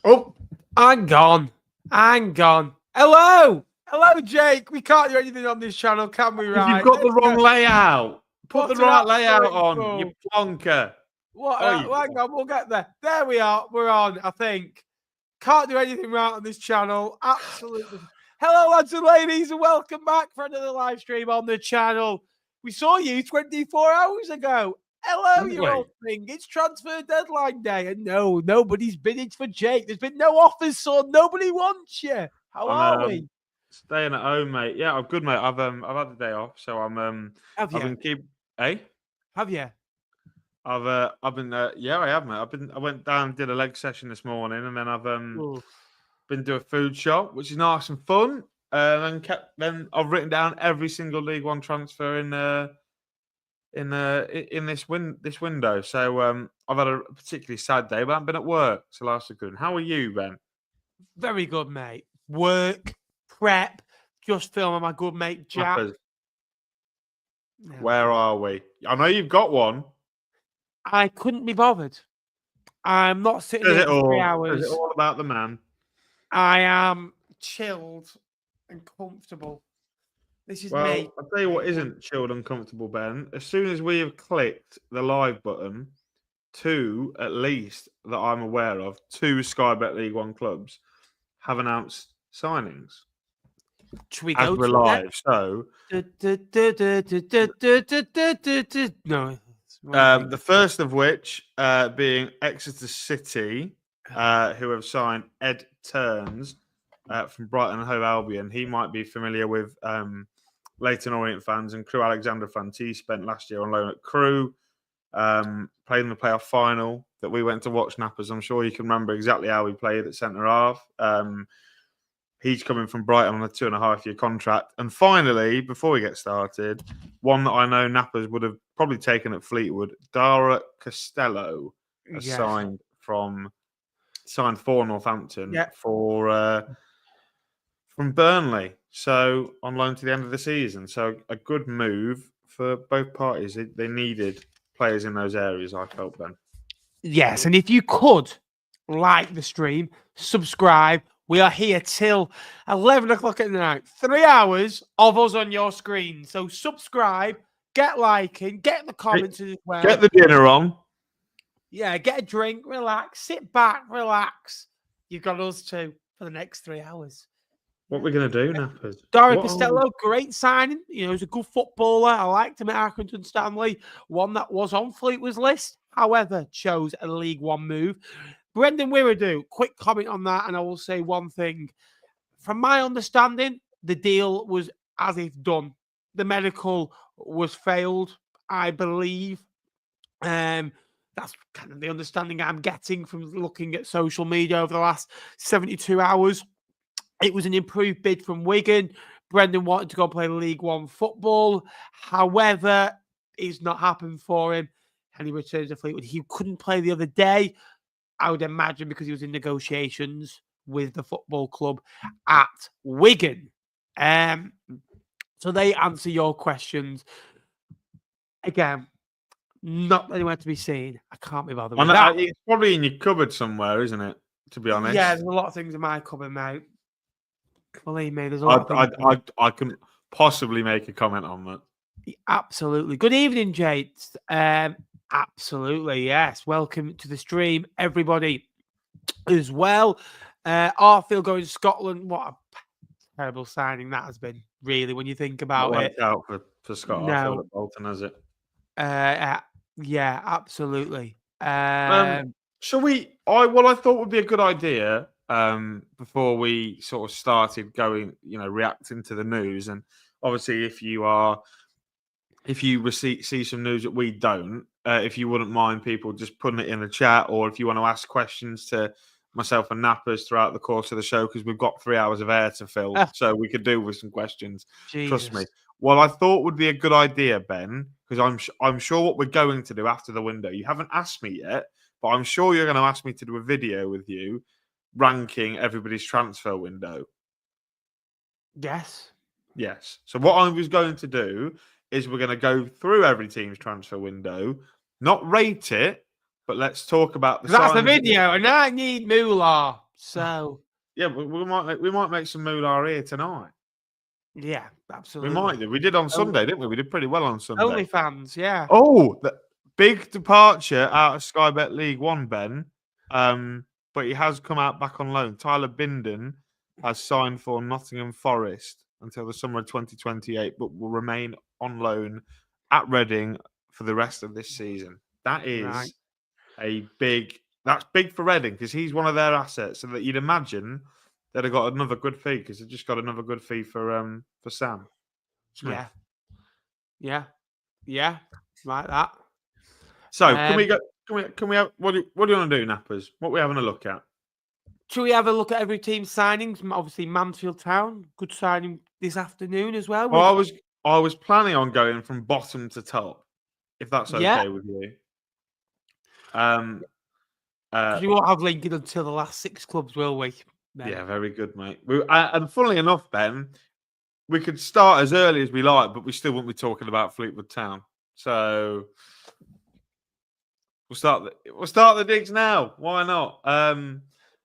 Oh, hang on. Hello, Jake. We can't do anything on this channel, can we? Right? You've got the wrong layout. Put the right layout on, you plonker. Hang on, we'll get there. There we are. We're on, I think. Can't do anything right on this channel. Absolutely. Hello, lads and ladies, and welcome back for another live stream on the channel. We saw you 24 hours ago. Hello, you old thing. It's transfer deadline day, and no, nobody's bidding for Jake. There's been no offers, so nobody wants you. How are we? Staying at home, mate. Yeah, I'm good, mate. I've had the day off, so I'm Have you? Have you? I've been yeah, I have, mate. I went down and did a leg session this morning, and then I've been to a food shop, which is nice and fun. Then I've written down every single League One transfer in this window. So I've had a particularly sad day, but I haven't been at work, so life's good. How are you, Ben? Very good, mate. Work, prep, just filming my good mate Jack. Where are we? I know you've got one. I couldn't be bothered. I'm not sitting here for 3 hours. Is it all about the man? I am chilled and comfortable. This is me. I'll tell you what isn't chilled and comfortable, Ben. As soon as we have clicked the live button, at least that I'm aware of, 2 Sky Bet League One clubs have announced signings. Should we go we're live? So no. The first of which being Exeter City, who have signed Ed Turns from Brighton and Hove Albion. He might be familiar with Leyton Orient fans and Crew Alexander fans. He spent last year on loan at Crew, played in the playoff final that we went to watch, Nappers. I'm sure you can remember exactly how he played at centre half. He's coming from Brighton on a 2.5-year contract. And finally, before we get started, one that I know Nappers would have probably taken at Fleetwood, Dara Costello has signed for Northampton from Burnley. So on loan to the end of the season. So a good move for both parties. They needed players in those areas, I felt, Ben. Yes, and if you could like the stream, subscribe. We are here till 11 o'clock at night. 3 hours of us on your screen. So subscribe, get liking, get the comments as well. Get the dinner on. Yeah, get a drink, relax, sit back, relax. You've got us too for the next 3 hours. What we're going to do, Nappers? Dara Costello, great signing. You know, he's a good footballer. I liked him at Accrington Stanley. One that was on Fleetwood's list. However, chose a League One move. Brendan Wiredu, quick comment on that, and I will say one thing. From my understanding, the deal was as if done. The medical was failed, I believe. That's kind of the understanding I'm getting from looking at social media over the last 72 hours. It was an improved bid from Wigan. Brendan wanted to go play League One football. However, it's not happened for him, and he returns to Fleetwood. He couldn't play the other day, I would imagine, because he was in negotiations with the football club at Wigan. So they answer your questions. Again, not anywhere to be seen. I can't be bothered with that. It's probably in your cupboard somewhere, isn't it? To be honest. Yeah, there's a lot of things in my cupboard, mate. Believe me, there's a lot of things. I can possibly make a comment on that. Absolutely. Good evening, Jade. Absolutely, yes. Welcome to the stream, everybody, as well. Arfield going to Scotland. What a terrible signing that has been, really, when you think about it. Worked out for Scott Arfield at Bolton, has it? Yeah, absolutely. Shall we? What I thought would be a good idea before we sort of started going, reacting to the news, and obviously, if you see some news that we don't. If you wouldn't mind people just putting it in the chat, or if you want to ask questions to myself and Nappers throughout the course of the show, because we've got 3 hours of air to fill, so we could do with some questions. Jesus. Trust me. What I thought would be a good idea, Ben, because I'm sure what we're going to do after the window. You haven't asked me yet, but I'm sure you're going to ask me to do a video with you ranking everybody's transfer window. Yes. So what I was going to do is we're going to go through every team's transfer window, not rate it, but let's talk about the That's the video, and I need moolah. So yeah, we might make some moolah here tonight. yeah, We absolutely. might do. We did on Sunday, didn't we? We did pretty well on Sunday. OnlyFans, yeah. Oh, the big departure out of Sky Bet League One, Ben. But he has come out back on loan. Tyler Binden has signed for Nottingham Forest until the summer of 2028, but will remain on loan at Reading for the rest of this season. That is that's big for Reading because he's one of their assets. So that you'd imagine they'd have got another good fee because they just got another good fee for Sam Smith. Yeah, like that. So can we go? Can we have? What do you want to do, Nappers? What are we having a look at? Should we have a look at every team's signings? Obviously, Mansfield Town, good signing this afternoon as well. Well, I was planning on going from bottom to top, if that's okay with you. We won't have Lincoln until the last 6 clubs, will we? Ben? Yeah, very good, mate. And funnily enough, Ben, we could start as early as we like, but we still won't be talking about Fleetwood Town. So we'll start the digs now. Why not?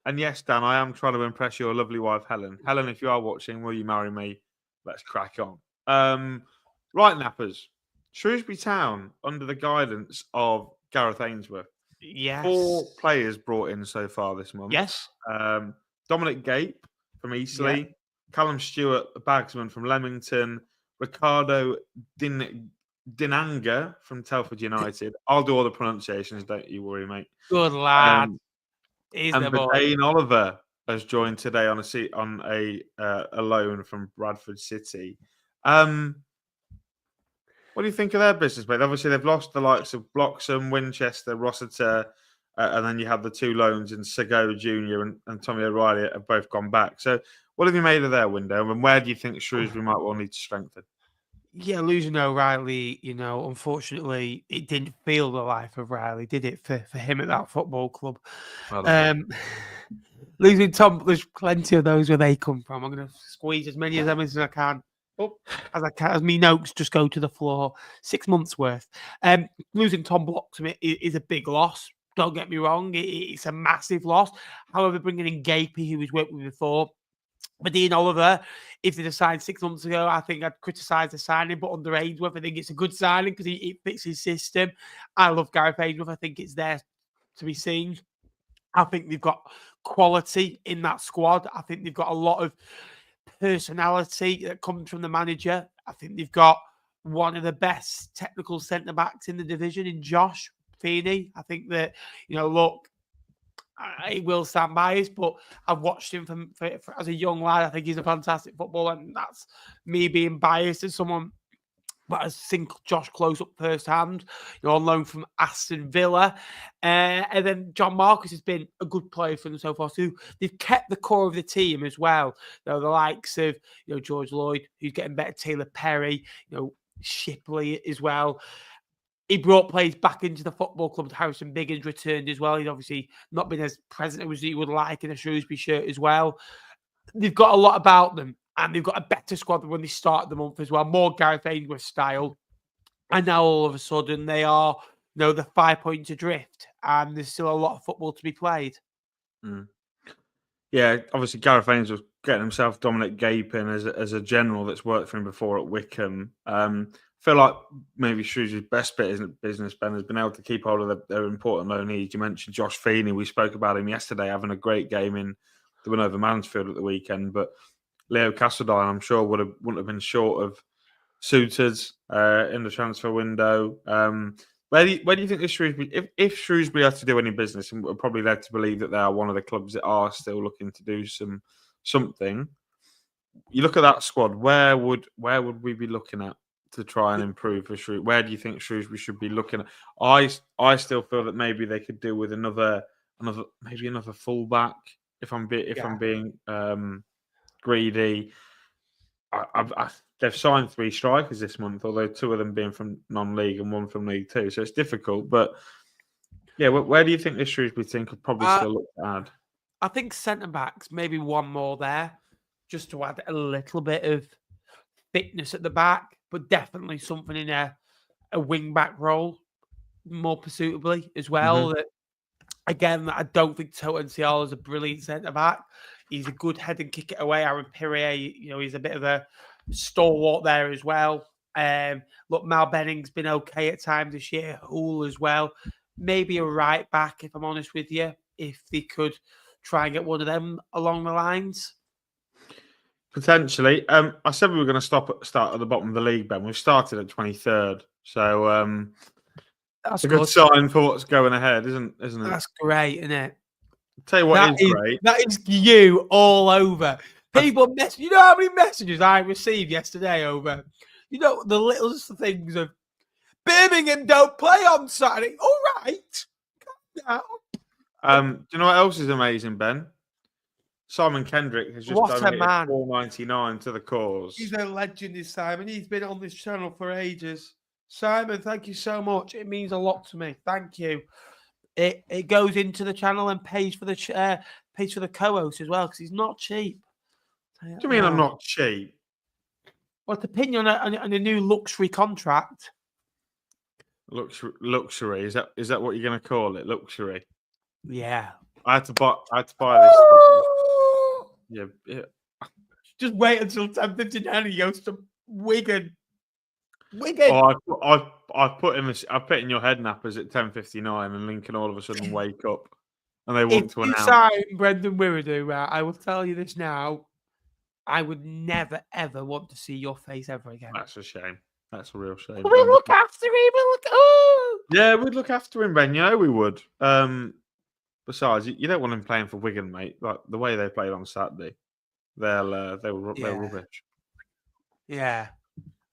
And yes, Dan, I am trying to impress your lovely wife, Helen. Helen, if you are watching, will you marry me? Let's crack on. Right, Nappers. Shrewsbury Town, under the guidance of Gareth Ainsworth. Yes. 4 players brought in so far this month. Yes. Dominic Gape from Eastleigh. Yeah. Callum Stewart, the bagsman from Leamington. Ricardo Dinanga from Telford United. I'll do all the pronunciations, don't you worry, mate. Good lad. And Badain Oliver has joined today on a loan from Bradford City. What do you think of their business, mate? Obviously, they've lost the likes of Bloxham, Winchester, Rossiter, and then you have the 2 loans in Saga Jr. and Tommy O'Reilly have both gone back. So what have you made of their window, and where do you think Shrewsbury might well need to strengthen? Yeah, losing O'Reilly, unfortunately, it didn't feel the life of Riley, did it, for him at that football club? Losing Tom, there's plenty of those where they come from. I'm going to squeeze as many of them as I can. As me notes just go to the floor. 6 months worth. Losing Tom Bloxham is a big loss. Don't get me wrong, it's a massive loss. However, bringing in Gapey, who he's worked with before, Dean Oliver, if they'd have signed 6 months ago, I think I'd criticise the signing, but under Ainsworth, I think it's a good signing because it fits his system. I love Gareth Ainsworth. I think it's there to be seen. I think they've got quality in that squad. I think they've got a lot of personality that comes from the manager. I think they've got one of the best technical centre-backs in the division in Josh Feeney. I think that, look, I will stand biased, but I've watched him as a young lad. I think he's a fantastic footballer, and that's me being biased as someone that has seen Josh close up firsthand, on loan from Aston Villa. And then John Marcus has been a good player for them so far. So they've kept the core of the team as well. The likes of, George Lloyd, who's getting better, Taylor Perry, Shipley as well. He brought players back into the football club. Harrison Biggins returned as well. He's obviously not been as present as he would like in a Shrewsbury shirt as well. They've got a lot about them, and they've got a better squad than when they started the month as well. More Gareth Ainsworth style. And now all of a sudden they are, the 5 points adrift, and there's still a lot of football to be played. Yeah, obviously Gareth Ainsworth getting himself Dominic Gape in as a general that's worked for him before at Wickham. I feel like maybe Shrewsbury's best bit isn't business, Ben, has been able to keep hold of their important loanees. You mentioned Josh Feeney. We spoke about him yesterday, having a great game in the win over Mansfield at the weekend. But Leo Castledine, I'm sure, wouldn't have been short of suitors in the transfer window. Where do you think this Shrewsbury, if Shrewsbury had to do any business, and we're probably led to believe that they are one of the clubs that are still looking to do something, you look at that squad, where would we be looking at to try and improve for Shrewsbury? Where do you think Shrewsbury should be looking at? I still feel that maybe they could do with another fullback. If I'm being greedy, they've signed 3 strikers this month, although 2 of them being from non-league and 1 from League 2, so it's difficult. But yeah, where do you think this Shrewsbury team could probably still look to add? I think centre backs, maybe 1 more there, just to add a little bit of fitness at the back, but definitely something in a wing back role more pursuitably as well. That Again, I don't think Toto Nsiala is a brilliant centre-back. He's a good head and kick it away. Aaron Pirier, he's a bit of a stalwart there as well. Look, Mal Benning's been okay at times this year. Hull as well. Maybe a right back, if I'm honest with you, if they could try and get one of them along the lines. Potentially. I said we were going to start at the bottom of the league, Ben. We've started at 23rd. So that's a good sign for what's going ahead, isn't it? That's great, isn't it? I'll tell you what is great. That is you all over. People you know how many messages I received yesterday over, the littlest things of Birmingham don't play on Saturday. All right. Do you know what else is amazing, Ben? Simon Kendrick has just donated $4.99 to the cause. He's a legend, is Simon. He's been on this channel for ages. Simon, thank you so much. It means a lot to me. Thank you. It goes into the channel and pays for the co-host as well, because he's not cheap. Do you mean I'm not cheap? Well, to pin you on a new luxury contract. Luxury is that what you're going to call it? Luxury. Yeah. I had to buy this. Yeah. Just wait until 10:59 he goes to Wigan. Wigan. Oh, I put in your head nappers at 10:59, and Lincoln all of a sudden wake up and they want to announce. If you sign Brendan Wiredu, I will tell you this now. I would never ever want to see your face ever again. That's a shame. That's a real shame. We look after him. Yeah, we'd look after him, Ben. We would. Besides, you don't want him playing for Wigan, mate. Like the way they played on Saturday, they're rubbish. Yeah.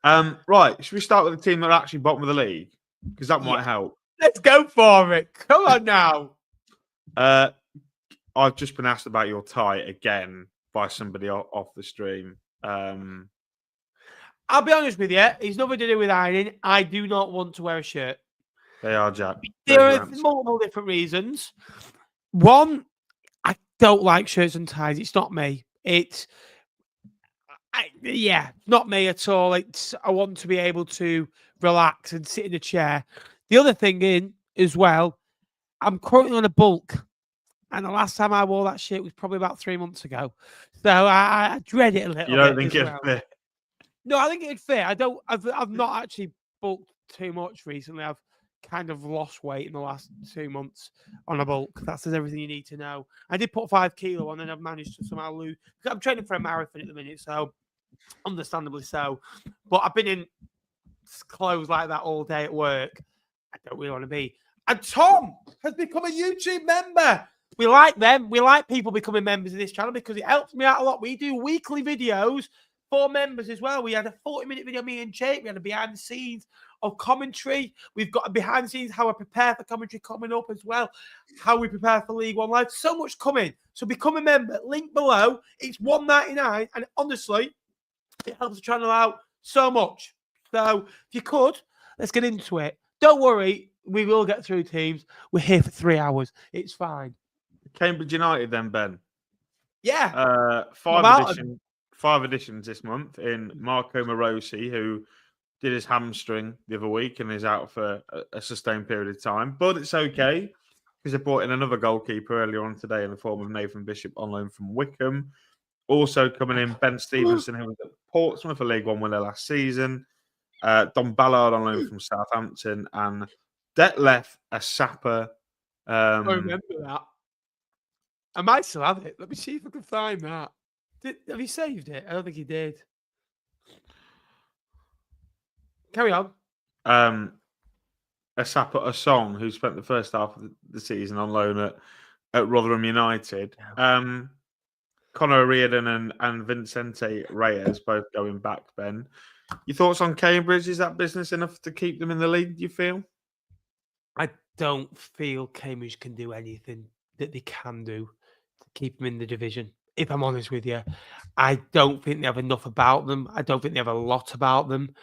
Right. Should we start with the team that are actually bottom of the league? Because that might help. Let's go for it. Come on now. I've just been asked about your tie again by somebody off the stream. I'll be honest with you. It's nothing to do with ironing. I do not want to wear a shirt. They are, Jack. There are multiple different reasons. One, I don't like shirts and ties. It's not me. Not me at all. I want to be able to relax and sit in a chair. The other thing as well, I'm currently on a bulk. And the last time I wore that shirt was probably about 3 months ago. So I dread it a little bit. You don't think it'd fit? No, I think it'd fit. I've not actually bulked too much recently. I've kind of lost weight in the last 2 months on a bulk. That says everything you need to know. I did put 5 kilo on and I've managed to somehow lose. I'm training for a marathon at the minute, so understandably so. But I've been in clothes like that all day at work. I don't really want to be. And Tom has become a YouTube member. We like them. We like people becoming members of this channel because it helps me out a lot. We do weekly videos for members as well. We had a 40-minute video, me and Jake. We had a behind the scenes of commentary. We've got a behind the scenes how I prepare for commentary coming up as well. How we prepare for League One Live. So much coming. So become a member. Link below. It's $1.99. And honestly, it helps the channel out so much. So if you could, let's get into it. Don't worry. We will get through teams. We're here for 3 hours. It's fine. Cambridge United then, Ben. Yeah. 5 editions this month in Marco Morosi, who did his hamstring the other week and is out for a sustained period of time. But it's okay because they brought in another goalkeeper earlier on today in the form of Nathan Bishop on loan from Wickham. Also coming in, Ben Stevenson, who was at Portsmouth, a League One winner last season. Don Ballard on loan from Southampton. And Detlef Asapa. I remember that. I might still have it. Let me see if I can find that. Have you saved it? I don't think he did. Carry on. A song who spent the first half of the season on loan at Rotherham United. Conor Riordan and Vincente Reyes both going back, Ben. Your thoughts on Cambridge? Is that business enough to keep them in the league, do you feel? I don't feel Cambridge can do anything that they can do to keep them in the division. If I'm honest with you, I don't think they have enough about them. I don't think they have a lot about them.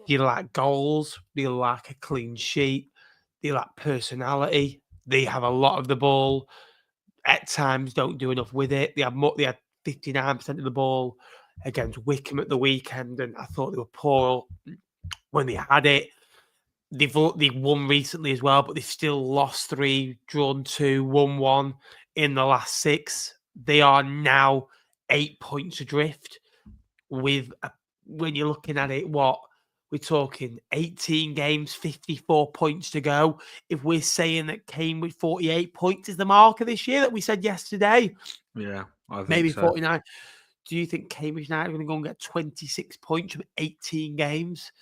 They lack goals. They lack a clean sheet. They lack personality. They have a lot of the ball. At times, don't do enough with it. They had 59% of the ball against Wickham at the weekend, and I thought they were poor when they had it. they've won recently as well, but they've still lost 3, drawn 2, won 1 in the last 6. They are now 8 points adrift with, when you're looking at it, we're talking 18 games, 54 points to go. If we're saying that Cambridge 48 points is the marker this year that we said yesterday, Yeah, I think maybe so. 49. Do you think Cambridge now are going to go and get 26 points from 18 games,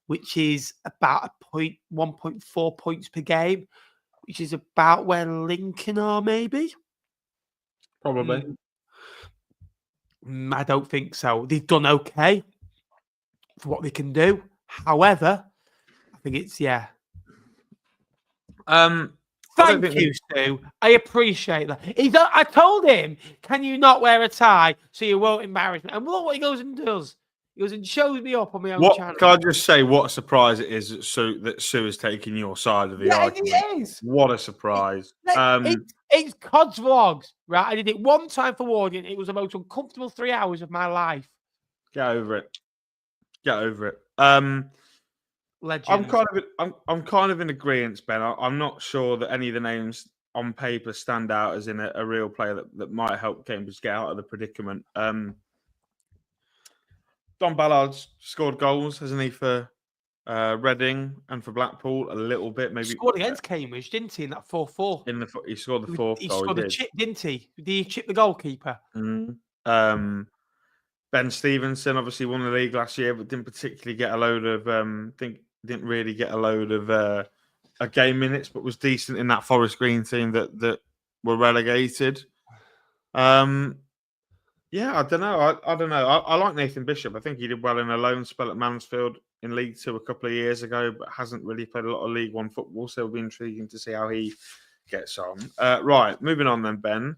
which is about 1.4 points per game, which is about where Lincoln are, maybe? Probably. I don't think so. They've done okay for what they can do. However, I think it's, Thank you, Stu. I appreciate that. I told him, can you not wear a tie so you won't embarrass me? And look what he goes and does. He goes and shows me up on my own channel. Can I just say what a surprise it is that Sue is taking your side of the argument? It is. What a surprise. It's Cod's Vlogs, right? I did it one time for Wardian. It was the most uncomfortable 3 hours of my life. Get over it. Legend. I'm kind of in agreement, Ben. I'm not sure that any of the names on paper stand out as in a real player that might help Cambridge get out of the predicament. Don Ballard's scored goals, hasn't he, for Reading and for Blackpool a little bit, maybe. He scored against Cambridge, didn't he, in that 4-4? He scored the fourth goal. He scored a chip, didn't he? Did he chip the goalkeeper? Mm-hmm. Ben Stevenson obviously won the league last year, but didn't particularly get a load of didn't really get a load of game minutes, but was decent in that Forest Green team that were relegated. I don't know. I don't know. I like Nathan Bishop. I think he did well in a loan spell at Mansfield in League Two a couple of years ago, but hasn't really played a lot of League One football. So it'll be intriguing to see how he gets on. Right, moving on then, Ben.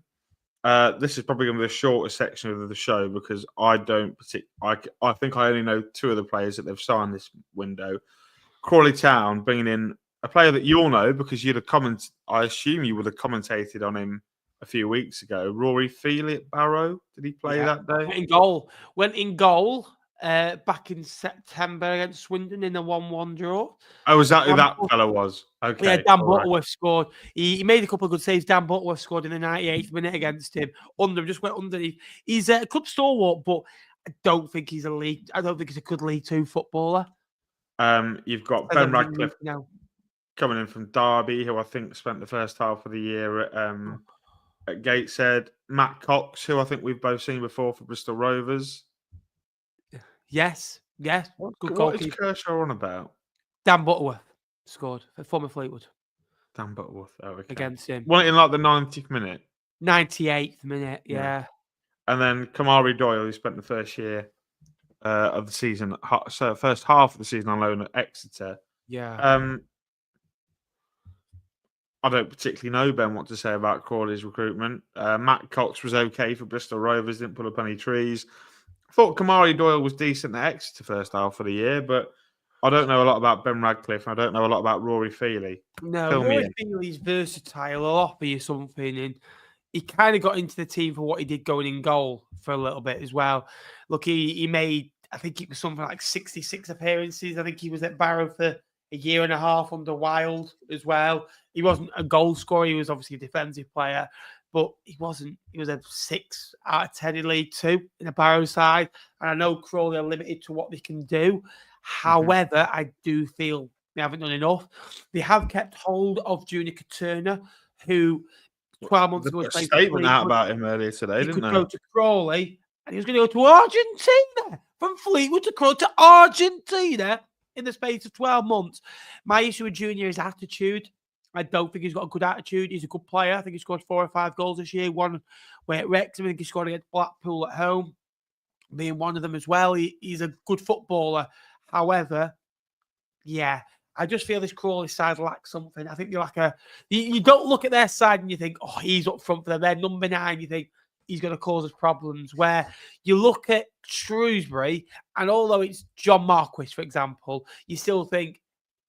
This is probably going to be the shortest section of the show because I think I only know 2 of the players that they've signed this window. Crawley Town bringing in a player that you'll know because I assume you would have commentated on him a few weeks ago. Rory Feely at Barrow. Did he play that day? Went in goal back in September against Swindon in a 1-1 draw. Oh, was that who that fella was? Okay. Yeah, Dan Butterworth scored. He made a couple of good saves. Dan Butterworth scored in the 98th minute against him. Just went underneath. He's a good stalwart, but I don't think he's a good League Two footballer. You've got Ben Radcliffe coming in from Derby, who I think spent the first half of the year at Gateshead. Matt Cox, who I think we've both seen before for Bristol Rovers. Yes. What is Kershaw on about? Dan Butterworth scored for former Fleetwood. Dan Butterworth, against him. Won it in like the 90th minute. 98th minute, yeah. And then Kamari Doyle, who spent the first year of the season, so first half of the season on loan at Exeter. Yeah. I don't particularly know, Ben, what to say about Crawley's recruitment. Matt Cox was okay for Bristol Rovers, didn't pull up any trees. I thought Kamari Doyle was decent at Exeter first half of the year, but I don't know a lot about Ben Radcliffe, and I don't know a lot about Rory Feely. No, Rory Feely's versatile. He'll offer you something, and he kind of got into the team for what he did going in goal for a little bit as well. Look, he made, I think it was something like 66 appearances. I think he was at Barrow for a year and a half under Wild as well. He wasn't a goal scorer. He was obviously a defensive player, but he wasn't. He was a 6 out of 10 in League Two in a Barrow side. And I know Crawley are limited to what they can do. However, I do feel they haven't done enough. They have kept hold of Junior Katurna, who 12 months ago was playing a statement out about him earlier today, didn't they? He could go to Crawley, and he was going to go to Argentina, from Fleetwood to Crawley to Argentina in the space of 12 months. My issue with Junior is attitude. I don't think he's got a good attitude. He's a good player. I think he scored 4 or 5 goals this year. One way at Wrexham. I think he scored against Blackpool at home, being one of them as well. He's a good footballer. However, I just feel this Crawley side lacks something. I think you're like you don't look at their side and you think, oh, he's up front for them. They're number 9. You think he's going to cause us problems. Where you look at Shrewsbury, and although it's John Marquis, for example, you still think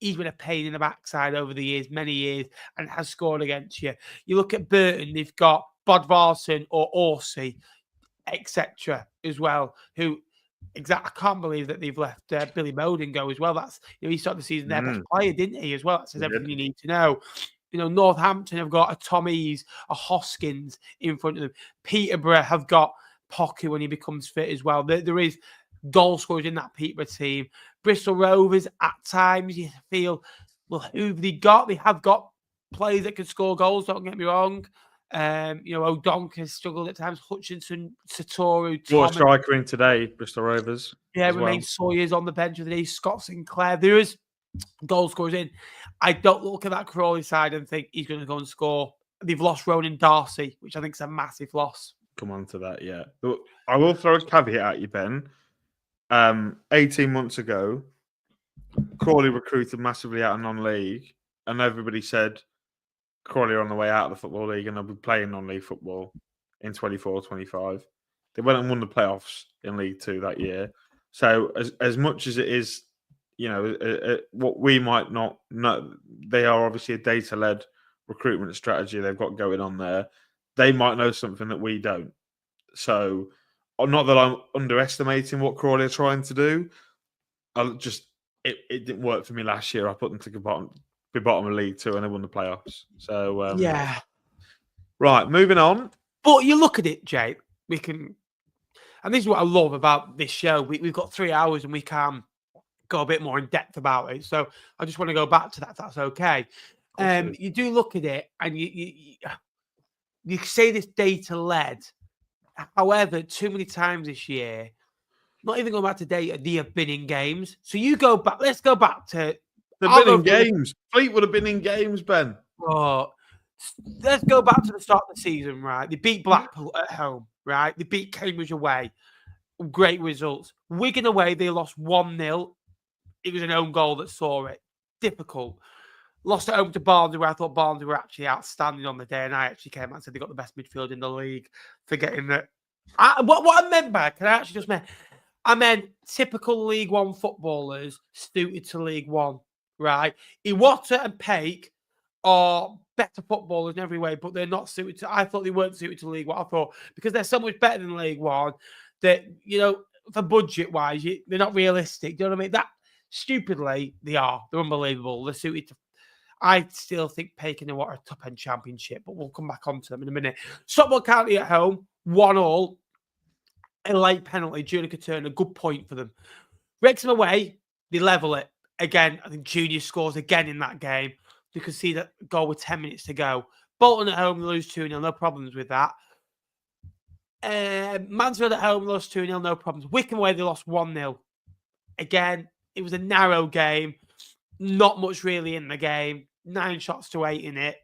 he's been a pain in the backside over the years, many years, and has scored against you. You look at Burton, they've got Bodvarsson or Orsi, etc. as well, who Exactly. I can't believe that they've let Billy Bowden go as well. That's he started the season their best player, didn't he? As well, that says everything you need to know. Northampton have got a Tommy's, a Hoskins in front of them. Peterborough have got Pocky when he becomes fit as well. There is goal scorers in that Peterborough team. Bristol Rovers, at times, you feel, well, who've they got? They have got players that can score goals, don't get me wrong. O'Donker struggled at times. Hutchinson, Satoru, What Thomas. striker in today, Bristol Rovers? Yeah, remains Sawyer's on the bench with the Scott Sinclair. There is goal scorers in. I don't look at that Crawley side and think he's going to go and score. They've lost Ronan Darcy, which I think is a massive loss. Come on to that, yeah. I will throw a caveat at you, Ben. 18 months ago, Crawley recruited massively out of non-league, and everybody said Crawley are on the way out of the Football League and they'll be playing non-league football in 24-25. They went and won the playoffs in League Two that year. So as much as it is, what we might not know, they are obviously a data-led recruitment strategy they've got going on there. They might know something that we don't. So, not that I'm underestimating what Crawley are trying to do. It didn't work for me last year. I put them to be bottom of League Two and they won the playoffs. So yeah. Right, moving on. But you look at it, Jay. We can, and this is what I love about this show. We've got 3 hours and we can go a bit more in depth about it. So I just want to go back to that, if that's okay. You do look at it and you say this data led. However, too many times this year, not even going back to data, they have been in games. So you go back. Let's go back to. They've been in games. Fleetwood have been in games, Ben. Oh, let's go back to the start of the season, right? They beat Blackpool at home, right? They beat Cambridge away. Great results. Wigan away, they lost 1-0. It was an own goal that saw it. Difficult. Lost at home to Barnsley, where I thought Barnsley were actually outstanding on the day, and I actually came out and said they got the best midfield in the league, forgetting that. What I meant by, can I actually just meant? I meant typical League One footballers suited to League One, right? Iwata and Paik are better footballers in every way, but they're not suited to. I thought they weren't suited to League One. I thought because they're so much better than League One that for budget wise, they're not realistic. Do you know what I mean? That stupidly they are. They're unbelievable. They're suited to. I still think Paik and Iwata are a top end championship, but we'll come back onto them in a minute. Stockport County at home, 1-1. A late penalty, Junica Turner, good point for them. Wrexham away, they level it. Again, I think Junior scores again in that game. You can see that goal with 10 minutes to go. Bolton at home, they lose 2-0, no problems with that. Mansfield at home, lost 2-0, no problems. Wickham away, they lost 1-0. Again, it was a narrow game. Not much really in the game. 9 shots to 8 in it.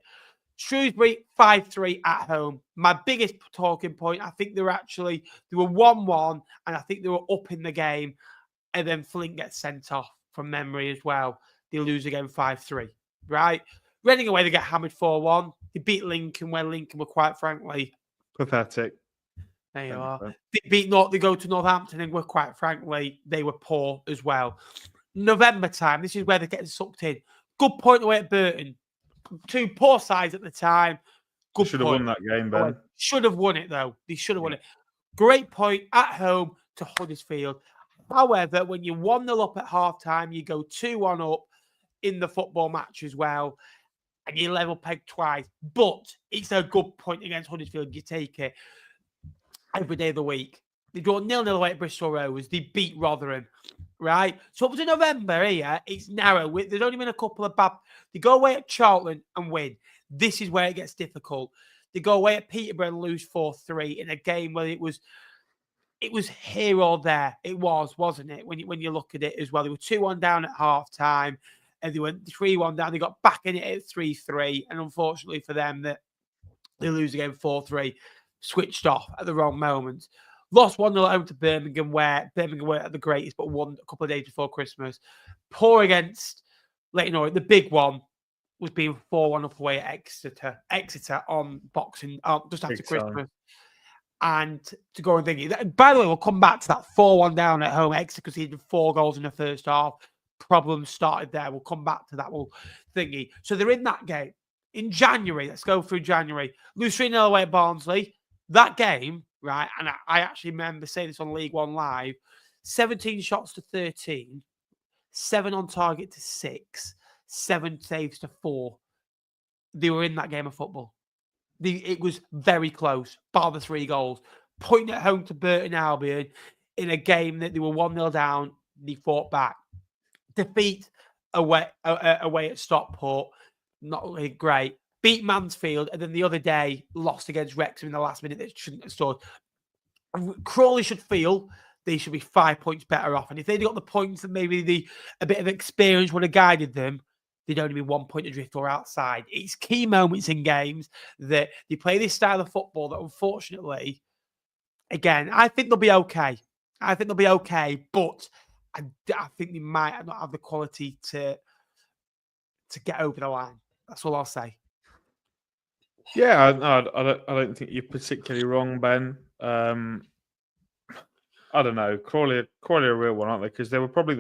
Shrewsbury 5-3 at home. My biggest talking point, I think they were 1-1, and I think they were up in the game, and then Flint gets sent off from memory as well. They lose again 5-3, right? Reading away, they get hammered 4-1. They beat Lincoln, where Lincoln were quite frankly pathetic. There you are. They go to Northampton, and were quite frankly, they were poor as well. November time, this is where they're getting sucked in. Good point away at Burton. 2 poor sides at the time. Good should have won that game, Ben. Should have won it, though. They should have won it. Great point at home to Huddersfield. However, when you're 1-0 up at half-time, you go 2-1 up in the football match as well, and you level peg twice. But it's a good point against Huddersfield. You take it every day of the week. They draw 0-0 away at Bristol Rovers. They beat Rotherham. Right? So up to November here, it's narrow. There's only been a couple of bad. They go away at Charlton and win. This is where it gets difficult. They go away at Peterborough and lose 4-3 in a game where it was here or there. It was, wasn't it? When you look at it as well. They were 2-1 down at half time, and they went 3-1 down. They got back in it at 3-3, and unfortunately for them, that they lose again 4-3, switched off at the wrong moment. Lost 1-0 at home to Birmingham, where Birmingham were at the greatest, but won a couple of days before Christmas. Poor against Leyton Orient. The big one was being 4-1 up away at Exeter on Boxing, just after Christmas. And to go and think, by the way, we'll come back to that 4-1 down at home Exeter because he did 4 goals in the first half. Problems started there. We'll come back to that thingy. So they're in that game. In January, let's go through January. Lose 3-0 away at Barnsley. That game, right, and I actually remember saying this on League One Live, 17 shots to 13, 7 on target to 6, 7 saves to 4. They were in that game of football. It was very close, bar the 3 goals. Pointing it home to Burton Albion in a game that they were 1-0 down. They fought back. Defeat away at Stockport, not really great. Beat Mansfield, and then the other day lost against Wrexham in the last minute that shouldn't have scored. Crawley should feel they should be 5 points better off. And if they'd got the points that maybe a bit of experience would have guided them, they'd only be 1 point adrift or outside. It's key moments in games that they play this style of football that unfortunately, again, I think they'll be okay. But I think they might not have the quality to get over the line. That's all I'll say. Yeah, I don't think you're particularly wrong, Ben. I don't know. Crawley are a real one, aren't they? Because they were probably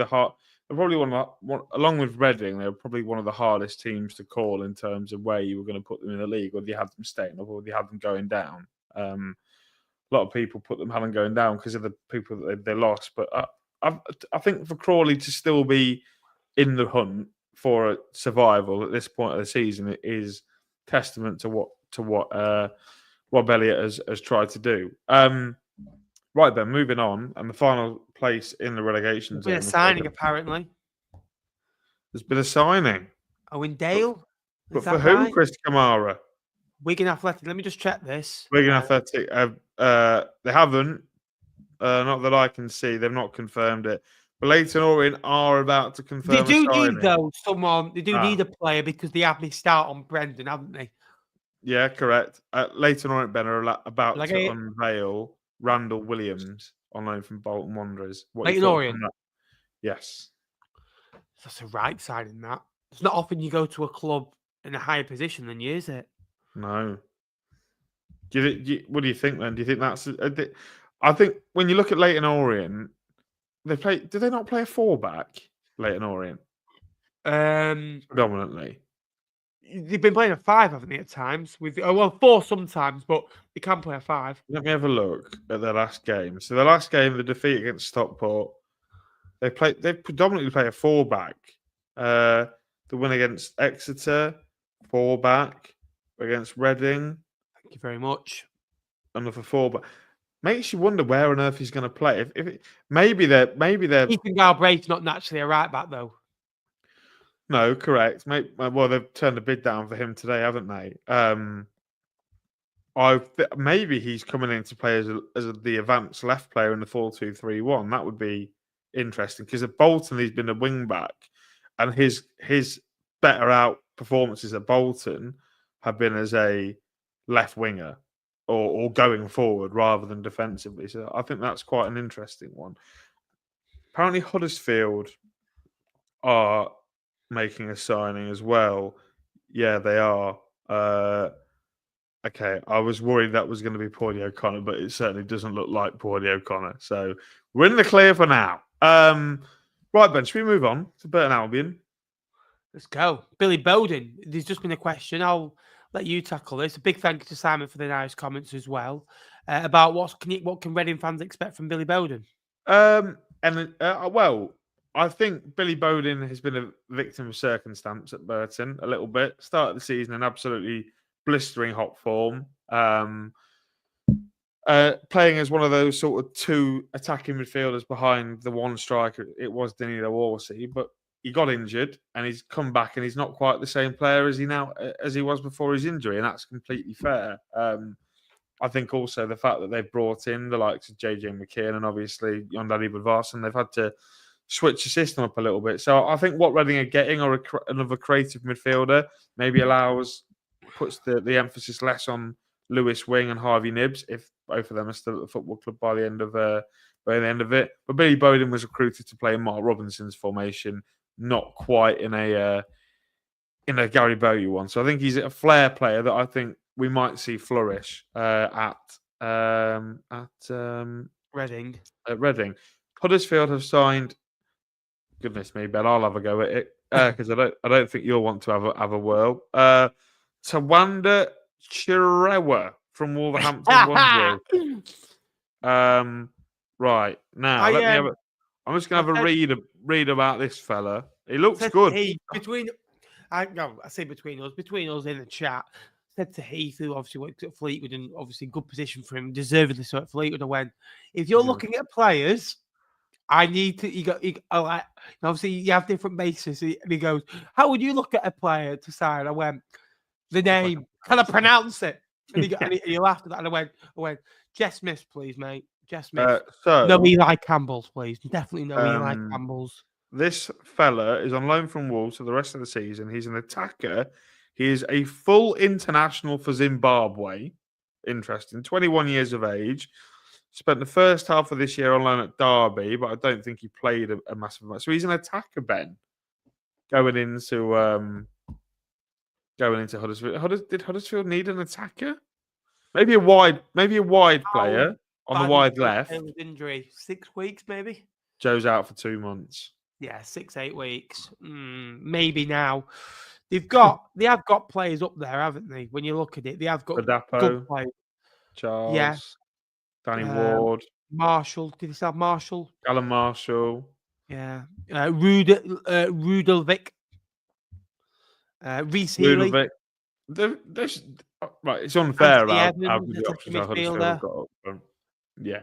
along with Reading, they were probably one of the hardest teams to call in terms of where you were going to put them in the league, or you had them staying up, or you had them going down. A lot of people put them having going down because of the people that they lost. But I think for Crawley to still be in the hunt for a survival at this point of the season, it is testament to what Rob Elliott has tried to do. Right then, moving on, and the final place in the relegation zone. There's been a signing, apparently. There's been a signing. Owen Dale. But for who, right? Chris Kamara? Wigan Athletic. Let me just check this. Wigan Athletic. They haven't. Not that I can see. They've not confirmed it. But Leyton Orient are about to confirm. They do need, though, someone. They do need a player because they have missed out on Brendan, haven't they? Yeah, correct. Leyton Orient, Ben, are about to unveil Randall Williams on loan from Bolton Wanderers. Leyton Orient? Yes. That's a right side in that. It's not often you go to a club in a higher position than you, is it? No. What do you think, then? Do you think that's... I think when you look at Leyton Orient, do they not play a 4-back, Leyton Orient? Predominantly. They've been playing a 5, haven't they, at times? 4 sometimes, but they can play a 5. Let me have a look at their last game. So the last game, the defeat against Stockport, they predominantly play a 4-back. The win against Exeter, 4-back. Against Reading. Thank you very much. Another 4-back. Makes you wonder where on earth he's going to play. Maybe they're Ethan Galbraith's not naturally a right back, though. No, correct. Well, they've turned a bid down for him today, haven't they? Maybe he's coming in to play as the advanced left player in the 4-2-3-1. That would be interesting because at Bolton he's been a wing back, and his better out performances at Bolton have been as a left winger or going forward rather than defensively. So I think that's quite an interesting one. Apparently, Huddersfield are making a signing as well. Yeah, they are. Okay, I was worried that was going to be Pordy O'Connor, but it certainly doesn't look like Pordy O'Connor. So we're in the clear for now. Right, Ben, should we move on to Burton Albion? Let's go. Billy Bowden. There's just been a question. I'll let you tackle this. A big thank you to Simon for the nice comments as well about what can Reading fans expect from Billy Bowden. Well, I think Billy Bowden has been a victim of circumstance at Burton a little bit. Started the season in absolutely blistering hot form. Playing as one of those sort of 2 attacking midfielders behind the one striker. It was Danilo Orsi, but he got injured and he's come back and he's not quite the same player as he was before his injury, and that's completely fair. I think also the fact that they've brought in the likes of JJ McKeon and obviously Yondadi Budvarsson, they've had to switch the system up a little bit. So I think what Reading are getting are another creative midfielder, maybe puts the emphasis less on Lewis Wing and Harvey Nibbs, if both of them are still at the football club by the end of it. But Billy Bowden was recruited to play in Mark Robinson's formation, not quite in a Gary Bowyer one. So I think he's a flair player that I think we might see flourish at Reading. At Reading. Huddersfield have signed. Goodness me, Ben, I'll have a go at it because I don't think you'll want to have a whirl. Tawanda Chirewa from Wolverhampton Wanderers. Right now, let me have a. I'm just going to have a read about this fella. He looks good. I say between us in the chat. Said to Heath, who obviously worked at Fleetwood and obviously good position for him, deservedly so at Fleetwood. I went, if you're looking at players, I need to. Obviously, you have different bases. And he goes, how would you look at a player to sign? I went, the name. Can I pronounce it? And he laughed at that. And I went, Jess Smith, please, mate. Jess Smith. No Eli Campbell's, please. Definitely no Eli Campbell's. This fella is on loan from Wolves for the rest of the season. He's an attacker. He is a full international for Zimbabwe. Interesting. 21 years of age. Spent the first half of this year on loan at Derby, but I don't think he played a massive amount. So he's an attacker, Ben, going into Huddersfield. Did Huddersfield need an attacker? Maybe a wide player on the wide left. Injury, 6 weeks maybe. Joe's out for 2 months. Yeah, 6-8 weeks. Maybe now. They have got players up there, haven't they? When you look at it, they have got good players. Charles. Yeah. Danny Ward. Marshall. Did they have Marshall? Alan Marshall. Yeah. Rudelvik. Reece Healy. Right, it's unfair about how good the options are Huddersfield have got up. Yeah.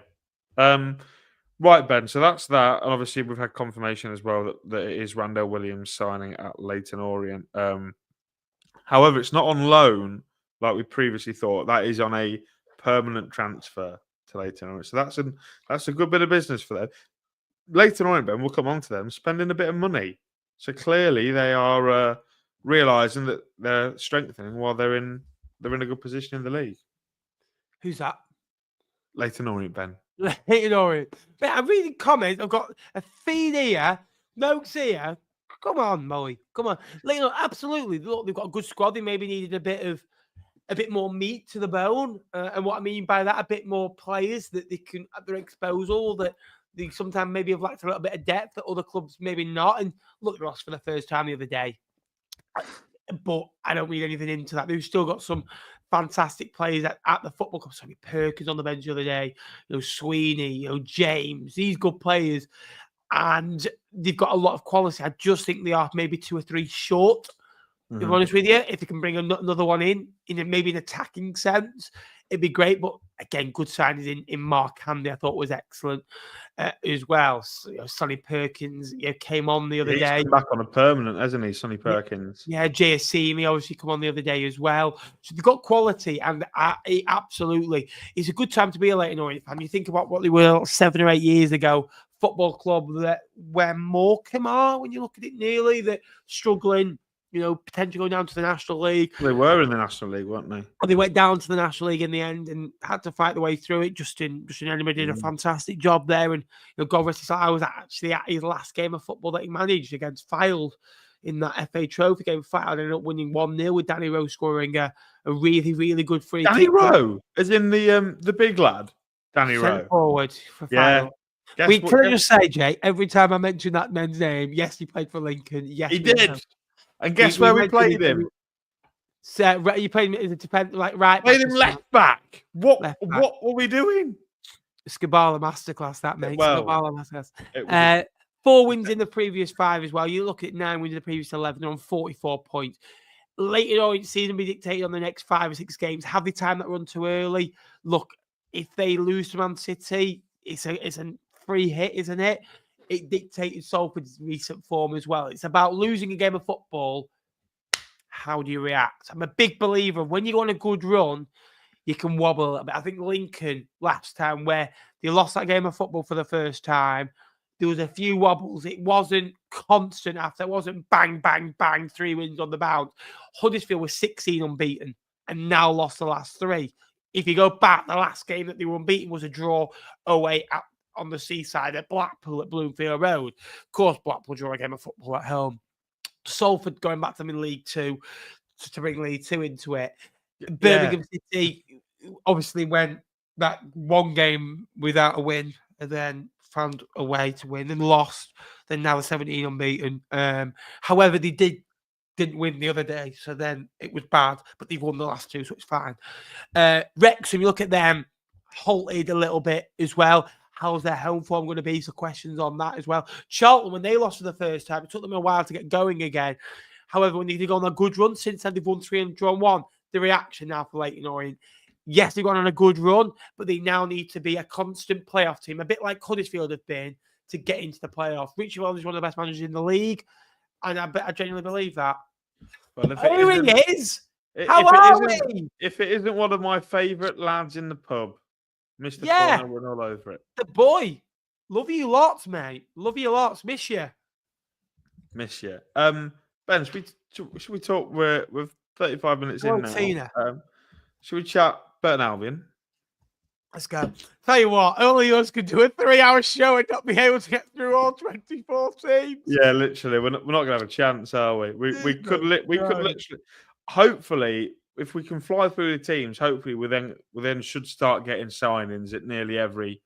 Right, Ben. So that's that. And obviously, we've had confirmation as well that it is Randell Williams signing at Leyton Orient. However, it's not on loan like we previously thought. That is on a permanent transfer to Leyton Orient. So that's a good bit of business for them. Leyton Orient, Ben, we'll come on to them, spending a bit of money. So clearly, they are realising that they're strengthening while they're in a good position in the league. Who's that? Leyton Orient, Ben. Leyton Orient. But I'm reading comments. I've got a feed here, notes here. Come on, Molly. Come on. Leyton, absolutely. Look, they've got a good squad. They maybe needed a bit more meat to the bone. And what I mean by that, a bit more players that they can at their disposal that they sometimes maybe have lacked a little bit of depth that other clubs maybe not. And look, they lost for the first time the other day. But I don't read anything into that. They've still got some fantastic players at the football club. Sorry, Perkins on the bench the other day. Sweeney, James. These good players. And they've got a lot of quality. I just think they are maybe 2 or 3 short. To be honest with you, if they can bring another one in maybe an attacking sense, it'd be great. But again, good signings in Mark Handy, I thought was excellent as well. So, Sonny Perkins came on the other day. He's back on a permanent, hasn't he, Sonny Perkins? Yeah, JSC obviously come on the other day as well. So they've got quality, and absolutely, it's a good time to be a Leyton Orient fan. You think about what they were 7 or 8 years ago. Football club where Morecambe are, when you look at it nearly, that struggling. Potentially going down to the National League. They were in the National League, weren't they? They went down to the National League in the end and had to fight the way through it. Justin Enemy did a fantastic job there. And God rest his soul, I was actually at his last game of football that he managed against Fylde in that FA Trophy game. Fylde ended up winning 1-0 with Danny Rowe scoring a really, really good free kick. Danny Rowe, as in the big lad? Danny Rowe. Forward for Fylde. Can I just say, Jay, every time I mention that man's name, yes, he played for Lincoln. Yes, he did. And guess where we played him? So you played him as a defender, like right. Played him left back. What were we doing? Skabala masterclass, that mate. Well, Skabala masterclass. 4 wins in the previous 5 as well. You look at 9 wins in the previous 11. They're on 44 points. Leyton Orient season be dictated on the next 5 or 6 games. Have they timed that run too early? Look, if they lose to Man City, it's a free hit, isn't it? It dictated Salford's recent form as well. It's about losing a game of football. How do you react? I'm a big believer when you go on a good run, you can wobble a little bit. I think Lincoln last time where they lost that game of football for the first time, there was a few wobbles. It wasn't constant after. It wasn't bang, bang, bang, 3 wins on the bounce. Huddersfield was 16 unbeaten and now lost the last 3. If you go back, the last game that they were unbeaten was a draw 0-8 on the seaside at Blackpool at Bloomfield Road. Of course, Blackpool draw a game of football at home. Salford going back to them in League 2 to bring League 2 into it. Birmingham City obviously went that 1 game without a win and then found a way to win and lost. Then now they're 17 unbeaten. However, they didn't win the other day, so then it was bad, but they've won the last 2, so it's fine. Wrexham, you look at them, halted a little bit as well. How's their home form going to be? So questions on that as well. Charlton, when they lost for the first time, it took them a while to get going again. However, when they've gone on a good run since then, they've won 3 and drawn 1. The reaction now for Leyton Orient, yes, they've gone on a good run, but they now need to be a constant playoff team, a bit like Huddersfield have been, to get into the playoff. Richie Wells is one of the best managers in the league, and I genuinely believe that. Well, Here he is. How are we? If it isn't one of my favourite lads in the pub, Mr. Yeah. Corner, we're all over it. The boy. Love you lots, mate. Love you lots. Miss you. Miss you. Ben, should we talk? We're 35 minutes in now. Tina. Should we chat Burton Albion? Let's go. Tell you what, only us could do a 3-hour show and not be able to get through all 24 teams. Yeah, literally. We're not going to have a chance, are we? We could literally. Hopefully, if we can fly through the teams, hopefully we then should start getting signings at nearly every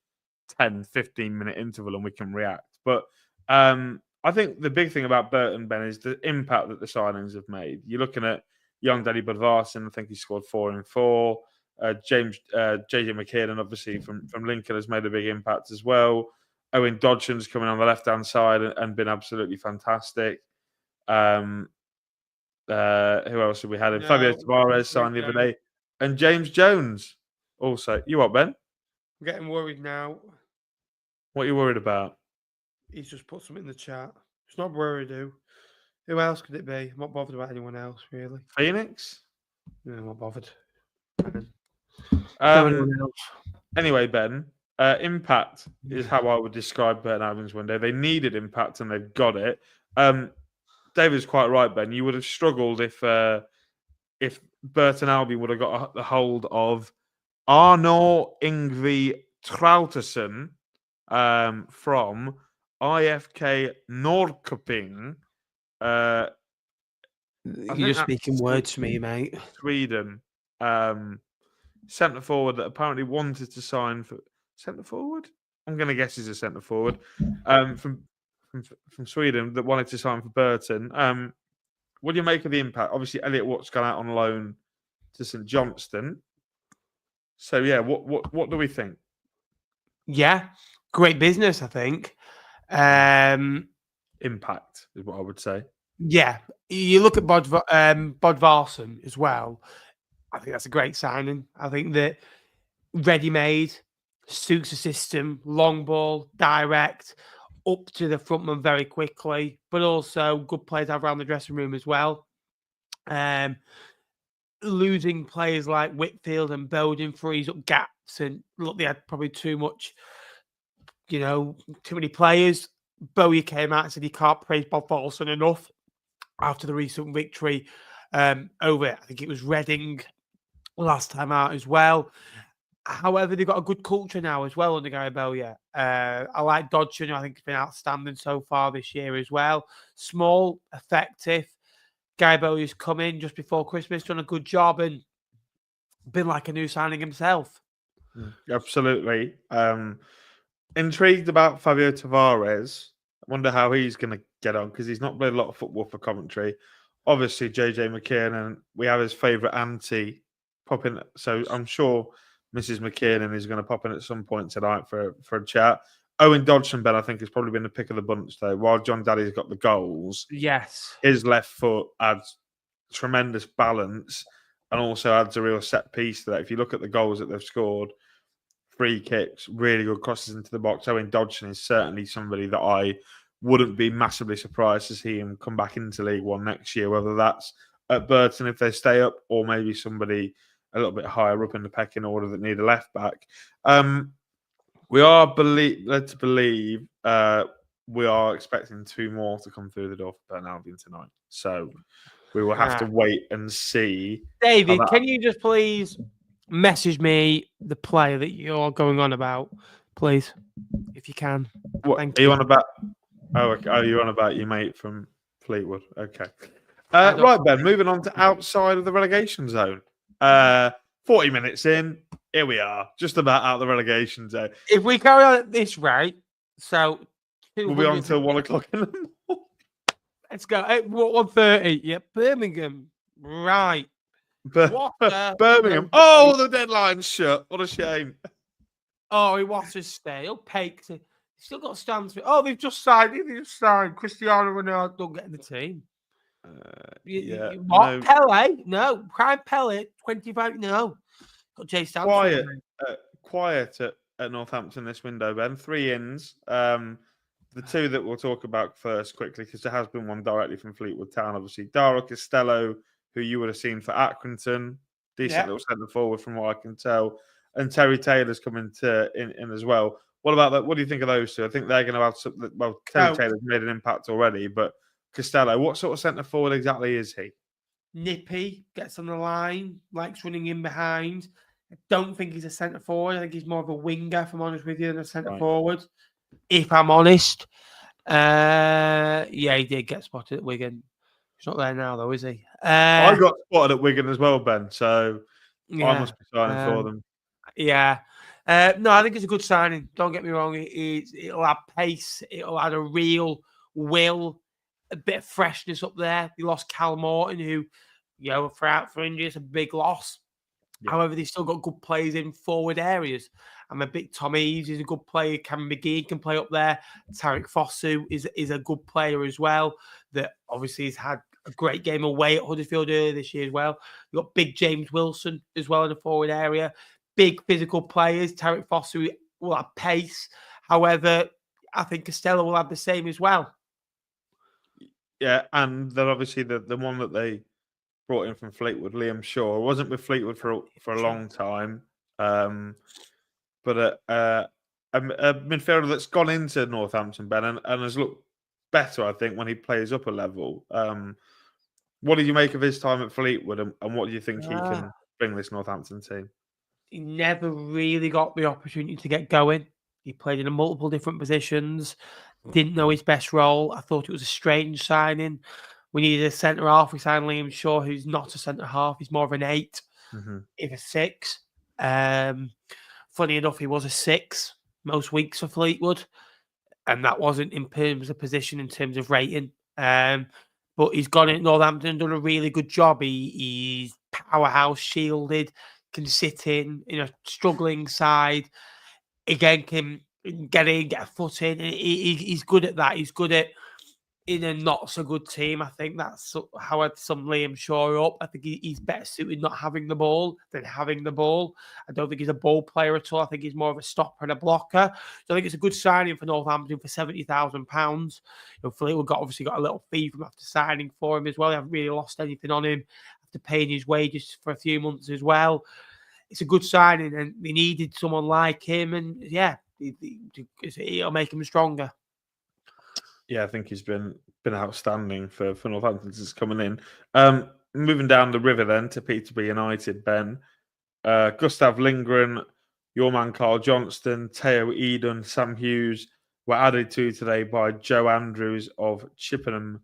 10, 15-minute interval and we can react. But I think the big thing about Burton, Ben, is the impact that the signings have made. You're looking at young Daddy Budvarson. I think he scored 4 in 4. JJ McKiernan, obviously from Lincoln, has made a big impact as well. Owen Dodgson's coming on the left-hand side and been absolutely fantastic. Who else have we had? Fabio Tavares signed the other day. And James Jones also. You what, Ben? I'm getting worried now. What are you worried about? He's just put something in the chat. It's not Wiredu. Who else could it be? I'm not bothered about anyone else, really. Phoenix? No, I'm not bothered. Anyway, Ben, impact is how I would describe Burton Albion's window. They needed impact and they've got it. David's quite right, Ben. You would have struggled if Burton Albion would have got the hold of Arno Yngwie Trauterson from IFK Norrköping. You're just speaking words to me, mate. Sweden. Centre forward that apparently wanted to sign for centre forward. I'm going to guess he's a centre forward from Sweden that wanted to sign for Burton. What do you make of the impact? Obviously, Elliot Watt's gone out on loan to St Johnstone. So yeah, what do we think? Yeah, great business, I think. Impact is what I would say. Yeah, you look at Bodvarsson as well. I think that's a great signing. I think that ready-made, suits the system, long ball, direct, up to the frontman very quickly, but also good players to have around the dressing room as well. Losing players like Whitfield and Bowden frees up gaps, and look, they had probably too many players. Bowie came out and said he can't praise Bodvarsson enough after the recent victory over, I think it was Reading last time out as well. However, they've got a good culture now as well under Gary Bowyer. I like Dodson, who I think has been outstanding so far this year as well. Small, effective. Gary Bowyer's come in just before Christmas, done a good job and been like a new signing himself. Absolutely. Intrigued about Fabio Tavares. I wonder how he's going to get on because he's not played a lot of football for Coventry. Obviously, JJ McKiernan, we have his favourite auntie pop in. So I'm sure Mrs. McKiernan is going to pop in at some point tonight for a chat. Owen Dodson, Ben, I think, has probably been the pick of the bunch, though. While John Daddy's got the goals, yes, his left foot adds tremendous balance and also adds a real set piece to that. If you look at the goals that they've scored, free kicks, really good crosses into the box. Owen Dodson is certainly somebody that I wouldn't be massively surprised to see him come back into League One next year, whether that's at Burton if they stay up or maybe somebody a little bit higher up in the pecking order that need a left back. We are led to believe we are expecting 2 more to come through the door for Burton Albion tonight. So we will have to wait and see. David, can you just please message me the player that you're going on about, please, if you can? What Thank are you on about? Oh, okay. Oh, you're on about your mate from Fleetwood. Okay. Right, Ben, moving on to outside of the relegation zone. 40 minutes in, here we are, just about out of the relegation zone. If we carry on at this rate, so we'll be on until 1 o'clock in the morning. Let's go. 1:30. Yeah, Birmingham. Right. Birmingham. Oh, the deadline's shut. What a shame. Oh, he was to stay. He'll pay. He's still got stands. Oh, they've just signed. Cristiano Ronaldo. Don't get in the team. What? No, Pele? No. Prime Pele, 25. No. Got Jay Stanford. quiet at Northampton this window, Ben. 3 ins. The two that we'll talk about first quickly, because there has been one directly from Fleetwood Town, obviously. Dara Costello, who you would have seen for Accrington, decent little centre forward from what I can tell. And Terry Taylor's coming in as well. What about that? What do you think of those two? I think they're going to have some. Well, Terry Taylor's made an impact already, but Costello, what sort of centre forward exactly is he? Nippy, gets on the line, likes running in behind. I don't think he's a centre forward. I think he's more of a winger, if I'm honest with you, than a centre forward. If I'm honest. He did get spotted at Wigan. He's not there now, though, is he? I got spotted at Wigan as well, Ben, so I must be signing for them. Yeah. No, I think it's a good signing. Don't get me wrong. It'll have pace. It'll add a real will, a bit of freshness up there. They lost Cal Morton, who, for injury, it's a big loss. Yeah. However, they've still got good players in forward areas. I'm a big Tom Eaves is a good player. Cameron McGee can play up there. Tarek Fosu is a good player as well. That obviously has had a great game away at Huddersfield earlier this year as well. You've got big James Wilson as well in the forward area. Big physical players. Tarek Fosu will have pace. However, I think Costello will have the same as well. Yeah, and then obviously the one that they brought in from Fleetwood, Liam Shaw, wasn't with Fleetwood for a long time, but a midfielder that's gone into Northampton, Ben, and has looked better, I think, when he plays up a level. What did you make of his time at Fleetwood, and what do you think he can bring this Northampton team? He never really got the opportunity to get going. He played in multiple different positions, didn't know his best role. I thought it was a strange signing. We needed a centre-half. We signed Liam Shaw, who's not a centre-half. He's more of an 8, if a 6. Funny enough, he was a 6 most weeks for Fleetwood, and that wasn't in terms of position, in terms of rating. But he's gone in Northampton and done a really good job. He's powerhouse, shielded, can sit in a struggling side. Again, can get in, get a foot in. He's good at that. He's good at in a not so good team. I think that's how I'd sum Liam Shaw up. I think he's better suited not having the ball than having the ball. I don't think he's a ball player at all. I think he's more of a stopper and a blocker. So I think it's a good signing for Northampton for £70,000. Fleetwood obviously got a little fee from after signing for him as well. They haven't really lost anything on him after paying his wages for a few months as well. It's a good signing, and they needed someone like him, and it'll make him stronger. Yeah, I think he's been outstanding for Northampton since coming in. Moving down the river then to Peterborough United, Ben. Gustav Lindgren, your man Carl Johnston, Theo Eden, Sam Hughes were added to today by Joe Andrews of Chippenham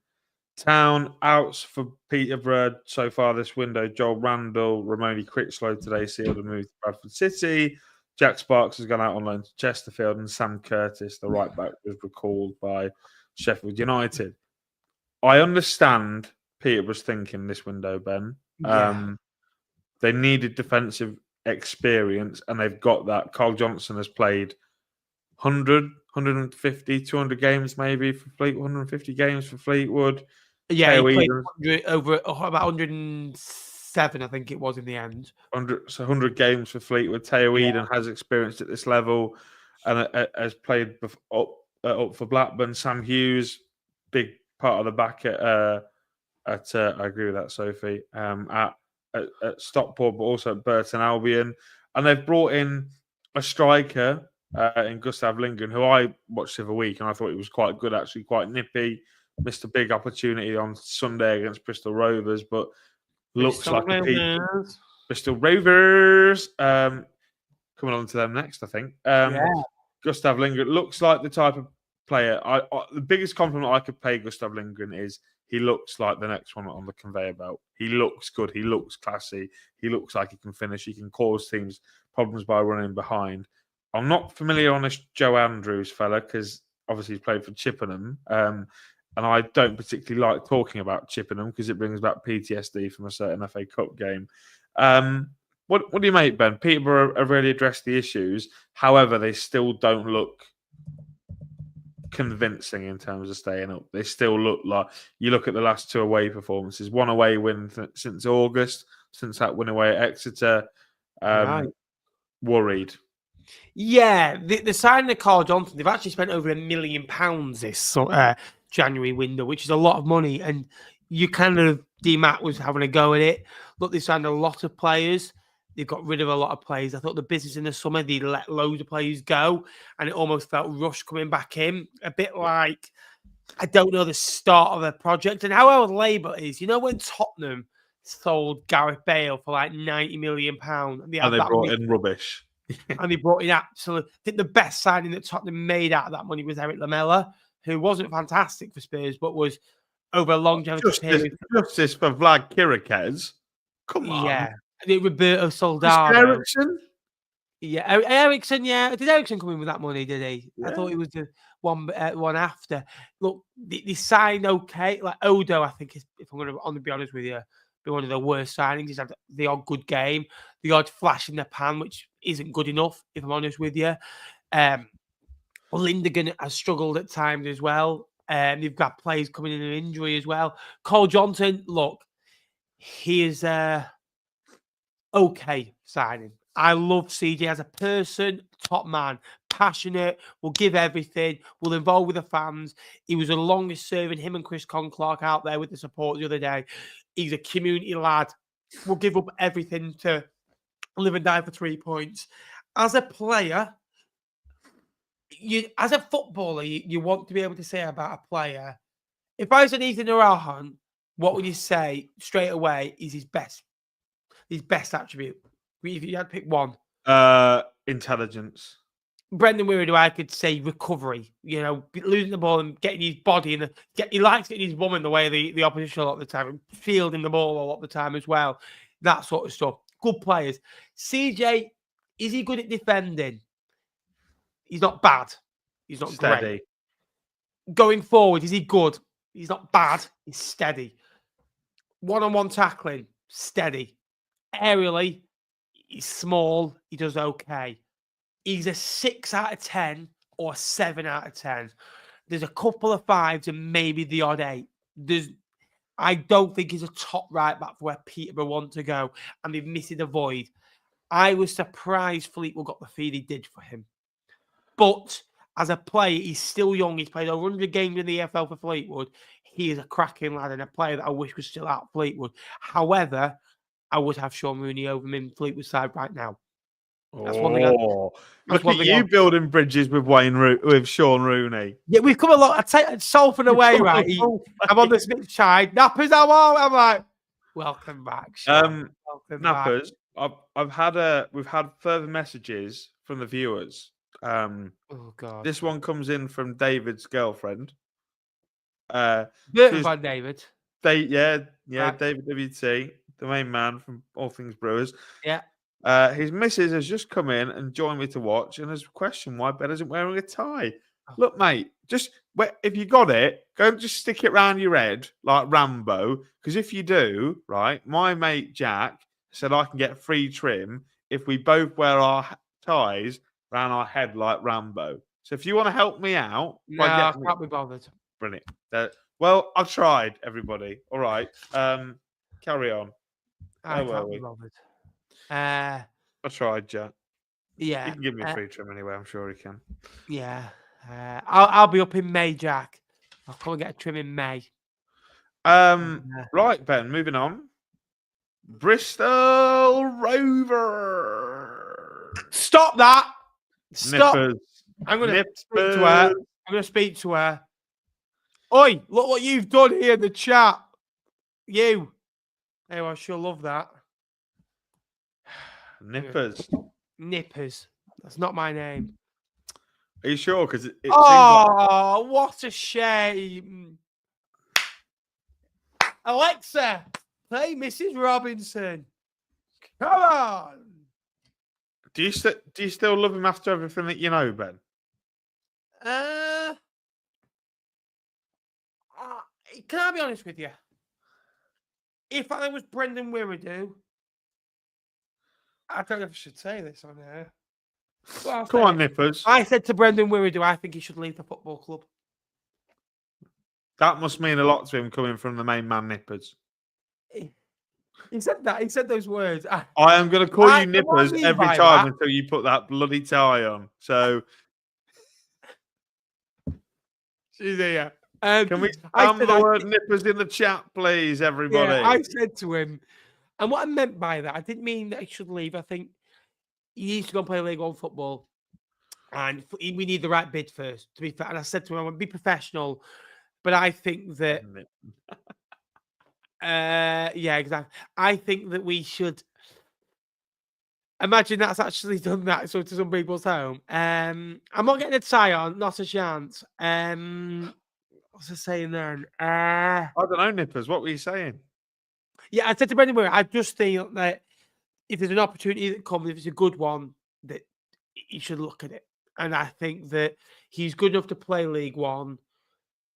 Town. Outs for Peterborough so far this window: Joel Randall, Ramoni Critchlow today sealed a move to Bradford City. Jack Sparks has gone out on loan to Chesterfield, and Sam Curtis, the right back, was recalled by Sheffield United. I understand Peterborough's thinking this window, Ben. Yeah. They needed defensive experience, and they've got that. Carl Johnson has played 100, 150, 200 games maybe for Fleetwood, 150 games for Fleetwood. Yeah, he played over about 107, I think it was in the end. 100 games for Fleetwood. Theo Eden has experienced at this level and has played up for Blackburn. Sam Hughes, big part of the back at I agree with that, Sophie, at Stockport, but also at Burton Albion. And they've brought in a striker in Gustav Lindgren, who I watched the other week, and I thought he was quite good, actually, quite nippy. Missed a big opportunity on Sunday against Bristol Rovers, but looks like a peak. Bristol Rovers. Coming on to them next, I think. Gustav Lindgren looks like the type of player. The biggest compliment I could pay Gustav Lindgren is he looks like the next one on the conveyor belt. He looks good. He looks classy. He looks like he can finish. He can cause teams problems by running behind. I'm not familiar on this Joe Andrews fella because obviously he's played for Chippenham. And I don't particularly like talking about Chippenham because it brings back PTSD from a certain FA Cup game. What do you make, Ben? Peterborough have really addressed the issues. However, they still don't look convincing in terms of staying up. They still look like, you look at the last 2 away performances, 1 away win since August, since that win away at Exeter. Right. Worried. Yeah, the signing of Carl Johnson, they've actually spent over £1 million this January window, which is a lot of money. And you kind of, DMAT was having a go at it. Look, they signed a lot of players. They've got rid of a lot of players. I thought the business in the summer, they let loads of players go, and it almost felt rushed coming back in. A bit like, I don't know, the start of a project. And how old Labour is, when Tottenham sold Gareth Bale for like £90 million, and they brought in rubbish. And they brought in absolutely. I think the best signing that Tottenham made out of that money was Eric Lamela, who wasn't fantastic for Spurs, but was over a longevity period. Justice for Vlad Chiriches. Come on. Yeah. Roberto Soldado. Ericsson? Yeah, Ericsson, yeah. Did Ericsson come in with that money, did he? Yeah. I thought it was the one after. Look, they signed okay. Like Odo, I think, if I'm going to be honest with you, be one of the worst signings. He's had the odd good game, the odd flash in the pan, which isn't good enough, if I'm honest with you. Lindegan has struggled at times as well. They've got players coming in an injury as well. Cole Johnson, look, he is okay signing. I love CJ as a person, top man, passionate, will give everything, will involve with the fans. He was the longest serving, him and Chris Conclark out there with the support the other day. He's a community lad, will give up everything to live and die for 3 points. As a player, as a footballer, you want to be able to say about a player, if I said Ethan Arahan, what would you say straight away is his best attribute? If you had to pick one. Intelligence. Brendan Wiredu, I could say recovery. Losing the ball and getting his body in he likes getting his bum in the way of the opposition a lot of the time, and fielding the ball a lot of the time as well. That sort of stuff. Good players. CJ, is he good at defending? He's not bad. He's not steady. Great. Going forward, is he good? He's not bad. He's steady. One-on-one tackling, steady. Aerially, he's small. He does okay. He's a 6 out of 10 or 7 out of 10. There's a couple of 5s and maybe the odd 8. I don't think he's a top right back for where Peterborough want to go, and they've missed the void. I was surprised Fleetwood got the fee he did for him. But as a player, he's still young. He's played over 100 games in the EFL for Fleetwood. He is a cracking lad and a player that I wish was still at Fleetwood. However, I would have Sean Rooney over him in Fleetwood's side right now. That's one thing. Look at you building bridges with with Sean Rooney. Yeah, we've come a lot. I take Salford away, right? I'm on the Smith side. Nappers, I'm like, welcome back, Sean. Welcome Nappers. Back. We've had further messages from the viewers. Oh God! This one comes in from David's girlfriend. Burton Van David. Right. David WT, the main man from All Things Brewers. Yeah. His missus has just come in and joined me to watch and has questioned why Ben isn't wearing a tie. Look, mate, if you got it, go and just stick it round your head like Rambo. Because if you do, right, my mate Jack said I can get free trim if we both wear our ties round our head like Rambo. So if you want to help me out, I can't be bothered. Brilliant. Well, I tried, everybody. All right. Carry on. I can't be bothered. I tried, Jack. Yeah. You can give me a free trim anyway. I'm sure he can. Yeah. I'll be up in May, Jack. I'll come and get a trim in May. Right, Ben. Moving on. Bristol Rovers. Stop that. Stop. Nippers. I'm going to speak to her. I'm going to speak to her. Oi, look what you've done here in the chat. You. Anyway, she'll love that. Nippers. Nippers. That's not my name. Are you sure? Because it seems like... what a shame. Alexa, play Mrs. Robinson. Come on. Do you still love him after everything that you know, Ben? Can I be honest with you? If I was Brendan Wiredu, I don't know if I should say this on here. Well, Come on, Nippers. I said to Brendan Wiredu, I think he should leave the football club. That must mean a lot to him coming from the main man, Nippers. He said that. He said those words. I am going to call you Nippers mean every by time that- until you put that bloody tie on. So, She's here. can we spam the word Nippers in the chat, please, everybody? Yeah, I said to him, and what I meant by that, I didn't mean that he should leave. I think he needs to go and play League One football, and we need the right bid first. To be fair, and I said to him, I want to be professional, but I think that, yeah, exactly. I think that we should. Imagine that's actually done that so to some people's home. I'm not getting a tie on, not a chance. What's I saying then? I don't know, Nippers. What were you saying? Yeah, I said to Brendan Wiredu, I just think that if there's an opportunity that comes, if it's a good one, that you should look at it. And I think that he's good enough to play League One,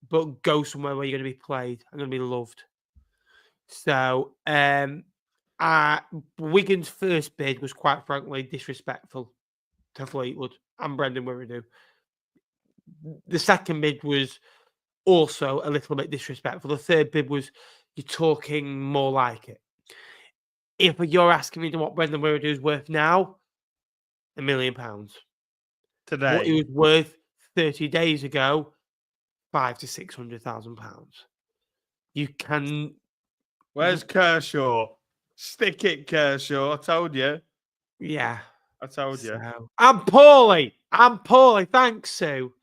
but go somewhere where you're going to be played and going to be loved. So, Wigan's first bid was quite frankly disrespectful to Fleetwood and Brendan Wiredu. The second bid was also a little bit disrespectful. The third bid was you're talking more like it. If you're asking me what Brendan Wiredu is worth now, £1 million. Today. What he was worth 30 days ago, £500,000 to £600,000. You can. Where's Kershaw? Stick it, Kershaw. I told you. Yeah. I told you. So, I'm poorly. Thanks, Sue.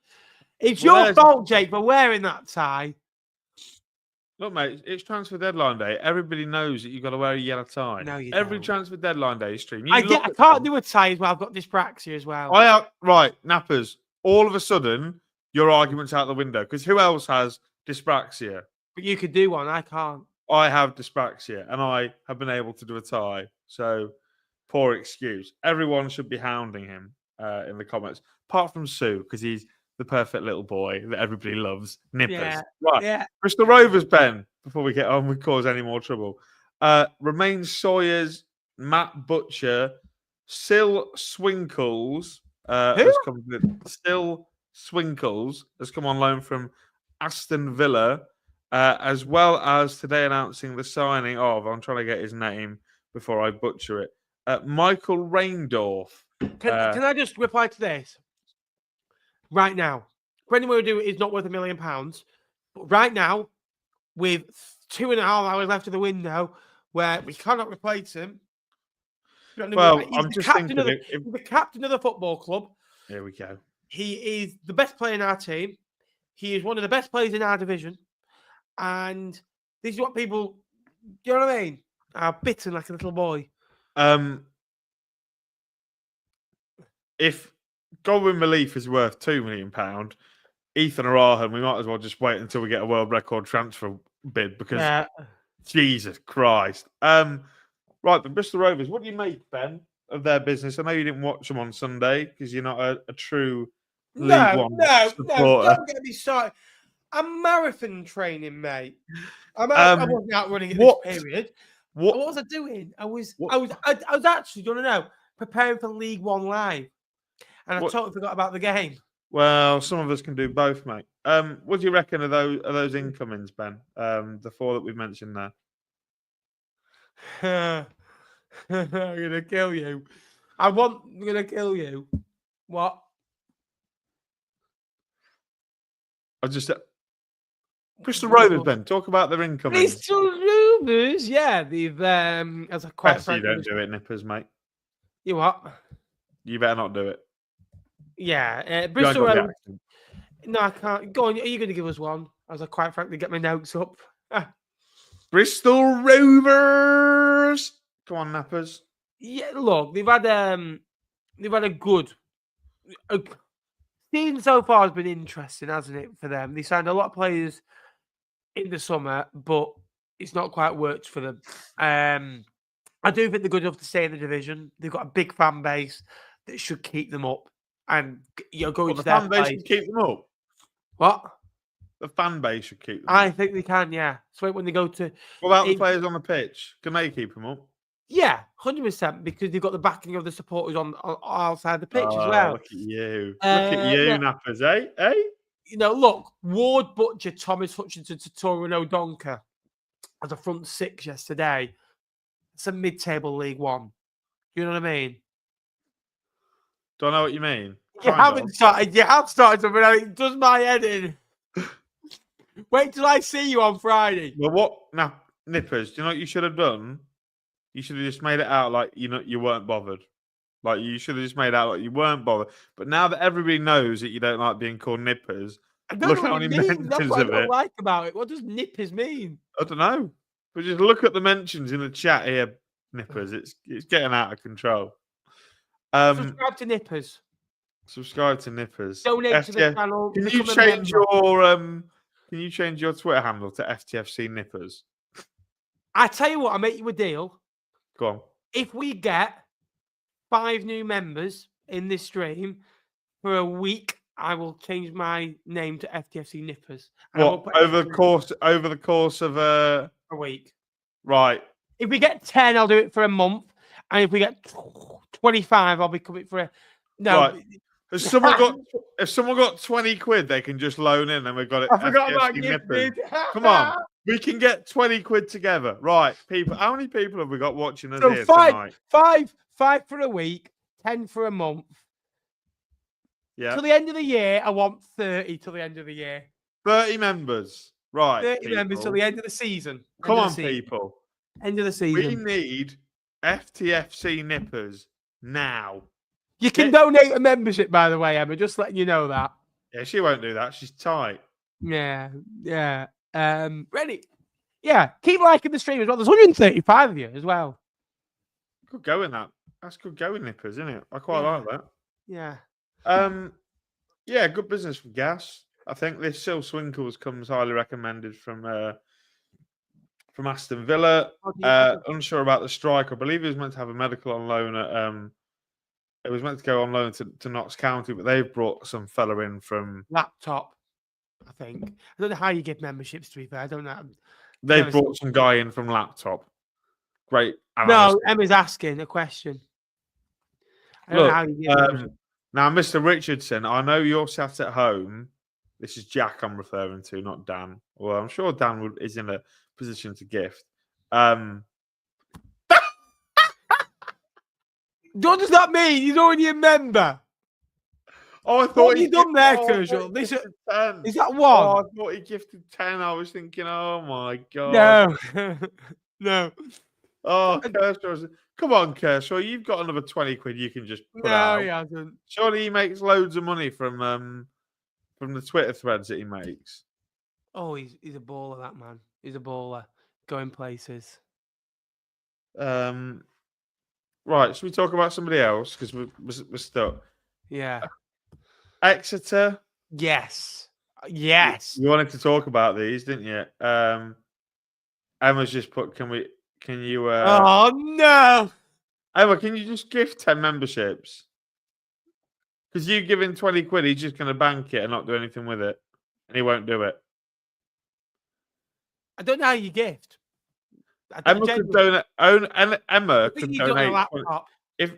It's your fault, Jake, for wearing that tie. Look, mate, it's transfer deadline day. Everybody knows that you've got to wear a yellow tie. No, you Every don't. transfer deadline day stream. I can't do a tie as well. I've got dyspraxia as well. Right, Nappers. All of a sudden, your argument's out the window because who else has dyspraxia? But you could do one. I can't. I have dyspraxia and I have been able to do a tie. So, poor excuse. Everyone should be hounding him in the comments, apart from Sue because he's the perfect little boy that everybody loves. Nippers. Yeah, right. yeah. Bristol Rovers, Ben, before we get on, we cause any more trouble. Romain Sawyers, Matt Butcher, Sil Swinkles. Sil Swinkles has come on loan from Aston Villa, as well as today announcing the signing of, I'm trying to get his name before I butcher it, Michael Reindorf. Can I just reply to this? Right now, Brendan Wiredu is not worth £1 million, but right now, with 2.5 hours left of the window, where we cannot replace him. Well, I'm just thinking he's the captain of the football club. Here we go. He is the best player in our team. He is one of the best players in our division, and this is what people, do you know what I mean? Are bitten like a little boy. If Godwin Relief is worth £2 million, Ethan Arahan, we might as well just wait until we get a world record transfer bid because Jesus Christ. Right, the Bristol Rovers, what do you make, Ben, of their business? I know you didn't watch them on Sunday because you're not a true League One supporter. Don't get me started. I'm marathon training, mate. I wasn't out running at this period. What was I doing? I was actually, do you want to know, preparing for League One Live. And I totally forgot about the game. Well, some of us can do both, mate. What do you reckon of those incomings, Ben? The four that we've mentioned there. I'm gonna kill you. I'm gonna kill you. What? Bristol Rovers, Ben. Talk about their incomings. Bristol Rovers, yeah, they've as a quite frankly, you don't do it, Nippers, mate. You what? You better not do it. Yeah, Bristol Rovers. No, I can't. Go on. Are you going to give us one? As I quite frankly get my notes up. Bristol Rovers. Come on, Nappers. Yeah, look, they've had a good season so far has been interesting, hasn't it, for them? They signed a lot of players in the summer, but it's not quite worked for them. I do think they're good enough to stay in the division. They've got a big fan base that should keep them up. And you're going to their fan base should keep them up. What? The fan base should keep them I think they can, yeah. So when they go to... What about the players on the pitch? Can they keep them up? Yeah, 100%, because they've got the backing of the supporters on outside the pitch as well. Look at you. Look at you, Nappers, eh? Look, Ward Butcher, Thomas Hutchinson, Torrin O'Donker as a front six yesterday. It's a mid-table League One. You know what I mean? Don't know what you mean. You haven't started. You have started something. It does my head in. Wait till I see you on Friday. Well, what? Now, Nippers, do you know what you should have done? You should have just made it out like you weren't bothered. Like you should have just made out like you weren't bothered. But now that everybody knows that you don't like being called Nippers, look how many mentions That's what of I don't it. like about it. What does Nippers mean? I don't know. But just look at the mentions in the chat here, Nippers. It's getting out of control. Subscribe to Nippers. Subscribe to Nippers. Donate to the channel. Can you change your Twitter handle to FTFC Nippers? I tell you what, I'll make you a deal. Go on. If we get 5 new members in this stream for a week, I will change my name to FTFC Nippers. What, over the course of a week? Right. If we get 10, I'll do it for a month, and if we get 25, I'll be coming for a Right. If someone got 20 quid, they can just loan in, and we've got it. I forgot about Nippers. Come on, we can get 20 quid together, right? People, how many people have we got watching us here tonight? Five for a week, 10 for a month. Yeah. Till the end of the year, I want 30 till the end of the year. 30 members, right? 30 members till the end of the season. Come on, people. End of the season. We need FTFC Nippers now. You can donate a membership, by the way, Emma. Just letting you know that. Yeah, she won't do that. She's tight. Yeah. Ready? Yeah. Keep liking the stream as well. There's 135 of you as well. Good going, that. That's good going, Nippers, isn't it? I quite like that. Yeah. Yeah, good business from Gas. I think this Sil Swinkles comes highly recommended from Aston Villa. Unsure about the striker. I believe he was meant to have a medical on loan at it was meant to go on loan to Notts County, but they've brought some fella in from Laptop, I think. I don't know how you give memberships, to be fair. I don't know. They've brought some guy in from Laptop. Great analyst. No, Emma's asking a question. I don't know how you give now, Mr. Richardson, I know you're sat at home. This is Jack I'm referring to, not Dan. Well, I'm sure Dan is in a position to gift. What does that mean? He's already a member. Oh, I thought what have you done there, Kershaw? Is that one? Oh, I thought he gifted 10. I was thinking, oh my God. No. Oh, Kershaw. Come on, Kershaw. You've got another 20 quid you can just put out. No, he hasn't. Surely he makes loads of money from the Twitter threads that he makes. Oh, he's a baller, that man. He's a baller. Going places. Right, should we talk about somebody else? Because we're stuck. Yeah. Exeter. Yes. You wanted to talk about these, didn't you? Emma's just put, can you... oh, no! Emma, can you just gift 10 memberships? Because you give him 20 quid, he's just going to bank it and not do anything with it. And he won't do it. I don't know how you gift. Emma could donate. Emma could donate. If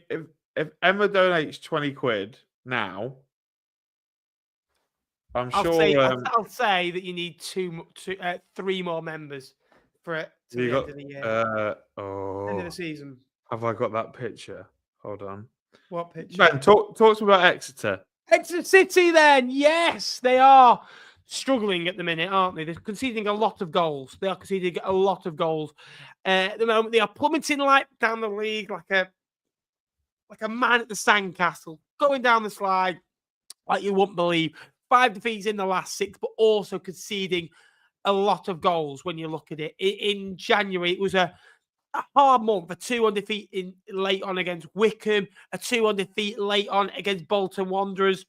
Emma donates 20 quid now, I'll say that you need 3 more members for it to the end of the year. End of the season. Have I got that picture? Hold on. What picture? Ben, talk to me about Exeter. Exeter City, then. Yes, they are struggling at the minute, aren't they? They're conceding a lot of goals. At the moment, they are plummeting down the league like a man at the sandcastle, going down the slide like you wouldn't believe. 5 defeats in the last 6, but also conceding a lot of goals when you look at it. In January, it was a hard month. A 2-1 defeat late on against Wickham, a 2-1 defeat late on against Bolton Wanderers.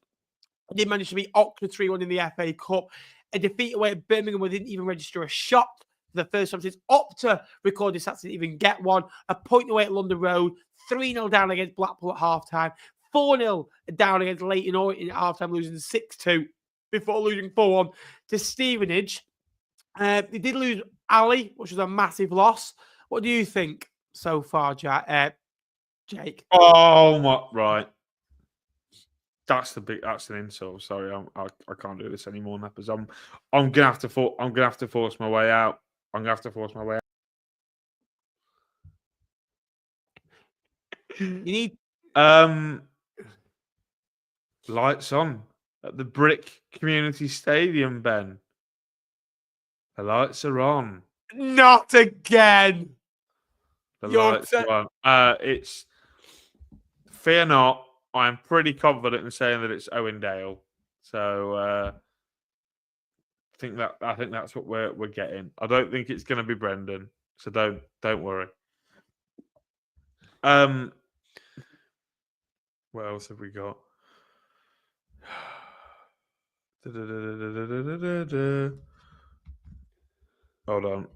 They managed to beat Oxford 3-1 in the FA Cup. A defeat away at Birmingham where they didn't even register a shot for the first time since Opta recorded stats didn't even get one. A point away at London Road. 3-0 down against Blackpool at half-time. 4-0 down against Leyton Orient at half-time, losing 6-2 before losing 4-1 to Stevenage. They did lose Ali, which was a massive loss. What do you think? so far, Jake. Oh my! Right. That's an insult. Sorry, I can't do this anymore, Nappers. I'm gonna have to force my way out. I'm gonna have to force my way out. You need lights on at the Brick Community Stadium, Ben. The lights are on. not again. The lights are on. It's fear not. I'm pretty confident in saying that it's Owendale. So I think that's what we're getting. I don't think it's going to be Brendan. So don't worry. What else have we got? Hold on.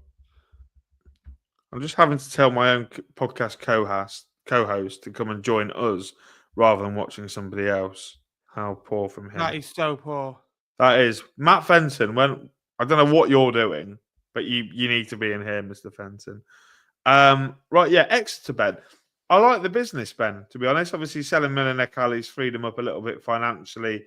I'm just having to tell my own podcast co-host to come and join us rather than watching somebody else. How poor from him. That is so poor. That is. Matt Fenton, I don't know what you're doing, but you need to be in here, Mr. Fenton. Right, yeah, Exeter, Ben. I like the business, Ben, to be honest. Obviously, selling Milanek Ali's freed them up a little bit financially.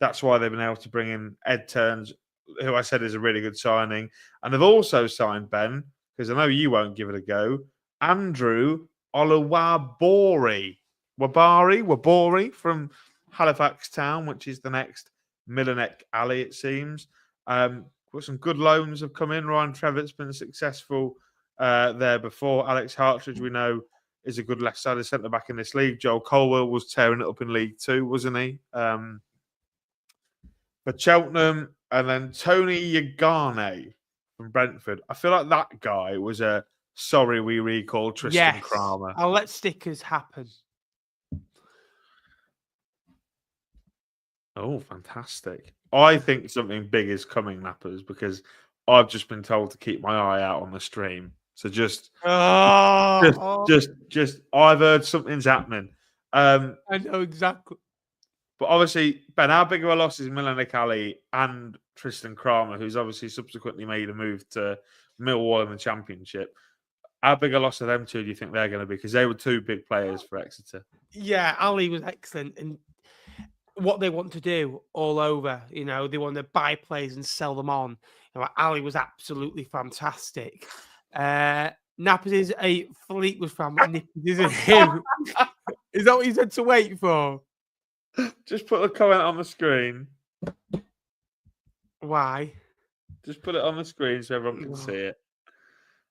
That's why they've been able to bring in Ed Turns, who I said is a really good signing. And they've also signed, Ben, because I know you won't give it a go, Andrew Oluwabori. Wabori from Halifax Town, which is the next Milanek Ali, it seems. Got some good loans have come in. Ryan Trevitt's been successful there before. Alex Hartridge, we know, is a good left-sided centre-back in this league. Joel Colwell was tearing it up in League Two, wasn't he? For Cheltenham, and then Tony Yagane from Brentford. I feel like that guy was a sorry we recalled Tristan Kramer. I'll let stickers happen. Oh, fantastic. I think something big is coming, Nappers, because I've just been told to keep my eye out on the stream. So just I've heard something's happening. I know exactly. But obviously, Ben, how big of a loss is Milanek Ali and Tristan Kramer, who's obviously subsequently made a move to Millwall in the Championship? How big a loss of them two do you think they're going to be? Because they were two big players for Exeter. Yeah, Ali was excellent. And what they want to do all over, they want to buy players and sell them on. Ali was absolutely fantastic. Nappers is a Fleetwood fan, but Nippers isn't him. Is that what you said to wait for? Just put the comment on the screen. Why? Just put it on the screen so everyone can see it.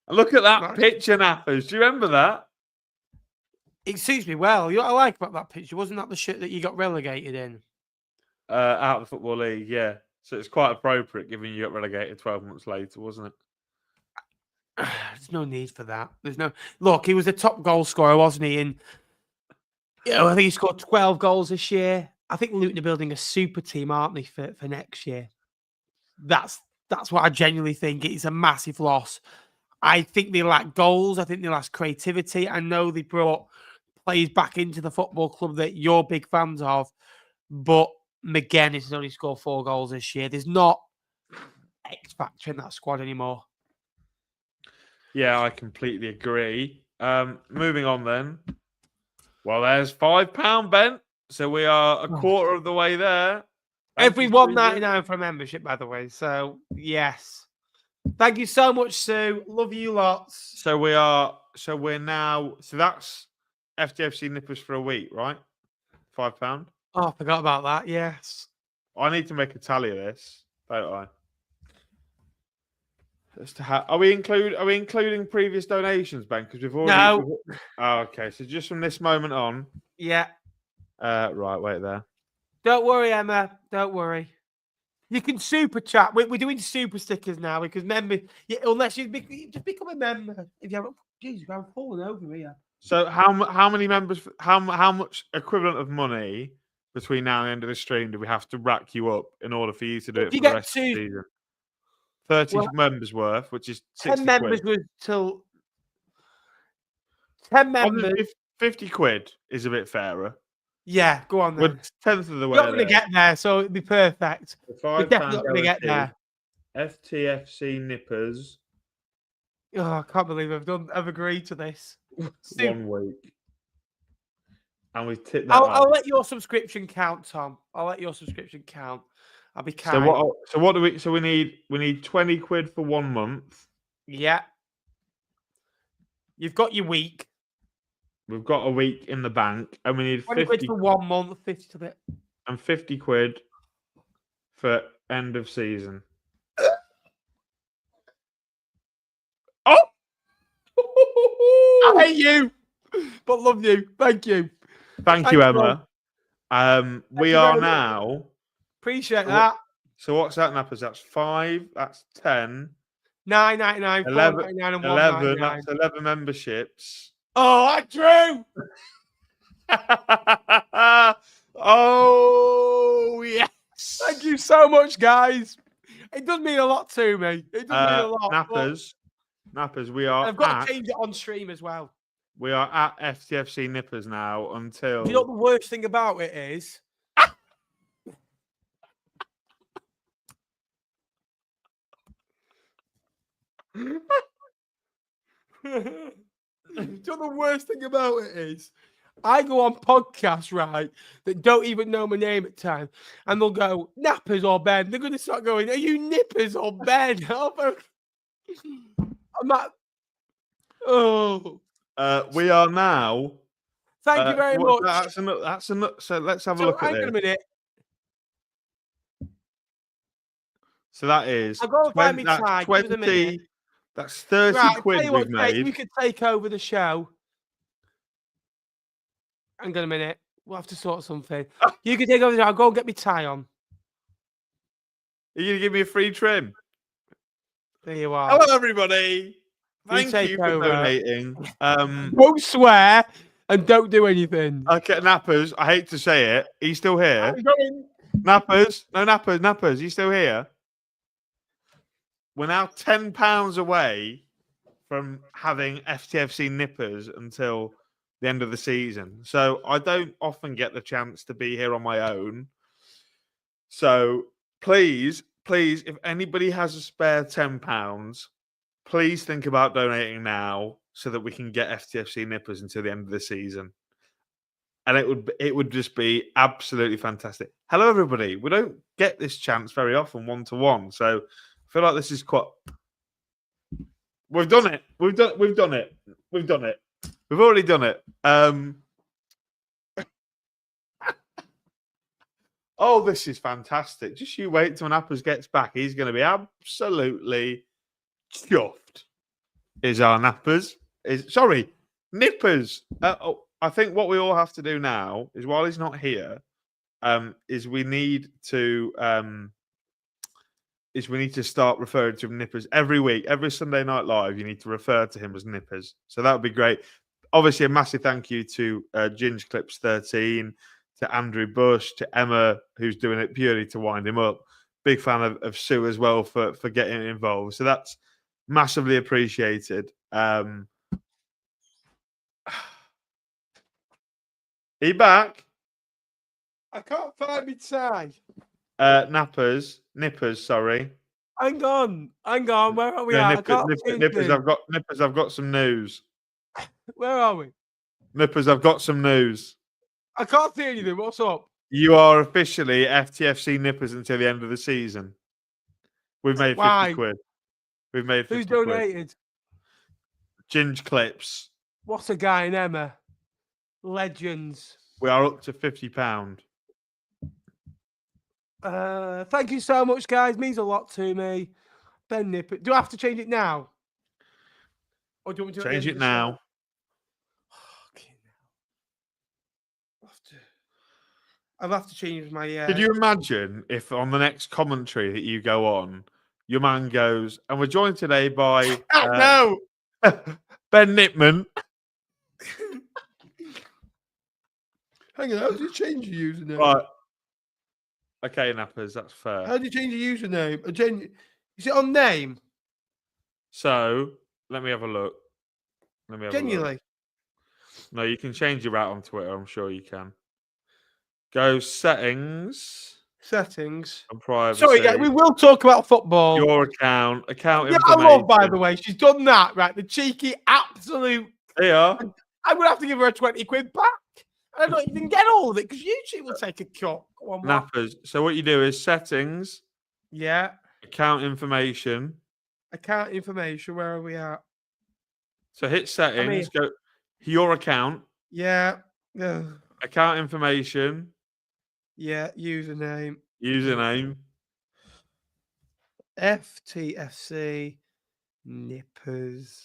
And look at that picture, Nappers. Do you remember that? It suits me well. You know what I like about that picture? Wasn't that the shit that you got relegated in? Out of the Football League, yeah. So it's quite appropriate given you got relegated 12 months later, wasn't it? There's no need for that. Look, he was a top goal scorer, wasn't he? And I think he scored 12 goals this year. I think Luton are building a super team, aren't they, for next year? That's what I genuinely think. It's a massive loss. I think they lack goals. I think they lack creativity. I know they brought players back into the football club that you're big fans of, but McGuinness has only scored 4 goals this year. There's not X factor in that squad anymore. Yeah, I completely agree. Moving on then. Well, there's £5, Ben. So we are a quarter of the way there. Every $1.99 for a membership, by the way. So, yes. Thank you so much, Sue. Love you lots. So that's FTFC Nippers for a week, right? £5. Oh, I forgot about that. Yes. I need to make a tally of this, don't I? Are we including previous donations, Ben? Because we've already. No. Oh, okay. So just from this moment on. Yeah. Right. Wait there. Don't worry, Emma. Don't worry. You can super chat. We're doing super stickers now because members. Yeah, unless you just become a member. If you haven't, Jesus, I'm falling over here. So how many members? How much equivalent of money between now and the end of the stream do we have to rack you up in order for you to do it for the rest of the season? 30 members worth, which is 60 10 members quid. till 10 members. 50 quid is a bit fairer. Yeah, go on then. We're 10th of the way. We're not going to get there, so it'd be perfect. We're definitely not going to get there. FTFC Nippers. Oh, I can't believe I've agreed to this. 1 week. And we've tipped that I'll let your subscription count, Tom. I'll let your subscription count. I'll be kind. So what do we? So we need 20 quid for 1 month. Yeah. You've got your week. We've got a week in the bank, and we need 20 quid for 1 month, 50 to bit. And 50 quid for end of season. Oh! I hate you, but love you. Thank you. Thank you, Emma. We are now. Appreciate that. So what's that, Nappers? That's 5. That's 10. 9.99, 4.99, and 11. That's 11 memberships. Oh, that's true. Oh, yes. Thank you so much, guys. It does mean a lot to me. It does mean a lot. Nappers, we are. I've got to change it on stream as well. We are at FTFC Nippers now until. You know what the worst thing about it is? Do you know the worst thing about it is? I go on podcasts, right, that don't even know my name at time, and they'll go, Nappers or Ben. They're going to start going, are you Nippers or Ben? I'm at, oh. We are now. Thank you very much. That's enough. So let's have a look at this. Hang on a minute. So that is. I'll go and find me tag. 20. That's 30 quid we've made. We could take over the show. Hang on a minute. We'll have to sort something. You can take over the show. I'll go and get my tie on. Are you going to give me a free trim? There you are. Hello, everybody. Thank you for donating. Don't swear and don't do anything. Okay, Nappers, I hate to say it. Are you still here? Nappers? No, Nappers, are you still here? We're now £10 away from having FTFC Nippers until the end of the season. So I don't often get the chance to be here on my own. So please, if anybody has a spare £10, please think about donating now so that we can get FTFC Nippers until the end of the season. And it would just be absolutely fantastic. Hello, everybody. We don't get this chance very often one-to-one. So I feel like this is quite. We've done it. We've done it. We've already done it. Oh, this is fantastic. Just you wait till Nappers gets back. He's going to be absolutely chuffed. Is our Nappers. Nippers. I think what we all have to do now is while he's not here, is we need to start referring to him Nippers every week, every Sunday Night Live. You need to refer to him as Nippers. So that would be great. Obviously, a massive thank you to Ginge Clips 13, to Andrew Bush, to Emma, who's doing it purely to wind him up. Big fan of Sue as well for getting involved. So that's massively appreciated. Are you back? I can't find me tie. Nippers, sorry. Hang on. Where are we at? Nippers, I've got some news. Where are we? Nippers, I've got some news. I can't see anything. What's up? You are officially FTFC Nippers until the end of the season. We've made 50 quid. We've made 50 Who's donated? Ginge Clips. What's a guy in Emma? Legends. We are up to £50. Thank you so much, guys. Means a lot to me. Ben Nipper. Do I have to change it now? Or do you want me to change it now? I'll have to change my. Could you imagine if on the next commentary that you go on, your man goes, and we're joined today by no Ben Nipman. Hang on, how do you change your username? Right. Okay, Nappers, that's fair. How do you change your username? Is it on name? So let me have a look. Genuinely? No, you can change your out on Twitter. I'm sure you can. Go settings. And privacy. Sorry, yeah, we will talk about football. Your account yeah, I love, by the way, she's done that, right? The cheeky, absolute They are. I'm going to have to give her a 20 quid back. I don't even get all of it because YouTube will take a cut. Go on, what? Nappers. So what you do is settings, Yeah. account information. Account information. Where are we at? So hit settings, go your account. Yeah. Account information. Yeah. Username. FTFC Nippers.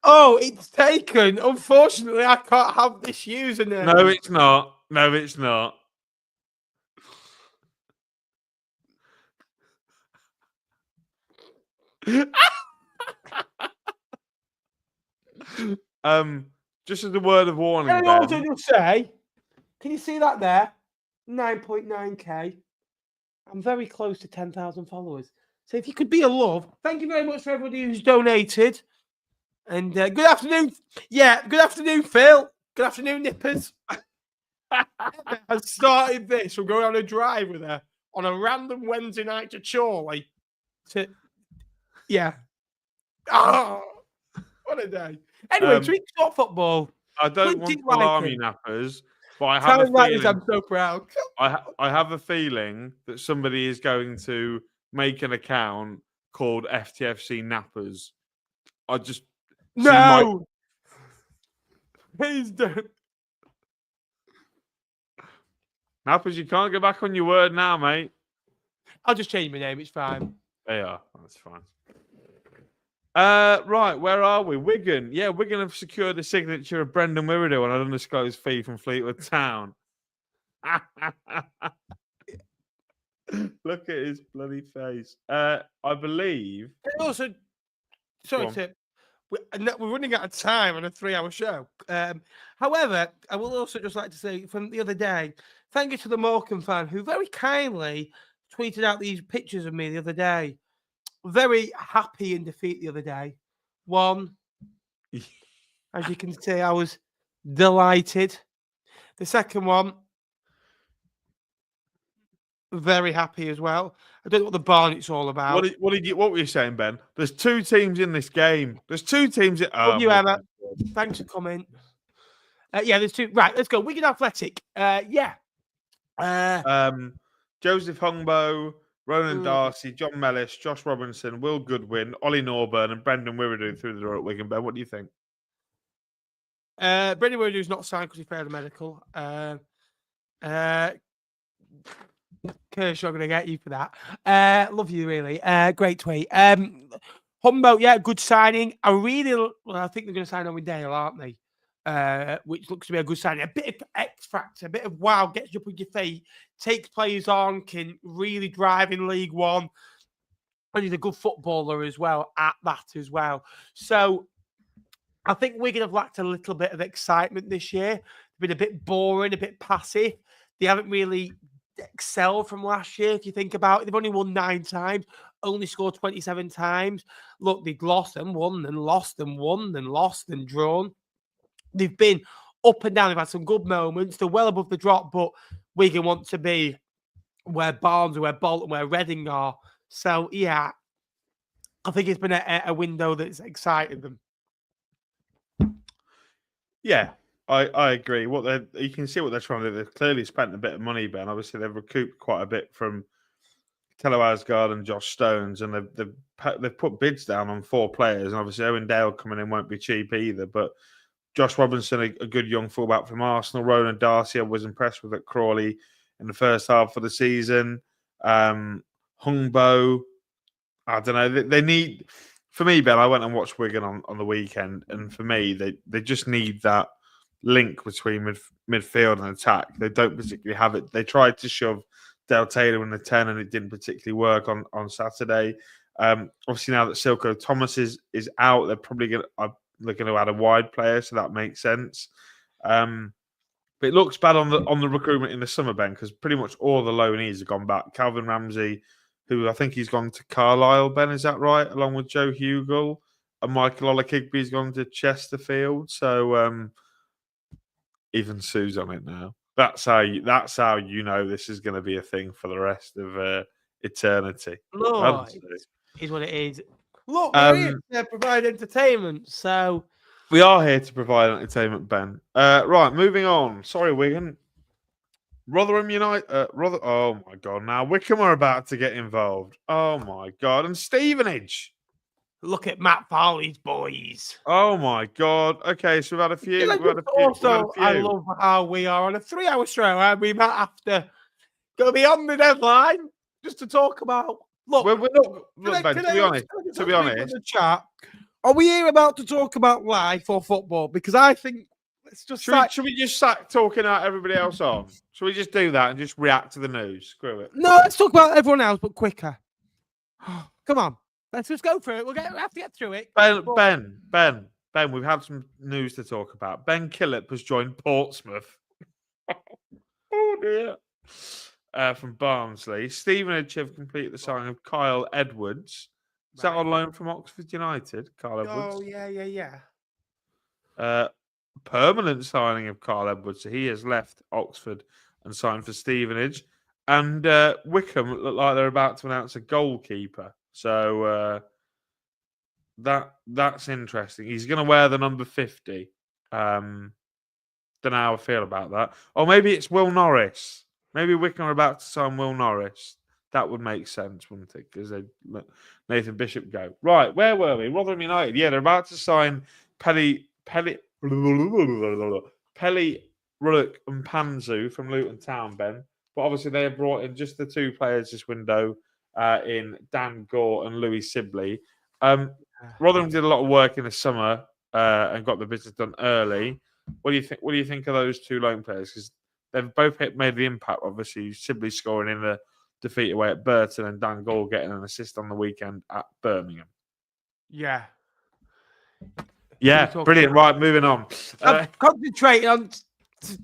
Oh, it's taken. Unfortunately, I can't have this username. No, it's not. No, it's not. Just as a word of warning, Can I also just say, can you see that there? 9.9k. I'm very close to 10,000 followers. So if you could be a love, thank you very much for everybody who's donated. And good afternoon. Yeah, good afternoon, Phil. Good afternoon, Nippers. I started this. We're going on a drive with her on a random Wednesday night to Chorley. Yeah. Oh, what a day. Anyway, to talk football. I don't want to alarm you, Nappers, but I have a feeling. I'm so proud. I have a feeling that somebody is going to make an account called FTFC Nappers. I just no. Please don't. Nappers, you can't go back on your word now, mate. I'll just change my name. It's fine. They are. That's fine. Right, where are we? Wigan. Yeah, Wigan have secured the signature of Brendan Wiredu on an undisclosed fee from Fleetwood Town. Look at his bloody face. I believe. Also, sorry, Tim. We're running out of time on a 3-hour show. However, I will also just like to say from the other day, thank you to the Morecambe fan who very kindly tweeted out these pictures of me the other day. Very happy in defeat the other day. One, as you can see, I was delighted. The second one, very happy as well. I don't know what the Barnet's all about. What were you saying, Ben? There's two teams in this game. There's two teams. Love you, Emma. Thanks for coming. Yeah, there's two. Right, let's go. Wigan Athletic. Yeah. Joseph Hungbo, Ronan Darcy, John Mellish, Josh Robinson, Will Goodwin, Ollie Norburn, and Brendan Wiredu through the door at Wigan. Ben, what do you think? Brendan Wiredu's not signed because he failed a medical. Kershaw, I'm going to get you for that. Love you, really. Great tweet. Humbo, yeah, good signing. I think they're going to sign on with Dale, aren't they? Which looks to be a good signing. A bit of X factor, a bit of wow, gets you up on your feet, takes players on, can really drive in League One. And he's a good footballer as well at that as well. So I think Wigan have lacked a little bit of excitement this year. They've been a bit boring, a bit passive. They haven't really excelled from last year. If you think about it, they've only won 9 times, only scored 27 times. Look, they've lost and won and lost and won and lost and drawn. They've been up and down. They've had some good moments. They're well above the drop, but Wigan want to be where Barnsley, where Bolton, where Reading are. So, yeah, I think it's been a window that's excited them. Yeah, I agree. You can see what they're trying to do. They've clearly spent a bit of money, Ben. Obviously, they've recouped quite a bit from Tello Asgard and Josh Stones, and they've put bids down on 4 players. And obviously, Owen Dale coming in won't be cheap either. But Josh Robinson, a good young fullback from Arsenal. Ronan Darcy, I was impressed with at Crawley in the first half of the season. Hungbo, I don't know. They need, for me, Ben, I went and watched Wigan on the weekend, and for me, they just need that link between midfield and attack. They don't particularly have it. They tried to shove Dale Taylor in the 10, and it didn't particularly work on Saturday. Obviously, now that Silko Thomas is out, they're probably going to add a wide player, so that makes sense. But it looks bad on the recruitment in the summer, Ben, because pretty much all the loanees have gone back. Calvin Ramsey, who I think he's gone to Carlisle, Ben, is that right? Along with Joe Hugel, and Michael Olakigbe's gone to Chesterfield. So even Sue's on it now. That's how you know this is going to be a thing for the rest of eternity. Lord, is what it is. Look, we're here to provide entertainment. So We are here to provide entertainment, Ben. Right, moving on. Sorry, Wigan. Rotherham United. Oh my God! Now Wickham are about to get involved. Oh my God! And Stevenage. Look at Matt Farley's boys. Oh my God! Okay, so we've had a few. I love how we are on a 3-hour show, and we might have to go beyond the deadline just to talk about. Look, we're not. Look, Ben, to be honest, the chat, are we here about to talk about life or football? Because I think let's just. Should we just start talking out everybody else on? Should we just do that and just react to the news? Screw it. No, let's talk about everyone else, but quicker. Come on. Let's just go through it. We have to get through it. Ben, we've had some news to talk about. Ben Killip has joined Portsmouth. Oh, dear. From Barnsley. Stevenage have completed the signing of Kyle Edwards. Is that on loan from Oxford United? Kyle Edwards. Oh, yeah. Permanent signing of Kyle Edwards. So he has left Oxford and signed for Stevenage. And Wickham look like they're about to announce a goalkeeper. So that's interesting. He's going to wear the number 50. Don't know how I feel about that. Or maybe it's Will Norris. Maybe Wickham are about to sign Will Norris. That would make sense, wouldn't it? Because they let Nathan Bishop go. Right, where were we? Rotherham United. Yeah, they're about to sign Pelly Rullick and Panzu from Luton Town, Ben. But obviously they have brought in just the two players this window in Dan Gore and Louis Sibley. Rotherham did a lot of work in the summer and got the business done early. What do you think? What do you think of those two loan players? Because they've both made the impact. Obviously, Sibley scoring in the defeat away at Burton and Dan Gore getting an assist on the weekend at Birmingham. Yeah, brilliant. Right, moving on. Concentrating on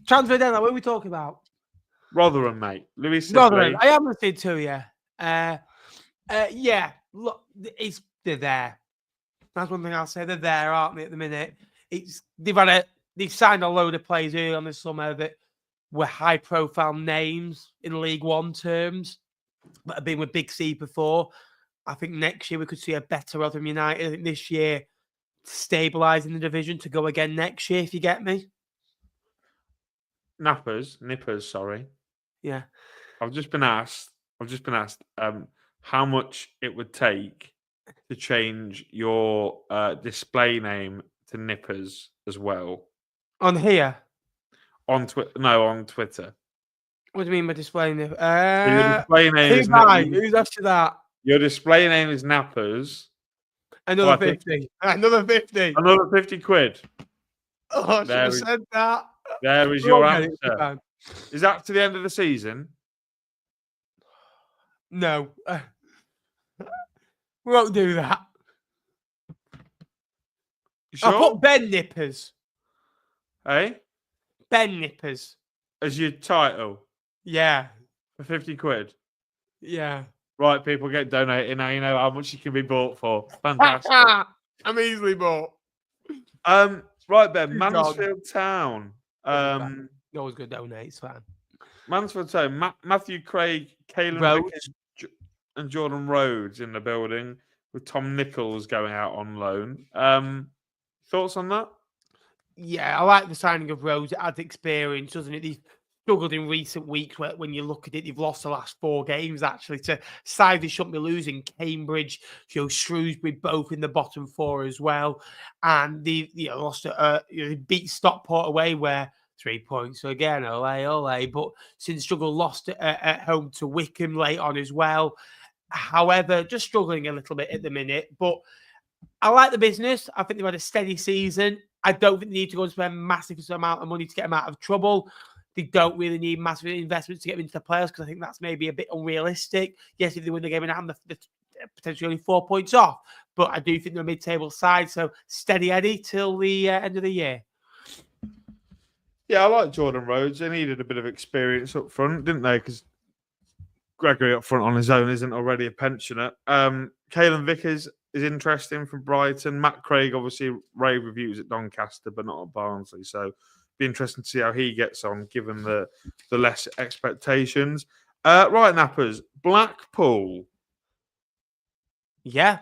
transfer deadline. What are we talking about? Rotherham, mate. Louis Sibley. Rotherham. I am listening to you. Yeah, look, they're there. That's one thing I'll say. They're there, aren't they? At the minute, they've signed a load of players early on this summer that were high-profile names in League One terms, that have been with Big C before. I think next year we could see a better Rotherham United. I think this year stabilising the division to go again next year. If you get me. Nippers. Sorry. Yeah. I've just been asked. How much it would take to change your display name to Nippers as well. On here? On Twitter. What do you mean by display name? Your display name is Who's after that? Your display name is Nappers. Another 50. Another 50. Another 50 quid. Oh, I should have said that. There is your answer. Is that to the end of the season? No. We won't do that. Sure? I'll put Ben Nippers. Hey? Ben Nippers. As your title? Yeah. For 50 quid? Yeah. Right, people get donated. Now you know how much you can be bought for. Fantastic. I'm easily bought. Right, Ben. Mansfield Town. No one's going to donate. It's fine. Mansfield Town. Matthew Craig, Caelan Vickers, and Jordan Rhodes in the building, with Tom Nichols going out on loan. Thoughts on that? Yeah, I like the signing of Rhodes. It adds experience, doesn't it? He's struggled in recent weeks when you look at it. They've lost the last 4 games, actually, to sides they shouldn't be losing. Cambridge, Shrewsbury, both in the bottom 4 as well. And they lost they beat Stockport away, where 3 points. So again, ole. But since struggle, lost at home to Wickham late on as well. However, just struggling a little bit at the minute. But I like the business. I think they've had a steady season. I don't think they need to go and spend massive amount of money to get them out of trouble. They don't really need massive investments to get them into the playoffs, because I think that's maybe a bit unrealistic. Yes, if they win the game in hand, they're potentially only 4 points off. But I do think they're a mid-table side. So steady Eddie till the end of the year. Yeah, I like Jordan Rhodes. They needed a bit of experience up front, didn't they? Because Gregory up front on his own isn't already a pensioner. Caelan Vickers is interesting from Brighton. Matt Craig, obviously, rave reviews at Doncaster, but not at Barnsley. So, be interesting to see how he gets on, given the less expectations. Right, Nappers. Blackpool. Yeah.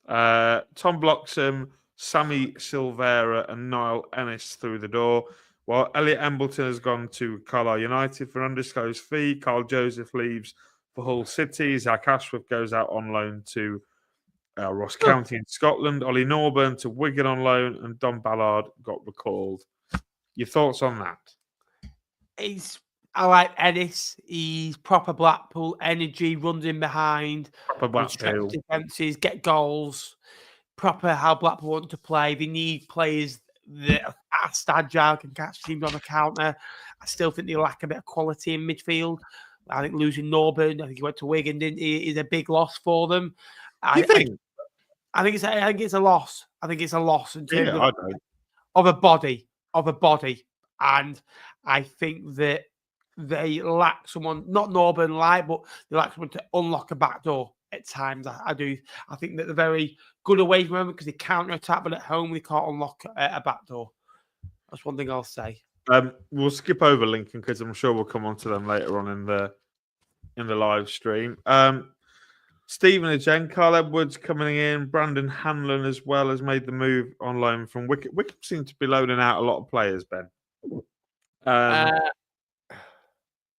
Tom Bloxham Sammy Silvera and Niall Ennis through the door, while Elliot Embleton has gone to Carlisle United for an undisclosed fee. Carl Joseph leaves for Hull City. Zach Ashworth goes out on loan to Ross County in Scotland. Ollie Norburn to Wigan on loan, and Don Ballard got recalled. Your thoughts on that? I like Ennis. He's proper Blackpool energy, runs in behind, construct defences, get goals. Proper how Blackpool want to play. They need players that are fast, agile, can catch teams on the counter. I still think they lack a bit of quality in midfield. I think losing Norburn, I think he went to Wigan, didn't he, is a big loss for them. I think it's a loss. I think it's a loss in terms of a body, and I think that they lack someone, not Norburn light, but they lack someone to unlock a back door at times. I do. I think that they're very good away from them because they counter attack, but at home they can't unlock a back door. That's one thing I'll say. We'll skip over Lincoln because I'm sure we'll come on to them later on in the live stream. Stevenage and Carl Edwards coming in. Brandon Hanlon as well has made the move on loan from Wickham. Wickham seems to be loading out a lot of players, Ben.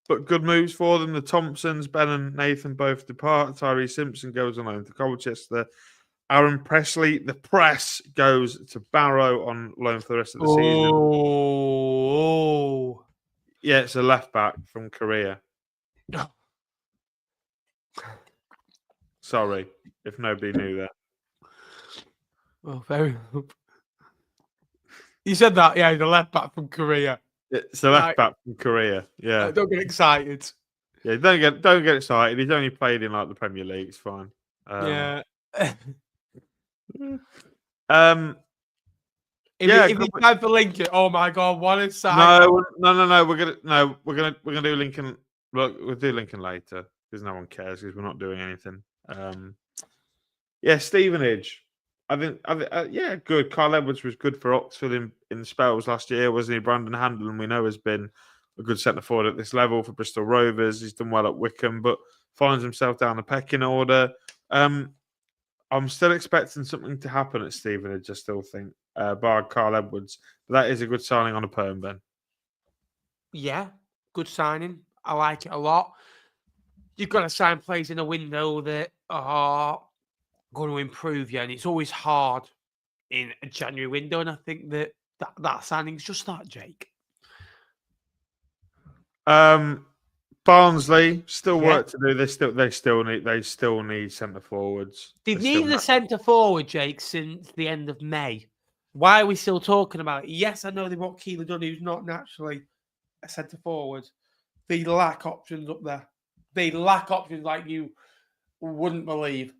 But good moves for them. The Thompsons, Ben and Nathan both depart. Tyree Simpson goes on loan to Colchester. Aaron Presley, the press, goes to Barrow on loan for the rest of the season. Oh, yeah, it's a left back from Korea. Sorry if nobody knew that. Oh, very. You said that, yeah, the left back from Korea. It's a left back from Korea. Yeah, don't get excited. Yeah, don't get excited. He's only played in like the Premier League. It's fine. Yeah. Yeah, if he's time for Lincoln, oh my God, what a sight! No. We're gonna do Lincoln. Look, we'll do Lincoln later because no one cares because we're not doing anything. Stevenage. I think, good. Carl Edwards was good for Oxford in spells last year, wasn't he? Brandon Hanlon, we know, has been a good centre forward at this level for Bristol Rovers. He's done well at Wickham, but finds himself down the pecking order. I'm still expecting something to happen at Stevenage, I still think, bar Carl Edwards. But that is a good signing on a perm, Ben. Yeah, good signing. I like it a lot. You've got to sign players in a window that are going to improve you, and it's always hard in a January window, and I think that signing's just that, Jake. Barnsley still work to do. They still need centre forwards. They've needed a centre forward, Jake, since the end of May. Why are we still talking about it? Yes, I know they brought Keeler Dunn, who's not naturally a centre forward. They lack options up there. They lack options like you wouldn't believe.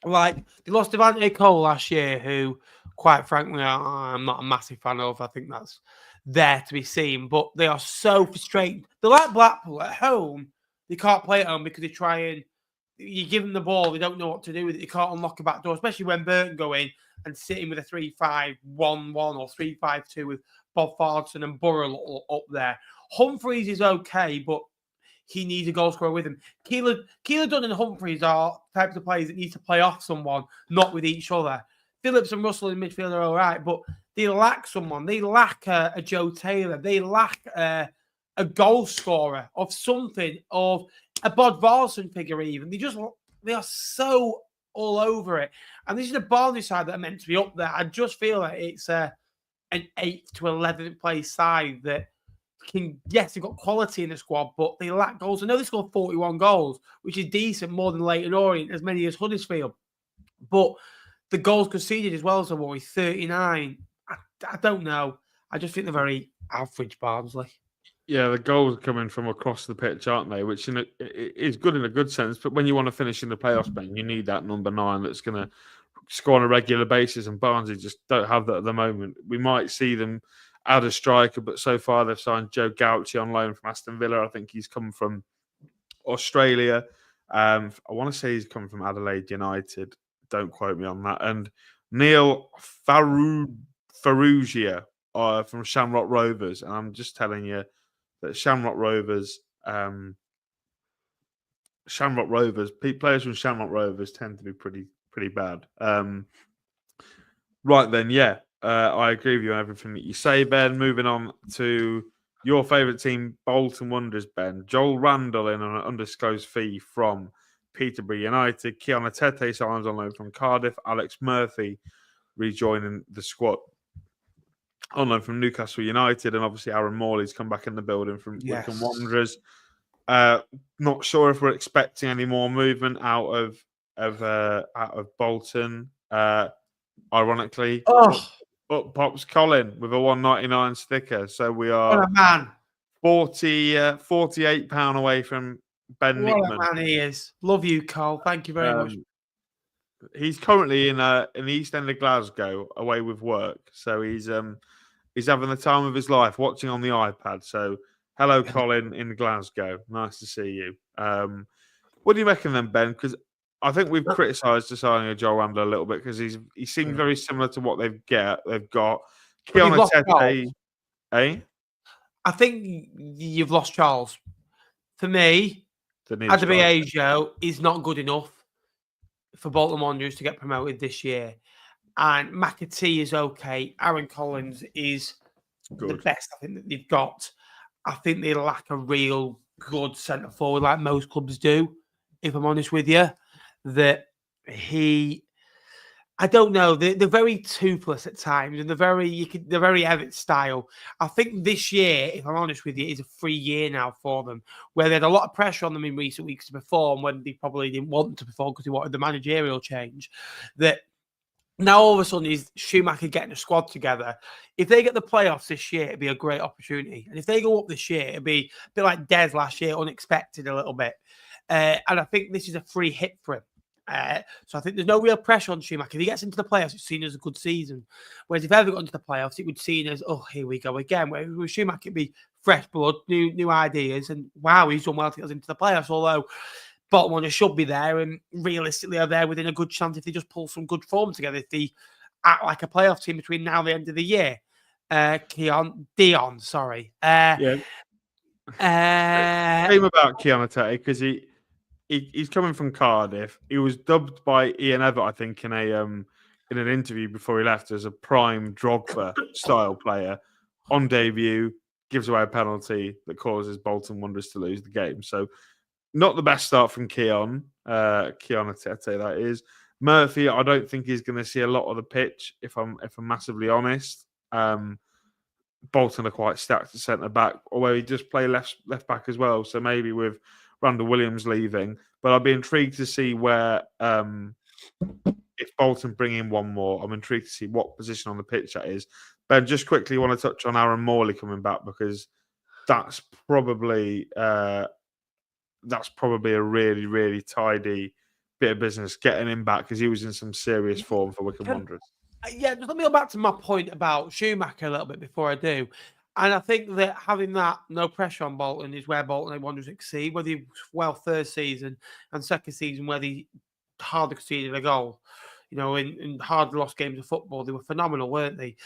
Like, they lost Devante Cole last year, who, quite frankly, I'm not a massive fan of. I think that's there to be seen. But they are so frustrating. They're like Blackpool at home. They can't play at home because they try and... You give them the ball, they don't know what to do with it. They can't unlock a back door, especially when Burton go in and sit in with a 3-5-1-1 or 3-5-2 with Bob Farnson and Burrow up there. Humphreys is okay, but he needs a goal scorer with him. Keeler Dunn and Humphreys are types of players that need to play off someone, not with each other. Phillips and Russell in midfield are all right, but they lack someone. They lack a Joe Taylor. They lack a goal scorer of something, of a Bod Varson figure even. They are so all over it. And this is a Barnsley side that are meant to be up there. I just feel like it's an 8th to 11th place side that yes, they've got quality in the squad, but they lack goals. I know they scored 41 goals, which is decent, more than Leyton Orient, as many as Huddersfield. But the goals conceded as well as a worry, 39. I don't know. I just think they're very average, Barnsley. Yeah, the goals are coming from across the pitch, aren't they? Which is good in a good sense. But when you want to finish in the playoffs, Ben, you need that number 9 that's going to score on a regular basis. And Barnsley just don't have that at the moment. We might see them add a striker, but so far they've signed Joe Gauci on loan from Aston Villa. I think he's come from Australia. I want to say he's come from Adelaide United. Don't quote me on that. And Neil Farrugia from Shamrock Rovers. And I'm just telling you that Shamrock Rovers, players from Shamrock Rovers tend to be pretty bad. Right then, yeah. I agree with you on everything that you say, Ben. Moving on to your favourite team, Bolton Wanderers, Ben. Joel Randall in on an undisclosed fee from Peterborough United. Kiana Tete signs on loan from Cardiff. Alex Murphy rejoining the squad on loan from Newcastle United. And obviously Aaron Morley's come back in the building from Wickham Wanderers. Not sure if we're expecting any more movement out of Bolton. Ironically, up pops Colin with a £1.99 sticker. So we are What a man. 48 pound away from Ben What Nickman. a man he is. Love you, Cole. Thank you very much. He's currently in the East End of Glasgow, away with work. So he's having the time of his life, watching on the iPad. So hello, Colin in Glasgow. Nice to see you. What do you reckon then, Ben? Because I think we've criticised the signing of Joel Randall a little bit because he seems very similar to what they've got. Kiana Tete, I think you've lost Charles. For me, Adebayo is not good enough for Bolton Wanderers to get promoted this year. And McAtee is okay. Aaron Collins is the best I think that they've got. I think they lack a real good centre forward like most clubs do, if I'm honest with you. I don't know. They're very toothless at times, and they're very Everett style. I think this year, if I'm honest with you, is a free year now for them, where they had a lot of pressure on them in recent weeks to perform when they probably didn't want to perform because they wanted the managerial change. That now all of a sudden is Schumacher getting a squad together. If they get the playoffs this year, it'd be a great opportunity, and if they go up this year, it'd be a bit like Des last year, unexpected a little bit. And I think this is a free hit for him. So I think there's no real pressure on Schumacher. If he gets into the playoffs, it's seen as a good season. Whereas if he ever got into the playoffs, it would be seen as, oh, here we go again. Whereas with Schumacher, it'd be fresh blood, new ideas, and wow, he's done well to get us into the playoffs. Although Bolton Wanderers should be there, and realistically are there within a good chance if they just pull some good form together. If they act like a playoff team between now and the end of the year. Dion, sorry. Shame about Kiana Tete because he's coming from Cardiff. He was dubbed by Ian Evatt, I think, in an interview before he left as a prime Drogba style player. On debut, gives away a penalty that causes Bolton Wanderers to lose the game. So not the best start from Kiana Tete, that is. Murphy, I don't think he's going to see a lot of the pitch, if I'm massively honest. Bolton are quite stacked at centre back, although he just play left back as well. So maybe with Randall Williams leaving, but I'd be intrigued to see where if Bolton bring in one more. I'm intrigued to see what position on the pitch that is. Ben, just quickly want to touch on Aaron Morley coming back because that's probably a really, really tidy bit of business getting him back because he was in some serious form for Wickham Wanderers. Yeah, just let me go back to my point about Schumacher a little bit before I do. And I think that having that no pressure on Bolton is where Bolton Wanderers exceed, whether first season and second season where they hardly conceded a goal. You know, in hard lost games of football, they were phenomenal, weren't they?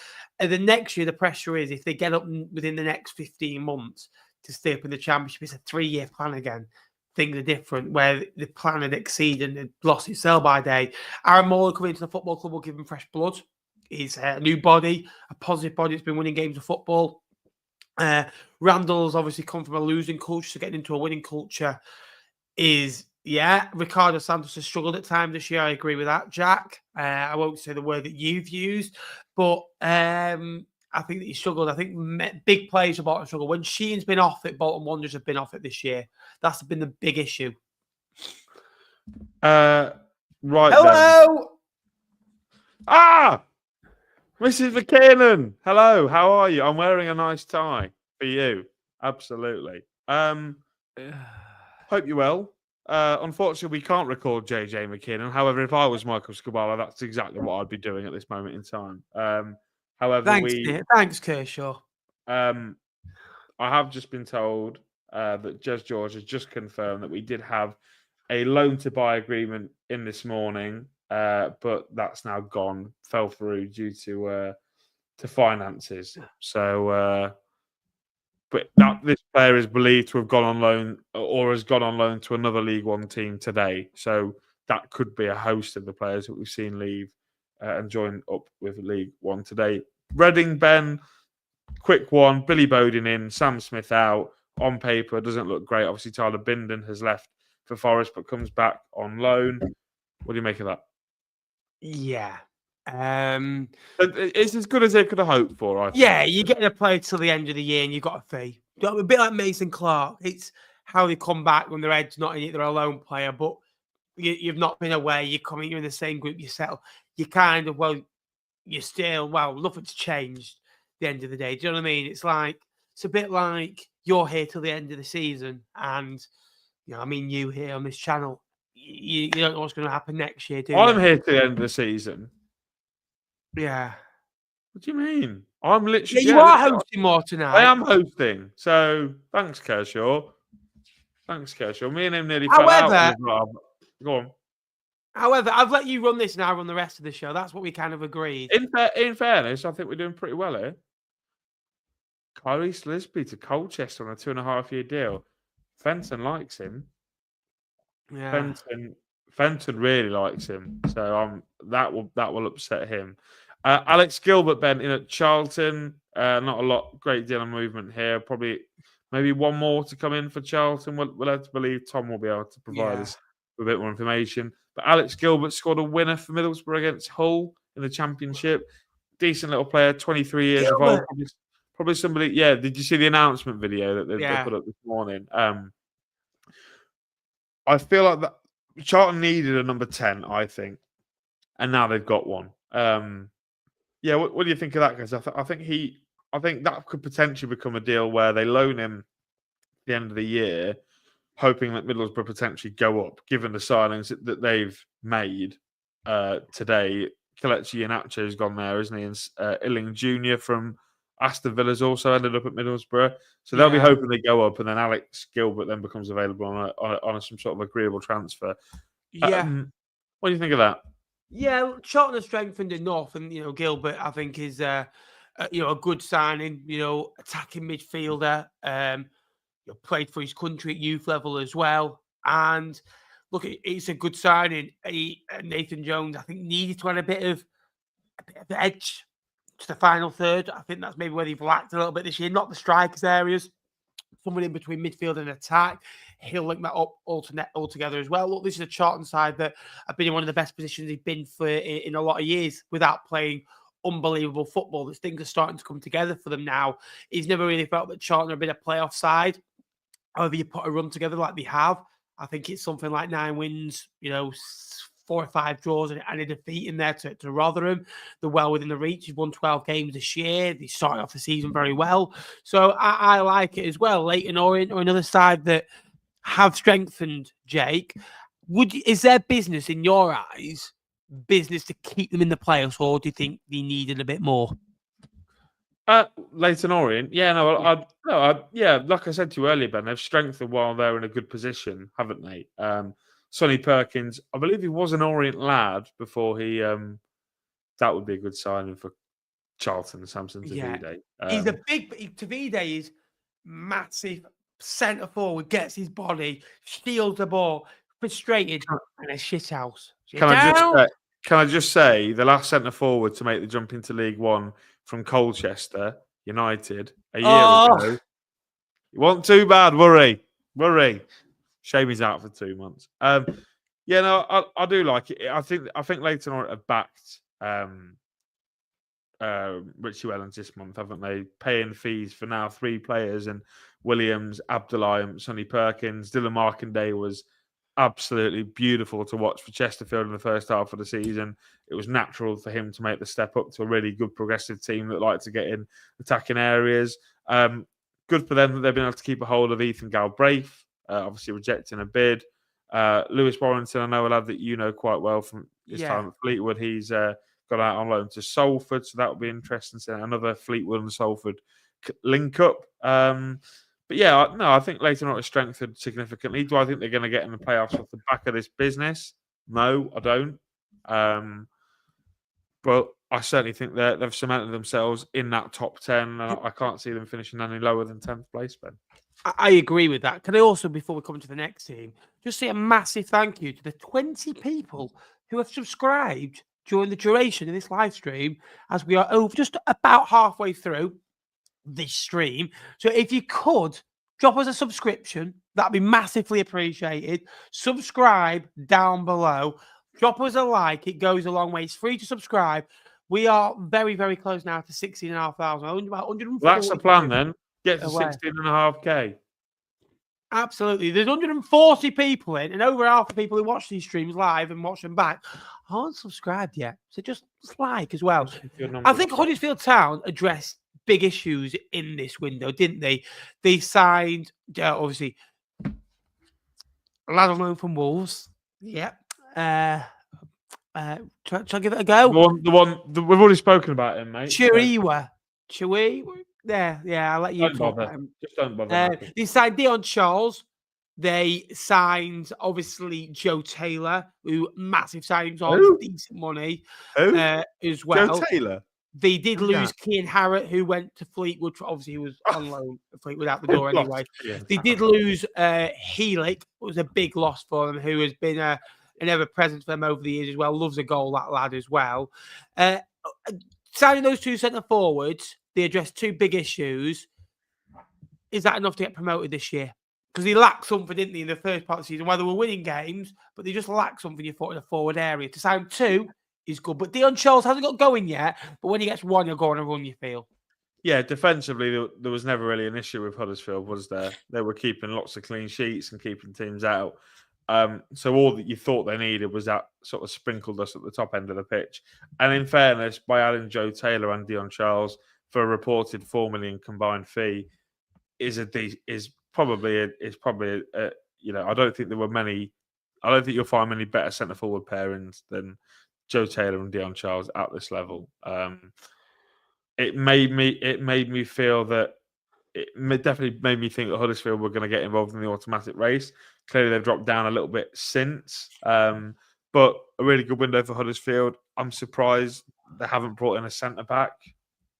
And the next year, the pressure is if they get up within the next 15 months to stay up in the Championship, it's a 3-year plan again. Things are different, where the plan had exceeded and had lost its sell-by day. Aaron Morley coming into the football club will give him fresh blood. He's a new body, a positive body that's been winning games of football. Randall's obviously come from a losing culture, so getting into a winning culture is, Ricardo Santos has struggled at times this year. I agree with that, Jack. I won't say the word that you've used, but I think that he struggled. I think big players have Bolton struggled. When Sheen's been off it, Bolton Wanderers have been off it this year. That's been the big issue. Right. Hello! Then. Mrs. McKinnon, hello, how are you? I'm wearing a nice tie for you. Absolutely. Hope you're well. Unfortunately, we can't record JJ McKinnon. However, if I was Michael Scabala, that's exactly what I'd be doing at this moment in time. However, thanks, Kershaw. I have just been told that Jez George has just confirmed that we did have a loan to buy agreement in this morning. But that's now gone, fell through due to finances. So, but this player is believed to have gone on loan or has gone on loan to another League One team today. So that could be a host of the players that we've seen leave and join up with League One today. Reading, Ben, quick one. Billy Bowden in, Sam Smith out. On paper, doesn't look great. Obviously, Tyler Bindon has left for Forest, but comes back on loan. What do you make of that? Yeah. It's as good as they could have hoped for, I think. Yeah, you're getting a player till the end of the year and you've got a fee. A bit like Mason Clark. It's how they come back when their head's not in it. They're a lone player, but you've not been away. You're in the same group yourself. You kind of, you're still, nothing's changed at the end of the day. Do you know what I mean? It's a bit like you're here till the end of the season and, you here on this channel, you don't know what's going to happen next year, do you? I'm here till the end of the season. Yeah. What do you mean? I'm literally... Yeah, you are hosting more tonight. I am hosting. So, thanks, Kershaw. Me and him nearly fell out. Go on. However, I've let you run this and I run the rest of the show. That's what we kind of agreed. In fairness, I think we're doing pretty well here. Kyrie Slisby to Colchester on a 2.5-year deal. Fenton likes him. Yeah. Fenton really likes him. So that will upset him. Alex Gilbert, Ben, in at Charlton. Not a great deal of movement here. Probably maybe one more to come in for Charlton. We'll have to believe Tom will be able to provide us with a bit more information. But Alex Gilbert scored a winner for Middlesbrough against Hull in the Championship. Decent little player, 23 years old. Probably somebody. Yeah, did you see the announcement video that they put up this morning? I feel like that Charlton needed a number 10, I think, and now they've got one. Yeah, what do you think of that, guys? I think that could potentially become a deal where they loan him at the end of the year, hoping that Middlesbrough potentially go up, given the signings that they've made today. Kelechi Iheanacho's gone there, isn't he? And Illing Jr. from Aston Villa's also ended up at Middlesbrough. So they'll be hoping they go up, and then Alex Gilbert then becomes available on some sort of agreeable transfer. Yeah. What do you think of that? Yeah, Charlton has strengthened enough, and Gilbert, I think, is a good signing. Attacking midfielder. Played for his country at youth level as well, and look, it's a good signing. Nathan Jones, I think, needed to add a bit of edge to the final third. I think that's maybe where they've lacked a little bit this year. Not the strikers areas. Someone in between midfield and attack. He'll link that up altogether as well. Look, this is a Charlton side that have been in one of the best positions they've been for in a lot of years without playing unbelievable football. These things are starting to come together for them now. He's never really felt that Charlton have been a playoff side. However, you put a run together like they have, I think it's something like 9 wins, 4 or 5 draws and a defeat in there to Rotherham. They're well within the reach. He's won 12 games this year. They started off the season very well. So I like it as well. Leyton Orient or another side that have strengthened, Jake. Is there business in your eyes, business to keep them in the playoffs, or do you think they needed a bit more? Leyton Orient, like I said to you earlier, Ben, they've strengthened while they're in a good position, haven't they? Sonny Perkins, I believe he was an Orient lad before he. That would be a good signing for Charlton. Samson Tavide. He's a big. Tavide is massive centre forward. Gets his body, steals the ball, frustrated, and a shit house. Can I just say the last centre forward to make the jump into League One from Colchester United a year ago? You want too bad? Worry. Shame he's out for 2 months. I do like it. I think Leyton Orient have backed Richie Wellens this month, haven't they? Paying fees for now 3 players, and Williams, Abdullahi, and Sonny Perkins. Dylan Markandale was absolutely beautiful to watch for Chesterfield in the first half of the season. It was natural for him to make the step up to a really good progressive team that like to get in attacking areas. Good for them that they've been able to keep a hold of Ethan Galbraith. Obviously rejecting a bid. Lewis Warrington, I know a lad that you know quite well from his time at Fleetwood. He's gone out on loan to Salford, so that will be interesting. So another Fleetwood and Salford link up. I think Leyton Orient has strengthened significantly. Do I think they're going to get in the playoffs off the back of this business? No, I don't. But I certainly think that they've cemented themselves in that top 10. And I can't see them finishing any lower than 10th place, Ben. I agree with that. Can I also, before we come to the next team, just say a massive thank you to the 20 people who have subscribed during the duration of this live stream, as we are over just about halfway through this stream. So if you could drop us a subscription, that'd be massively appreciated. Subscribe down below. Drop us a like. It goes a long way. It's free to subscribe. We are very, very close now to 16,500. About 140. That's the plan then. Get to 16.5K. Absolutely. There's 140 people in, and over half the people who watch these streams live and watch them back aren't subscribed yet. So just like as well. I think Huddersfield Town addressed big issues in this window, didn't they? They signed, obviously, a lad on loan from Wolves. Yeah. Shall I give it a go? We've already spoken about him, mate. Chewy. Yeah, I'll let you talk about him. Just don't bother. They signed Dion Charles. They signed, obviously, Joe Taylor, who massive signings on decent money as well. Joe Taylor? They did lose Kean Harrott, who went to Fleetwood. Obviously, he was on loan to Fleetwood out the door anyway. They did lose Heelick. It was a big loss for them, who has been an ever-present for them over the years as well. Loves a goal, that lad, as well. Signing those two centre-forwards, they addressed two big issues. Is that enough to get promoted this year? Because they lacked something, didn't they, in the first part of the season, where they were winning games, but they just lacked something, you thought, in the forward area. To sign two is good. But Dion Charles hasn't got going yet, but when he gets one, he'll go on a run, you feel. Yeah, defensively, there was never really an issue with Huddersfield, was there? They were keeping lots of clean sheets and keeping teams out. So all that you thought they needed was that sort of sprinkled us at the top end of the pitch. And in fairness, by adding Joe Taylor and Dion Charles for a reported $4 million combined fee, is probably I don't think there were many. I don't think you'll find many better centre forward pairings than Joe Taylor and Dion Charles at this level. It made me feel that definitely made me think that Huddersfield were going to get involved in the automatic race. Clearly, they've dropped down a little bit since, but a really good window for Huddersfield. I'm surprised they haven't brought in a centre back.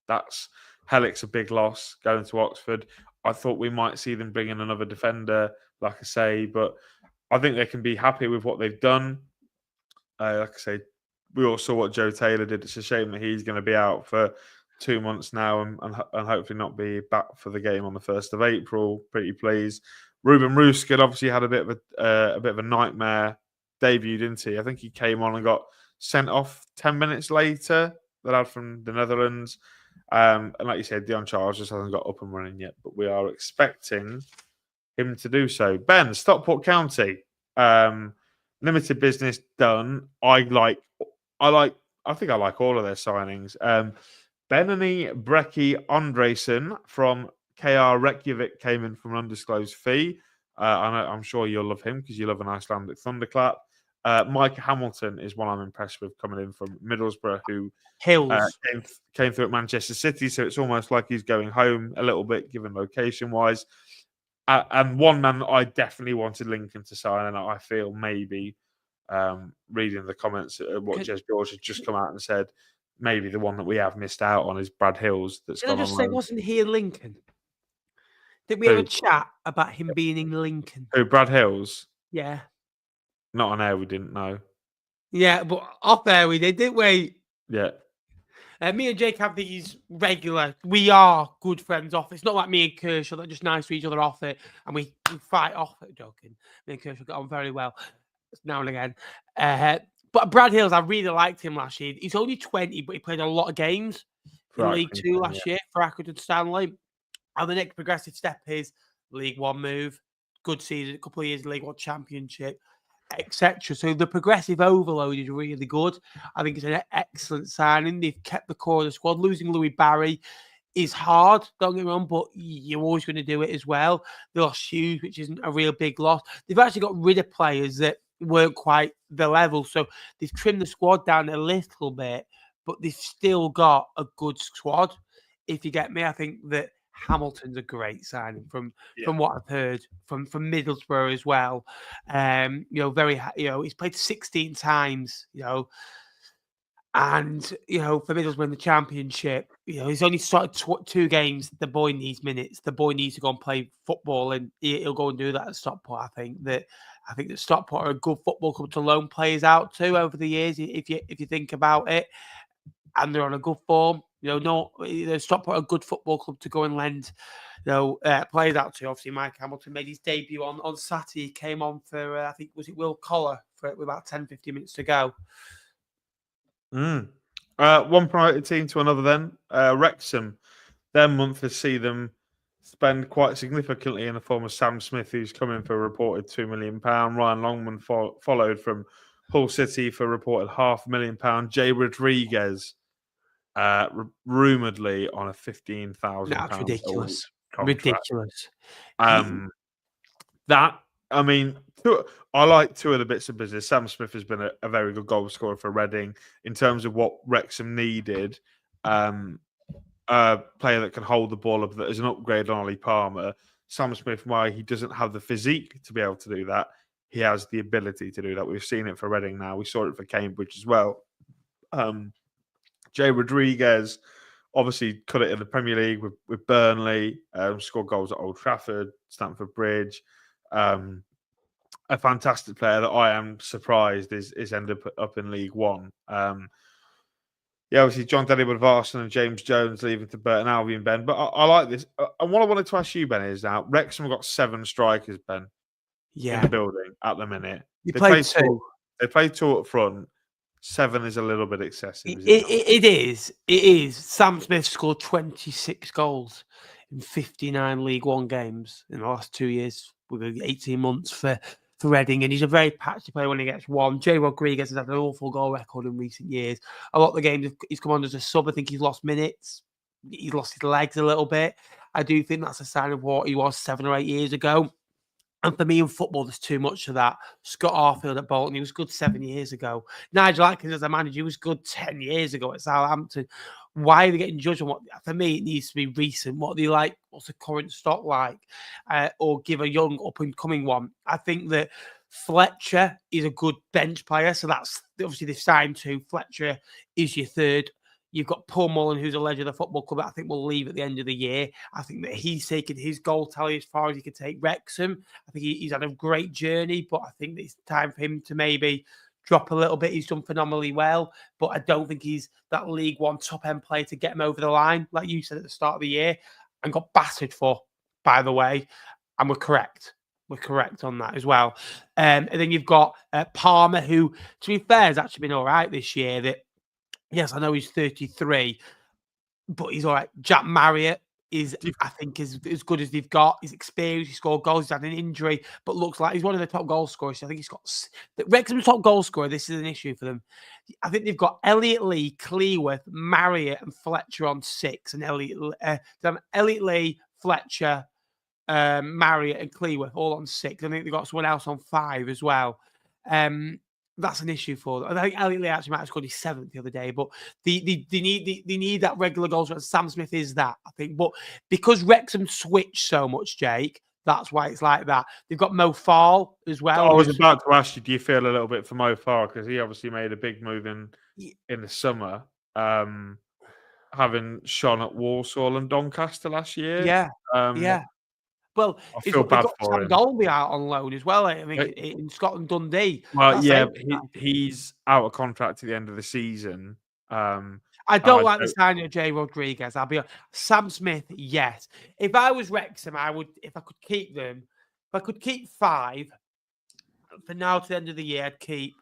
That's Hellick's a big loss going to Oxford. I thought we might see them bring in another defender, like I say, but I think they can be happy with what they've done. Like I say, we all saw what Joe Taylor did. It's a shame that he's going to be out for 2 months now and hopefully not be back for the game on the 1st of April. Pretty pleased. Ruben Ruskin obviously had a bit of a nightmare debut, didn't he? I think he came on and got sent off 10 minutes later. The lad from the Netherlands. And like you said, Dion Charles just hasn't got up and running yet, but we are expecting him to do so. Ben, Stockport County, limited business done. I think I like all of their signings. Benany Brecky Andresen from KR Reykjavik came in from an undisclosed fee. I'm sure you'll love him because you love an Icelandic thunderclap. Mike Hamilton is one I'm impressed with coming in from Middlesbrough, who came through at Manchester City. So it's almost like he's going home a little bit, given location-wise. And one man I definitely wanted Lincoln to sign, and I feel maybe reading the comments, what Jez George has just come out and said, maybe the one that we have missed out on is Brad Hills. Did I just say, wasn't he in Lincoln? Did we have a chat about him being in Lincoln? Who, Brad Hills? Yeah. Not on air, we didn't know. Yeah, but off air we did, didn't we? Yeah. Me and Jake have these regular. We are good friends off. It's not like me and Kershaw that are just nice to each other off it, and we fight off it. Joking. Me and Kershaw got on very well now and again. But Brad Hills, I really liked him last year. He's only 20, but he played a lot of games in League Two last year for Accrington Stanley. And the next progressive step is League One move. Good season, a couple of years League One Championship, etc. So the progressive overload is really good. I think it's an excellent signing. They've kept the core of the squad. Losing Louis Barry is hard, don't get me wrong, but you're always going to do it as well. They lost Hughes, which isn't a real big loss. They've actually got rid of players that weren't quite the level. So they've trimmed the squad down a little bit, but they've still got a good squad. If you get me, I think that Hamilton's a great signing from what I've heard from Middlesbrough as well. He's played 16 times, and for Middlesbrough in the Championship, he's only started 2 games. The boy needs minutes. The boy needs to go and play football, and he'll go and do that at Stockport. I think that I think that Stockport are a good football club to loan players out to over the years, if you think about it, and they're on a good form. Stockport are a good football club to go and lend, players out to. Obviously, Mike Hamilton made his debut on Saturday. He came on for, I think, was it Will Collar, with about 10-15 minutes to go. One promoted team to another then. Wrexham, their month has seen them spend quite significantly in the form of Sam Smith, who's come in for a reported £2 million. Ryan Longman followed from Hull City for a reported £500,000. Jay Rodriguez, rumouredly on a £15,000. That's ridiculous. Contract. Ridiculous. I like two of the bits of business. Sam Smith has been a very good goal scorer for Reading in terms of what Wrexham needed. A player that can hold the ball up, that is an upgrade on Ollie Palmer. Sam Smith, while he doesn't have the physique to be able to do that, he has the ability to do that. We've seen it for Reading now. We saw it for Cambridge as well. Jay Rodriguez obviously cut it in the Premier League with Burnley, scored goals at Old Trafford, Stamford Bridge. A fantastic player that I am surprised is ended up in League One. Obviously John Dennywood of Arsenal and James Jones leaving to Burton Albion, Ben. But I like this. And what I wanted to ask you, Ben, is now Wrexham have got 7 strikers, Ben, in the building at the minute. They played 2. They played 2 up front. 7 is a little bit excessive. It is. Sam Smith scored 26 goals in 59 League One games in the last 2 years, with 18 months for Reading, and he's a very patchy player when he gets one. Jay Rodriguez has had an awful goal record in recent years. A lot of the games he's come on as a sub. I think he's lost minutes. He's lost his legs a little bit. I do think that's a sign of what he was 7 or 8 years ago. And for me in football, there's too much of that. Scott Arfield at Bolton, he was good 7 years ago. Nigel Atkins as a manager, he was good 10 years ago at Southampton. Why are they getting judged on what? For me, it needs to be recent. What they like? What's the current stock like? Or give a young up and coming one. I think that Fletcher is a good bench player, so that's obviously they've signed 2. Fletcher is your 3rd. You've got Paul Mullen, who's a legend of the football club. I think will leave at the end of the year. I think that he's taken his goal tally as far as he can take Wrexham. I think he's had a great journey, but I think it's time for him to maybe drop a little bit. He's done phenomenally well, but I don't think he's that League One top-end player to get him over the line, like you said at the start of the year, and got battered for, by the way. And we're correct. We're correct on that as well. And then you've got Palmer, who, to be fair, has actually been all right this year. Yes, I know he's 33, but he's all right. Jack Marriott is, I think, as good as they've got. He's experienced, he scored goals, he's had an injury, but looks like he's one of the top goal scorers. I think he's got Wrexham's top goal scorer. This is an issue for them. I think they've got Elliot Lee, Cleworth, Marriott, and Fletcher on 6, and Elliot Lee, Fletcher, Marriott, and Cleworth all on 6. I think they've got someone else on 5 as well. That's an issue for them. I think Elliot Lee actually might have scored his 7th the other day, but they need that regular goal. Sam Smith is that, I think. But because Wrexham switch so much, Jake, that's why it's like that. They've got Mo Farl as well. I was about to ask you, do you feel a little bit for Mo Farl? Because he obviously made a big move in the summer, having shone at Walsall and Doncaster last year. Yeah. Well, I feel bad for him. Dolby out on loan as well. I mean, in Scotland, Dundee. Well, he's out of contract at the end of the season. I don't like the signing of Jay Rodriguez. I'll be honest. Sam Smith, yes. If I was Wrexham, I would. If I could keep them, if I could keep 5 for now to the end of the year, I'd keep.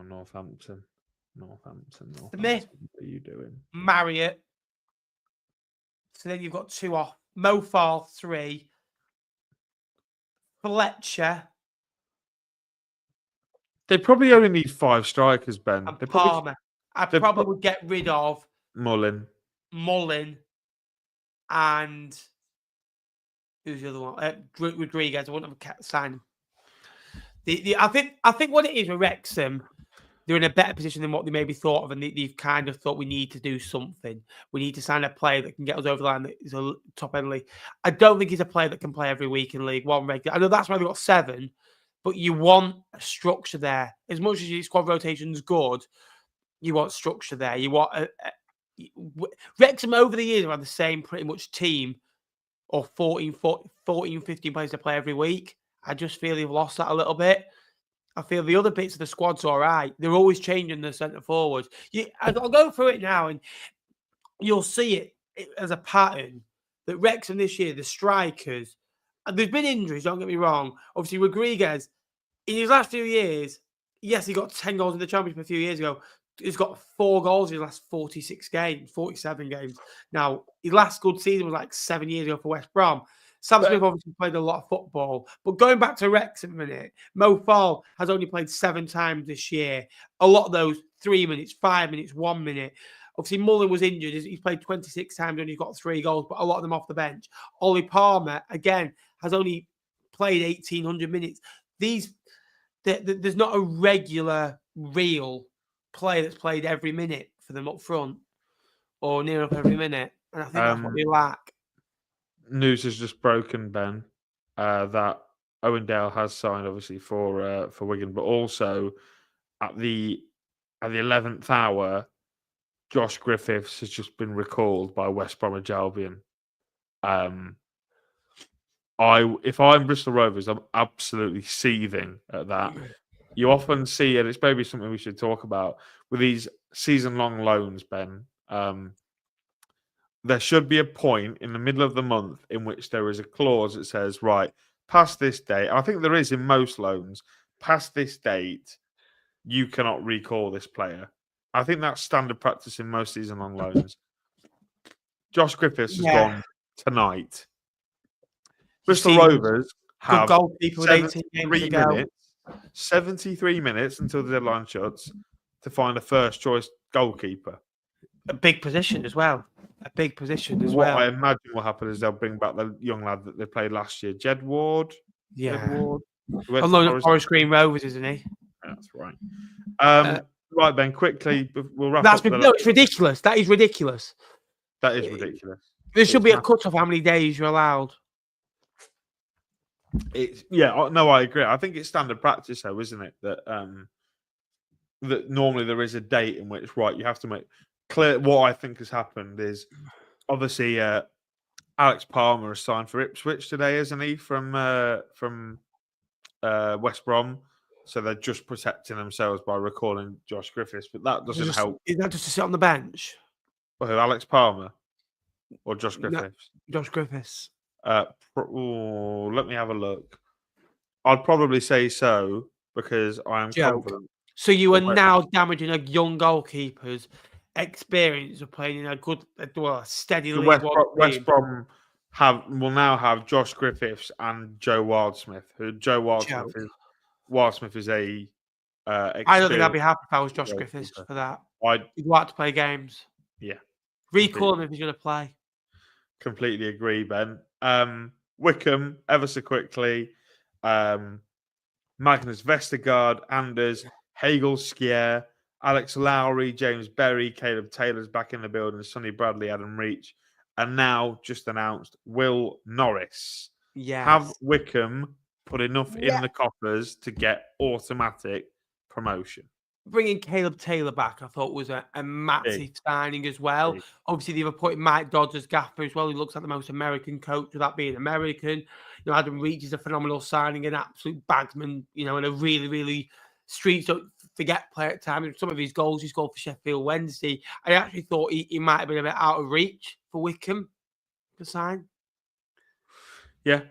Northampton. Smith. What are you doing? Marriott. So then you've got 2 off. Mo Farl, 3. Fletcher. They probably only need 5 strikers, Ben. And Palmer. I probably would get rid of Mullen. And who's the other one? Rodriguez. I wouldn't have signed him. I think what it is with Wrexham, they're in a better position than what they maybe thought of, and they've kind of thought we need to do something. We need to sign a player that can get us over the line, that is a top-end league. I don't think he's a player that can play every week in League One regular. I know that's why they've got 7, but you want a structure there. As much as your squad rotation's good, you want structure there. You want Wrexham over the years have had the same pretty much team, or 14, 15 players to play every week. I just feel they've lost that a little bit. I feel the other bits of the squad's all right. They're always changing the centre forwards. I'll go through it now, and you'll see it as a pattern that Wrexham this year, the strikers, and there's been injuries, don't get me wrong. Obviously, Rodriguez, in his last few years, yes, he got 10 goals in the Championship a few years ago. He's got 4 goals in his last 46 games, 47 games. Now, his last good season was like 7 years ago for West Brom. Sam Smith obviously played a lot of football. But going back to Wrexham a minute, Mo Fall has only played 7 times this year. A lot of those 3 minutes, 5 minutes, 1 minute. Obviously, Mullen was injured. He's played 26 times and he's got 3 goals, but a lot of them off the bench. Ollie Palmer, again, has only played 1,800 minutes. There's not a regular, real player that's played every minute for them up front or near up every minute. And I think that's what we lack. News has just broken, Ben, that Owen Dale has signed, obviously, for Wigan, but also at the 11th hour, Josh Griffiths has just been recalled by West Bromwich Albion. If I'm Bristol Rovers, I'm absolutely seething at that. You often see, and it's maybe something we should talk about, with these season-long loans, Ben, there should be a point in the middle of the month in which there is a clause that says, right, past this date, I think there is in most loans, past this date, you cannot recall this player. I think that's standard practice in most season-long loans. Josh Griffiths has gone tonight. Bristol Rovers have 73 minutes until the deadline shuts to find a first-choice goalkeeper. A big position as well. What I imagine will happen is they'll bring back the young lad that they played last year, Jed Ward. On loan at Forest Green Rovers, isn't he? That's right. Right, Ben, quickly, we'll wrap up. No, it's ridiculous. That is ridiculous. That is ridiculous. There should be a cut of how many days you're allowed. I agree. I think it's standard practice, though, isn't it? That normally there is a date in which, right, you have to make clear. What I think has happened is obviously Alex Palmer has signed for Ipswich today, isn't he? From West Brom. So they're just protecting themselves by recalling Josh Griffiths, but that doesn't help. Is that just to sit on the bench? Well, who, Alex Palmer or Josh Griffiths? No, Josh Griffiths. Let me have a look. I'd probably say so because I am confident. So you are now damaging a young goalkeeper's experience of playing in a good, steady league. West Brom will now have Josh Griffiths and Joe Wildsmith. Wildsmith is a. I don't think I'd be happy if I was Josh Griffiths for that. He'd like to play games. Yeah. Recall him if he's going to play. Completely agree, Ben. Wickham, ever so quickly. Magnus Vestergaard, Anders, Hagel Skier, Alex Lowry, James Berry, Caleb Taylor's back in the building, Sonny Bradley, Adam Reach, and now just announced Will Norris. Yes. Have Wickham put enough in the coffers to get automatic promotion? Bringing Caleb Taylor back, I thought, was a massive signing as well. Obviously, they've appointed Mike Dodds as gaffer as well. He looks like the most American coach without being American. Adam Reach is a phenomenal signing, an absolute bagsman, and a really, really streets don't forget player at times. Some of his goals he scored for Sheffield Wednesday. I actually thought he might have been a bit out of reach for Wickham to sign. Yeah.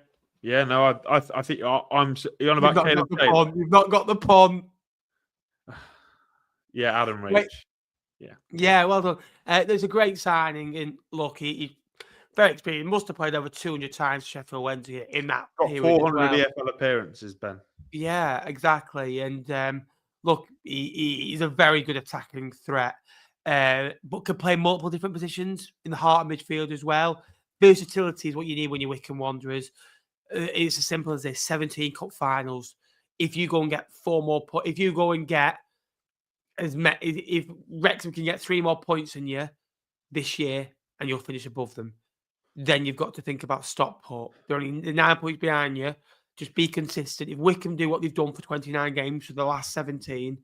Yeah, no, I think you're on about Caleb Taylor. You've not got the pun. Yeah, Adam Reach. Yeah, well done. There's a great signing, and look, he's very experienced. Must have played over 200 times for Sheffield Wednesday in that period. 400 EFL appearances, Ben. Yeah, exactly. And look, he's a very good attacking threat, but can play multiple different positions in the heart of midfield as well. Versatility is what you need when you're Wickham Wanderers. It's as simple as this: 17 cup finals. If you go and get 4 more points, if you go and get if Wrexham can get 3 more points than you this year, and you'll finish above them, then you've got to think about Stockport. They're only 9 points behind you. Just be consistent. If Wickham do what they've done for 29 games for the last 17,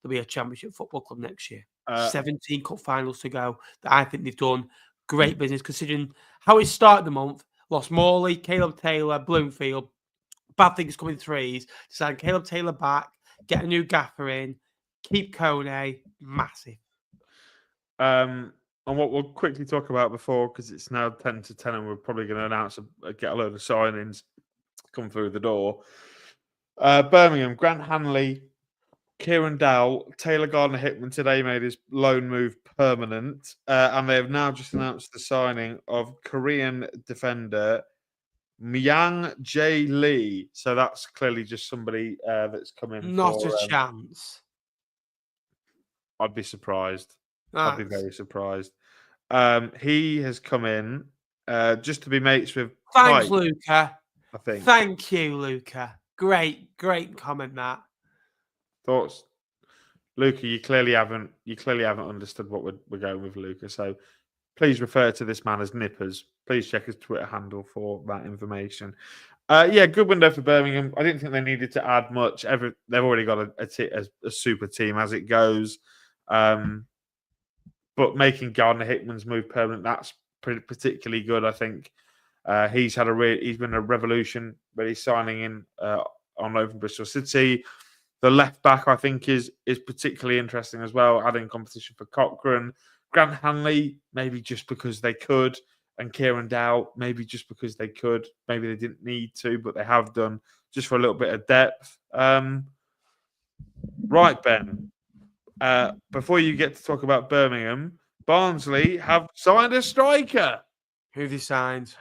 there'll be a Championship football club next year. 17 cup finals to go. That I think they've done great business considering how it started the month. Lost Morley, Caleb Taylor, Bloomfield, bad things come in threes. Sign Caleb Taylor back, get a new gaffer in, keep Kone, massive. And what we'll quickly talk about before, because it's now 10 to 10 and we're probably going to announce get a load of signings come through the door. Birmingham, Grant Hanley, Kieran Dowell, Taylor Gardner-Hickman today made his loan move permanent. And they have now just announced the signing of Korean defender Myang Jae Lee. So that's clearly just somebody that's come in. Not a chance. I'd be surprised. Nice. I'd be very surprised. He has come in just to be mates with. Thanks, Mike, Luca. I think. Thank you, Luca. Great comment. That Thoughts, Luca? You clearly haven't understood what we're going with, Luca. So please refer to this man as Nippers. Please check his Twitter handle for that information. Good window for Birmingham. I didn't think they needed to add much. They've already got a super team as it goes. But making Gardner-Hickman's move permanent, that's particularly good. I think he's been a revolution, but he's signing in on loan from Bristol City. The left back, I think, is particularly interesting as well, adding competition for Cochrane. Grant Hanley, maybe just because they could, and Kieran Dowell, maybe just because they could. Maybe they didn't need to, but they have done just for a little bit of depth. Right, Ben. Before you get to talk about Birmingham, Barnsley have signed a striker. Who have they signed?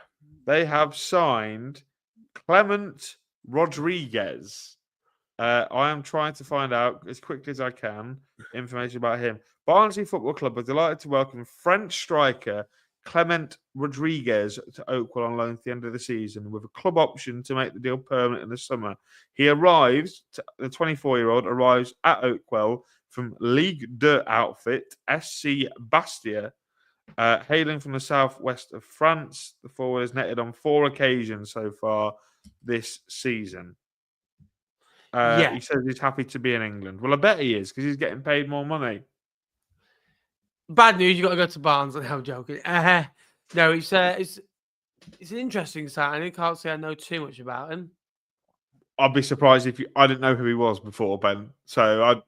They have signed Clement Rodriguez. I am trying to find out as quickly as I can information about him. Barnsley Football Club are delighted to welcome French striker Clement Rodriguez to Oakwell on loan at the end of the season with a club option to make the deal permanent in the summer. The 24-year-old arrives at Oakwell from Ligue 2 outfit SC Bastia, hailing from the southwest of France. The forward has netted on 4 occasions so far this season. He says he's happy to be in England. Well, I bet he is because he's getting paid more money. Bad news, you've got to go to Barnsley. I'm joking. No, it's an interesting signing. I can't say I know too much about him. I'd be surprised if I didn't know who he was before, Ben. So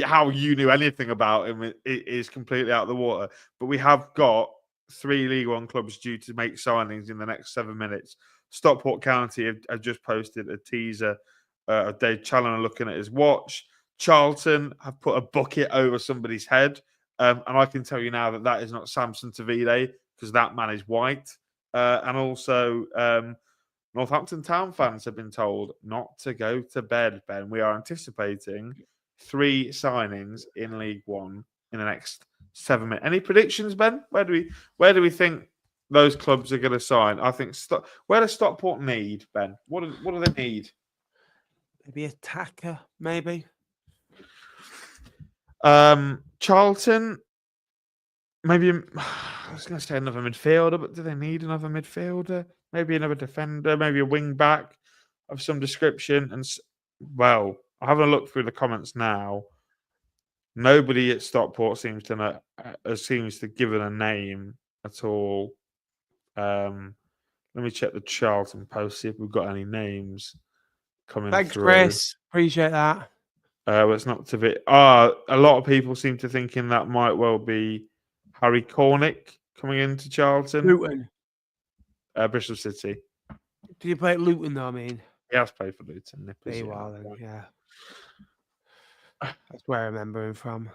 how you knew anything about him is completely out of the water. But we have got 3 League One clubs due to make signings in the next 7 minutes. Stockport County have just posted a teaser of Dave Challoner looking at his watch. Charlton have put a bucket over somebody's head. And I can tell you now that is not Samson Tavide because that man is white. And also Northampton Town fans have been told not to go to bed, Ben. We are anticipating 3 signings in League One in the next 7 minutes. Any predictions, Ben? Where do we think those clubs are going to sign? I think where does Stockport need, Ben? What do they need? Maybe a tacker, maybe. Charlton, maybe I was going to say another midfielder, but do they need another midfielder? Maybe another defender, maybe a wing back of some description. And well, I'm having a look through the comments now. Nobody at Stockport seems to know, seems to give it a name at all. Let me check the Charlton post, see if we've got any names coming through. Thanks, Chris. Appreciate that. Well, it's not to be. A lot of people seem to thinking that might well be Harry Cornick coming into Charlton. Luton. Bristol City. Did you play at Luton, though, I mean? He has played for Luton. Nippers, yeah. That's where I remember him from.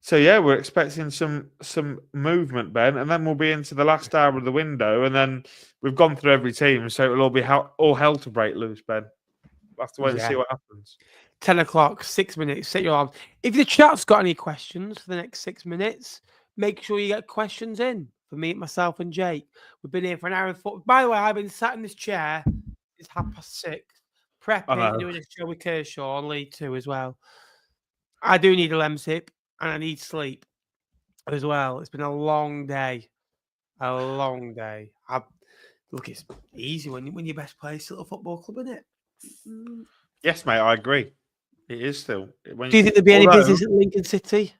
So, yeah, we're expecting some movement, Ben, and then we'll be into the last hour of the window, and then we've gone through every team, so it'll all be all hell to break loose, Ben. We'll have to wait and see what happens. 10 o'clock, 6 minutes, set your alarms. If the chat's got any questions for the next 6 minutes, make sure you get questions in for me, myself, and Jake. We've been here for an hour and 40. By the way, I've been sat in this chair. It's 6:30, prepping, doing a show with Kershaw on League 2 as well. I do need a Lemsip, and I need sleep as well. It's been a long day. Look, it's easy when you're best place at a football club, isn't it? Yes, mate, I agree. It is still. Do you think there'd be any business at Lincoln City?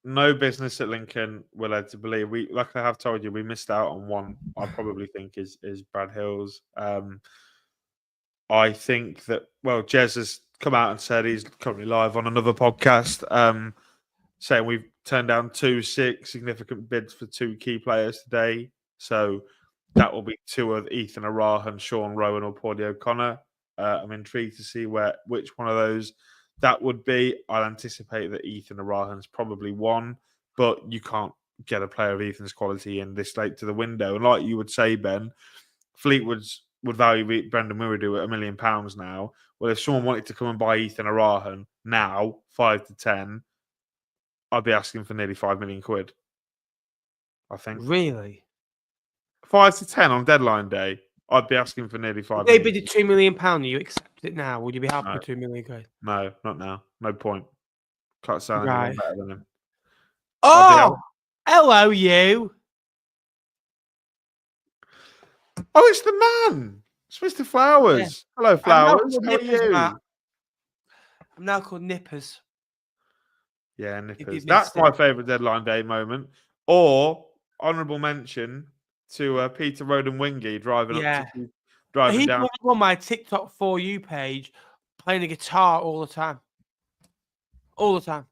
no business at Lincoln. We're led to believe like I have told you, we missed out on one. I probably think is Brad Hills. I think that Jez has come out and said he's currently live on another podcast, saying we've turned down 2 significant bids for 2 key players today. So that will be 2 of Ethan Arahan, Sean Rowan, or Paulie O'Connor. I'm intrigued to see which one of those that would be. I'd anticipate that Ethan Arahan's probably one, but you can't get a player of Ethan's quality in this late to the window. And like you would say, Ben, Fleetwood would value Brendan Wiredu at £1 million now. Well, if someone wanted to come and buy Ethan Arahan now, 5 to 10, I'd be asking for nearly £5 million. I think. Really? 5 to 10 on deadline day, I'd be asking for nearly £5 They million. bid £2 million. You accept it now? Would you be happy No. with £2 million? No, not now. No point. Can't sound Right. anyone better than him. Oh, hello, you. Oh, it's the man. It's Mr. Flowers. Yeah. Hello, Flowers. How are Nippers, you? Matt. I'm now called Nippers. Yeah, Nippers. missed That's it. my favourite deadline day moment. Or honourable mention to Peter Roden Wingy driving He's down. on my TikTok For You page playing a guitar all the time. All the time.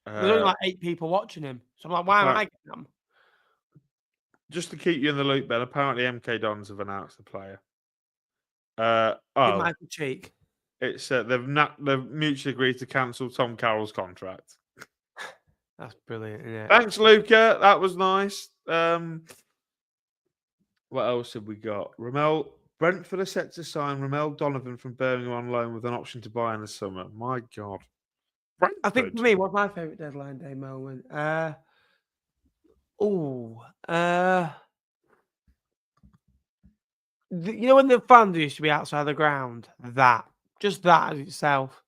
There's only like 8 people watching him. So I'm like, why am I getting them? Just to keep you in the loop, Ben, apparently MK Dons have announced the player. Michael Cheek. It's they've mutually agreed to cancel Tom Carroll's contract. That's brilliant, isn't it? Thanks, Luca. That was nice. What else have we got? Brentford are set to sign Ramel Donovan from Birmingham on loan with an option to buy in the summer. My God. Brentford. I think for me, what's my favourite deadline day moment? You know when the fans used to be outside the ground? Just that as itself.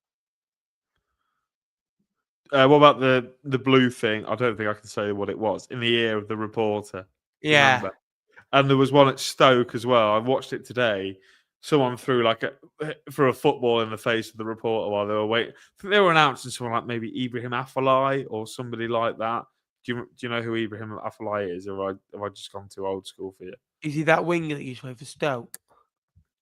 What about the blue thing? I don't think I can say what it was. In the ear of the reporter. Yeah. Remember? And there was one at Stoke as well. I watched it today. Someone threw for a football in the face of the reporter while they were waiting. I think they were announcing someone like maybe Ibrahim Afellay or somebody like that. Do you know who Ibrahim Afellay is? Or have I just gone too old school for you? Is he that winger that used to play for Stoke?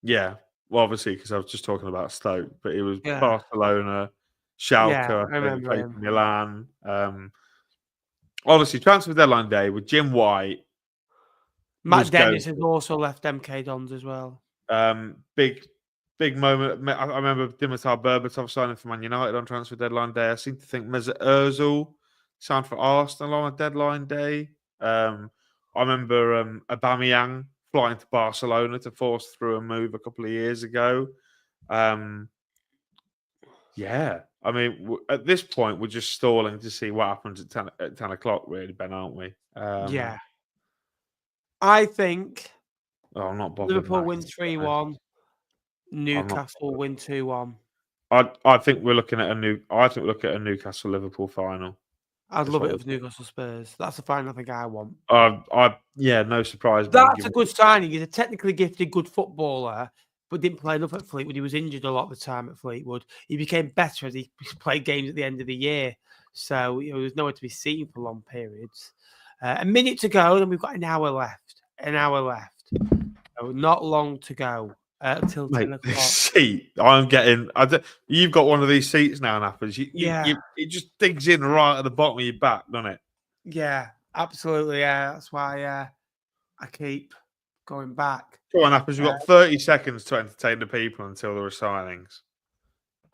Yeah. Well, obviously, because I was just talking about Stoke, but it was Yeah. Barcelona, Schalke, I remember played him. for Milan. Honestly, transfer deadline day with Jim White. Matt Dennis has also left MK Dons as well. Big moment. I remember Dimitar Berbatov signing for Man United on transfer deadline day. I seem to think Mesut Ozil signed for Arsenal on a deadline day. I remember Aubameyang flying to Barcelona to force through a move a couple of years ago. Yeah. I mean, at this point, we're just stalling to see what happens at 10 o'clock, really, Ben, aren't we? Yeah. I think I'm not bothered. Liverpool win 3-1. Newcastle win 2-1. I think we're looking at a Newcastle Liverpool final. I'd love it with Newcastle Spurs. That's the final I think I want. No surprise. That's a good signing. He's a technically gifted, good footballer, but didn't play enough at Fleetwood. He was injured a lot of the time at Fleetwood. He became better as he played games at the end of the year. So there's nowhere to be seen for long periods. A minute to go, then we've got an hour left. So not long to go until 10 o'clock. Seat. You've got one of these seats now, Nappers. It just digs in right at the bottom of your back, doesn't it? Yeah, absolutely. Yeah, that's why I keep going back. Come on, Nappers. We've got 30 seconds to entertain the people until there are signings.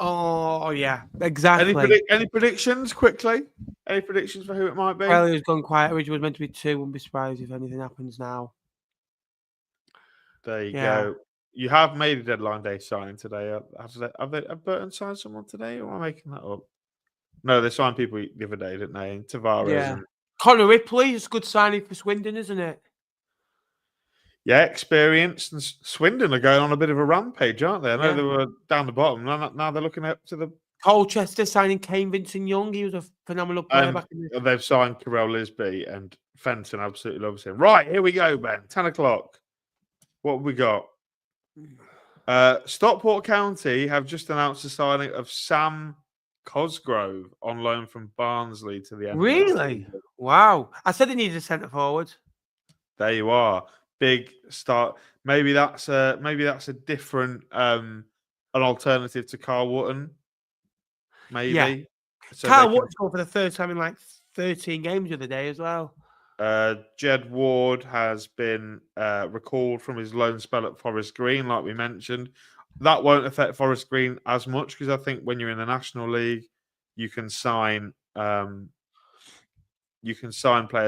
Oh, yeah, exactly. Any predictions quickly? Any predictions for who it might be? Crawley has gone quiet. Originally was meant to be 2. Wouldn't be surprised if anything happens now. There you go. You have made a deadline day signing today. Have Burton signed someone today, or am I making that up? No, they signed people the other day, didn't they? Tavares. Yeah. Connor Ripley is a good signing for Swindon, isn't it? Yeah, experienced. And Swindon are going on a bit of a rampage, aren't they? I know they were down the bottom. Now they're looking up to the... Colchester signing Kane Vincent-Young. He was a phenomenal player back in the... They've signed Carell Lisby, and Fenton absolutely loves him. Right, here we go, Ben. 10 o'clock. What have we got? Stockport County have just announced the signing of Sam Cosgrove on loan from Barnsley to the end of the Really? season. Wow. I said they needed a centre forward. There you are. Big start. Maybe that's a different an alternative to Carl Wootton. Maybe. Yeah. So Carl they can, Wood scored for the third time in like 13 games the other day as well. Jed Ward has been recalled from his loan spell at Forest Green, like we mentioned. That won't affect Forest Green as much because I think when you're in the National League, you can sign players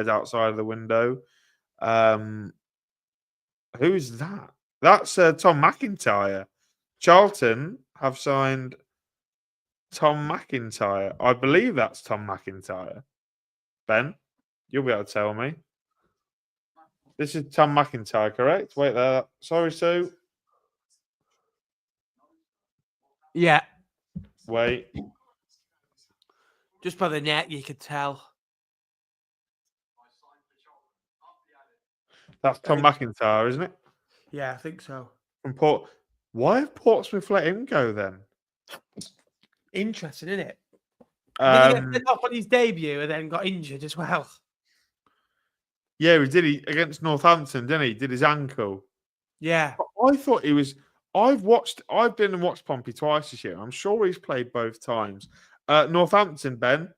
outside of the window. Who's that? That's Tom McIntyre. Charlton have signed Tom McIntyre. I believe that's Tom McIntyre. Ben, you'll be able to tell me. This is Tom McIntyre, correct? Wait there. Sorry, Sue. Yeah. Wait. Just by the net, you could tell. That's Tom McIntyre, isn't it? Yeah, I think so. From Port. Why have Portsmouth let him go then? Interesting, isn't it? Did he get sent off on his debut and then got injured as well? Yeah, he did. He against Northampton, didn't he? Did his ankle. Yeah. I thought he was. I've been and watched Pompey twice this year. I'm sure he's played both times. Northampton, Ben,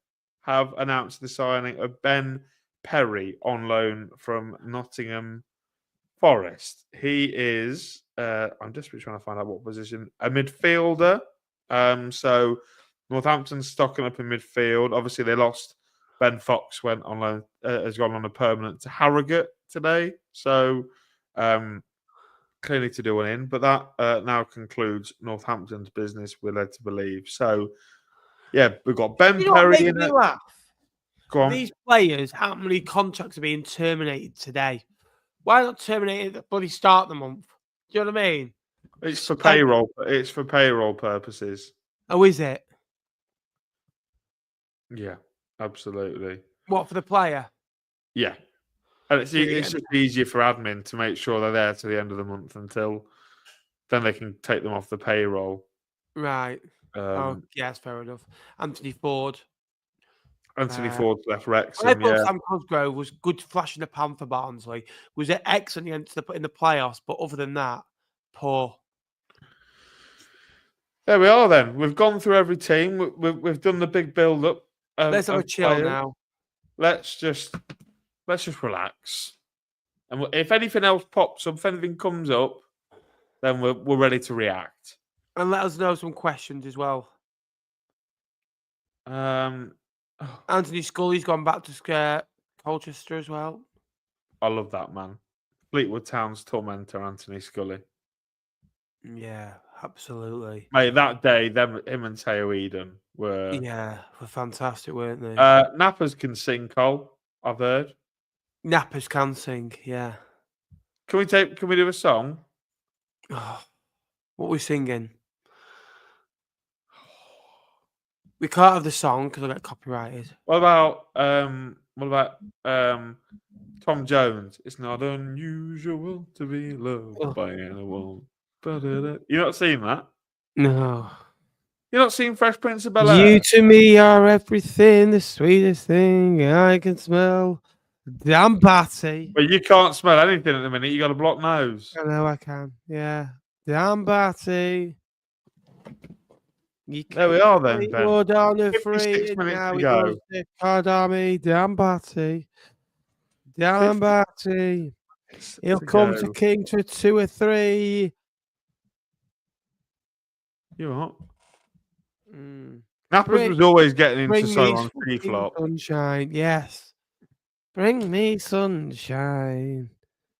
have announced the signing of Ben Perry on loan from Nottingham Forest. He is. I'm just trying to find out what position. A midfielder. So Northampton's stocking up in midfield. Obviously, they lost. Ben Fox went on loan. Has gone on a permanent to Harrogate today. So. Clearly to do one in, but that now concludes Northampton's business, we're led to believe. So, yeah, we've got Ben Perry in it. Go on. These players, how many contracts are being terminated today? Why not terminate at the bloody start of the month? Do you know what I mean? It's for payroll. It's for payroll purposes. Oh, is it? Yeah, absolutely. What, for the player? Yeah. And it's just easier for admin to make sure they're there to the end of the month until then they can take them off the payroll. Right. Oh, yes, fair enough. Anthony Ford. Ford left Wrexham. I thought Sam Cosgrove was good flash in the pan for Barnsley. Was it excellent in the playoffs, but other than that, poor. There we are then. We've gone through every team. We've done the big build-up. Let's have a chill now. Let's just relax. And if anything else pops up, if anything comes up, then we're ready to react. And let us know some questions as well. Anthony Scully's gone back to Colchester as well. I love that man. Fleetwood Town's tormentor, Anthony Scully. Yeah, absolutely. Mate, that day, him and Teo Eden were fantastic, weren't they? Nappers can sing, Cole. I've heard. Nappers can sing, yeah. Can we do a song? Oh, what are we singing? We can't have the song because I get copyrighted. What about Tom Jones? It's not unusual to be loved by anyone. You not seen that? No. You not seen Fresh Prince of Bel-Air? You to me are everything, the sweetest thing I can smell. Damn Batty. But you can't smell anything at the minute. You got a blocked nose. I know I can. Yeah. Damn Batty. There we are then, Ben. We're down to 56 3. minutes Now to we go. go. Cardami. Damn Batty. Damn Batty. He'll come to King for 2 or 3. You what? Nappers was always getting into so on free flop. Sunshine, yes. Bring me sunshine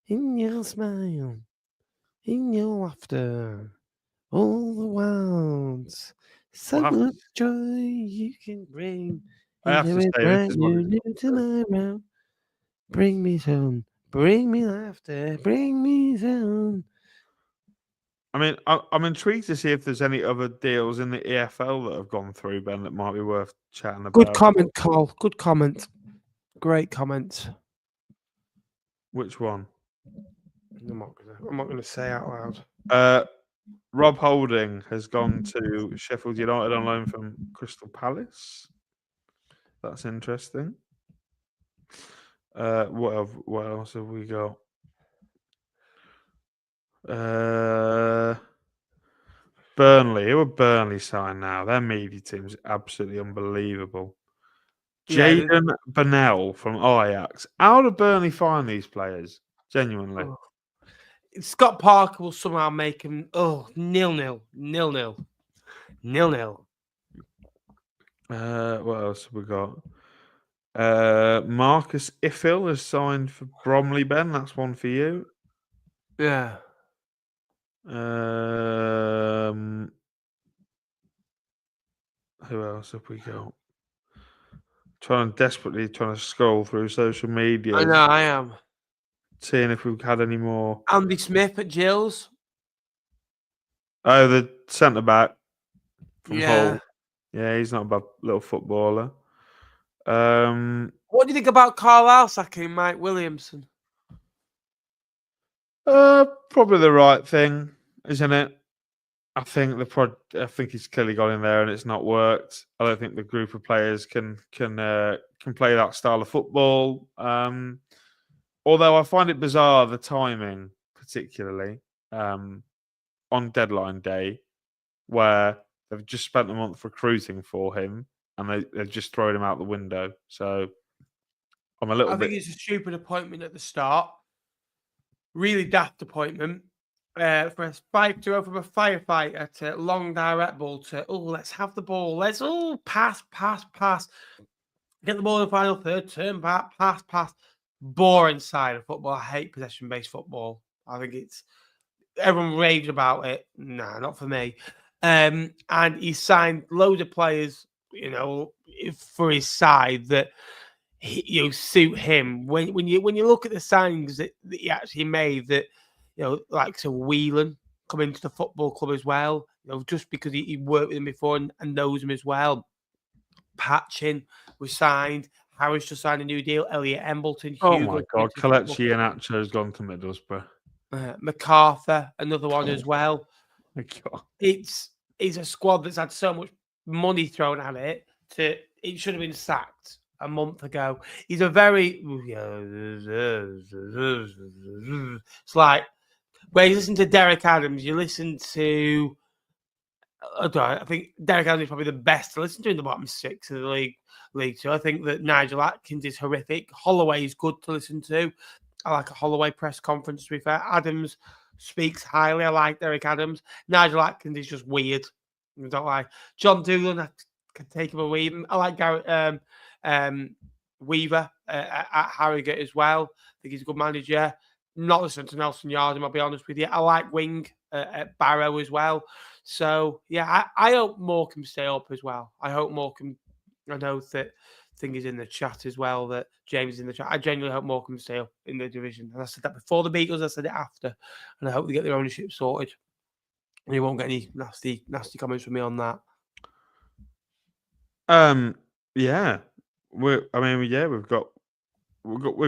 in your smile, in your laughter, all the worlds. So much joy you can bring. I have to say this is new tomorrow. Bring me sun, bring me laughter, bring me sun. I mean, I'm intrigued to see if there's any other deals in the EFL that have gone through, Ben, that might be worth chatting about. Good comment, Cole. Good comment. Great comment. Which one? I'm not gonna say out loud. Rob Holding has gone to Sheffield United on loan from Crystal Palace. That's interesting. What else have we got? Burnley. Who are Burnley signed now? Their media team's absolutely unbelievable. Yeah, Jaden Bennell from Ajax. How do Burnley find these players? Genuinely. Scott Parker will somehow make him 0-0. What else have we got? Marcus Iffil has signed for Bromley, Ben. That's one for you. Yeah. Who else have we got? Desperately trying to scroll through social media. I know, I am. Seeing if we've had any more. Andy Smith at Gills. Oh, the centre back from Yeah. Hull. Yeah, he's not a bad little footballer. What do you think about Carlisle sacking Mike Williamson? Probably the right thing, isn't it? I think he's clearly gone in there and it's not worked. I don't think the group of players can play that style of football. Although I find it bizarre the timing, particularly on deadline day, where they've just spent a month recruiting for him and they've just thrown him out the window. So I'm a little bit. I think it's a stupid appointment at the start. Really daft appointment. For a spike to go from a firefighter to long direct ball to let's have the ball. Let's pass. Get the ball in the final third, turn back, pass. Boring side of football. I hate possession-based football. I think everyone raves about it. Nah, not for me. And he signed loads of players, for his side that suit him. When you look at the signings that he actually made, that like Whelan come into the football club as well, just because he worked with him before and knows him as well. Patchin was signed. Harris just signed a new deal. Elliot Embleton. Oh my God, Kelechi Iheanacho has gone to Middlesbrough. MacArthur, another one as well. My God. It's a squad that's had so much money thrown at it. It should have been sacked a month ago. He's a very. It's like when you listen to Derek Adams, you listen to. I think Derek Adams is probably the best to listen to in the bottom six of the league. So I think that Nigel Atkins is horrific. Holloway is good to listen to. I like a Holloway press conference, to be fair. Adams speaks highly. I like Derek Adams. Nigel Atkins is just weird. I don't like John Doolan. I can take him away. I like Garrett Weaver at Harrogate as well. I think he's a good manager. Not listening to Nelson Yardham, I'll be honest with you. I like Wing at Barrow as well. So, yeah, I hope Morecambe stay up as well. I hope Morecambe, I know that thing is in the chat as well, that James is in the chat. I genuinely hope Morecambe stay up in the division. And I said that before the Beatles, I said it after. And I hope they get their ownership sorted. And you won't get any nasty comments from me on that. Yeah. We've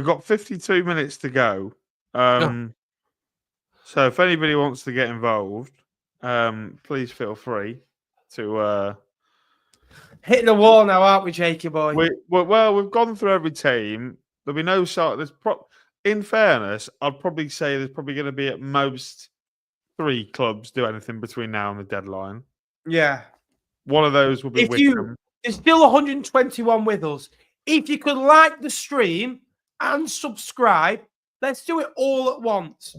got 52 minutes to go. So if anybody wants to get involved, please feel free to hitting the wall now, aren't we, Jakey boy? We've gone through every team. There'll be no shot. In fairness, I'd probably say there's probably going to be at most 3 clubs do anything between now and the deadline. Yeah. One of those will be Wickham. There's still 121 with us. If you could like the stream and subscribe, let's do it all at once.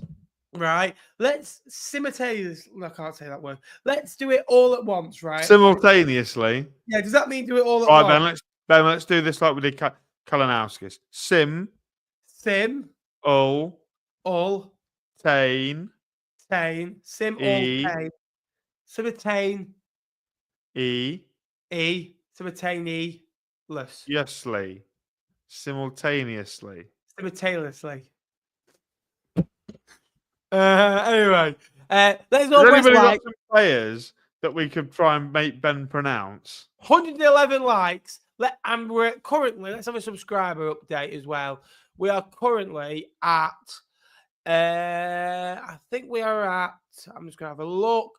Right? Let's simultaneously. I can't say that word. Let's do it all at once, right? Simultaneously. Yeah. Does that mean do it all at once? Right, Ben. Let's do this like we did Kalinowskis. Sim. All. Tain. Sim. All. Simultane. Simultaneous. Yesly. Simultaneously. Anyway, let's all press like. Some players that we could try and make Ben pronounce. 111 likes. And we're currently, let's have a subscriber update as well. We are currently at, I think we are at I'm just going to have a look.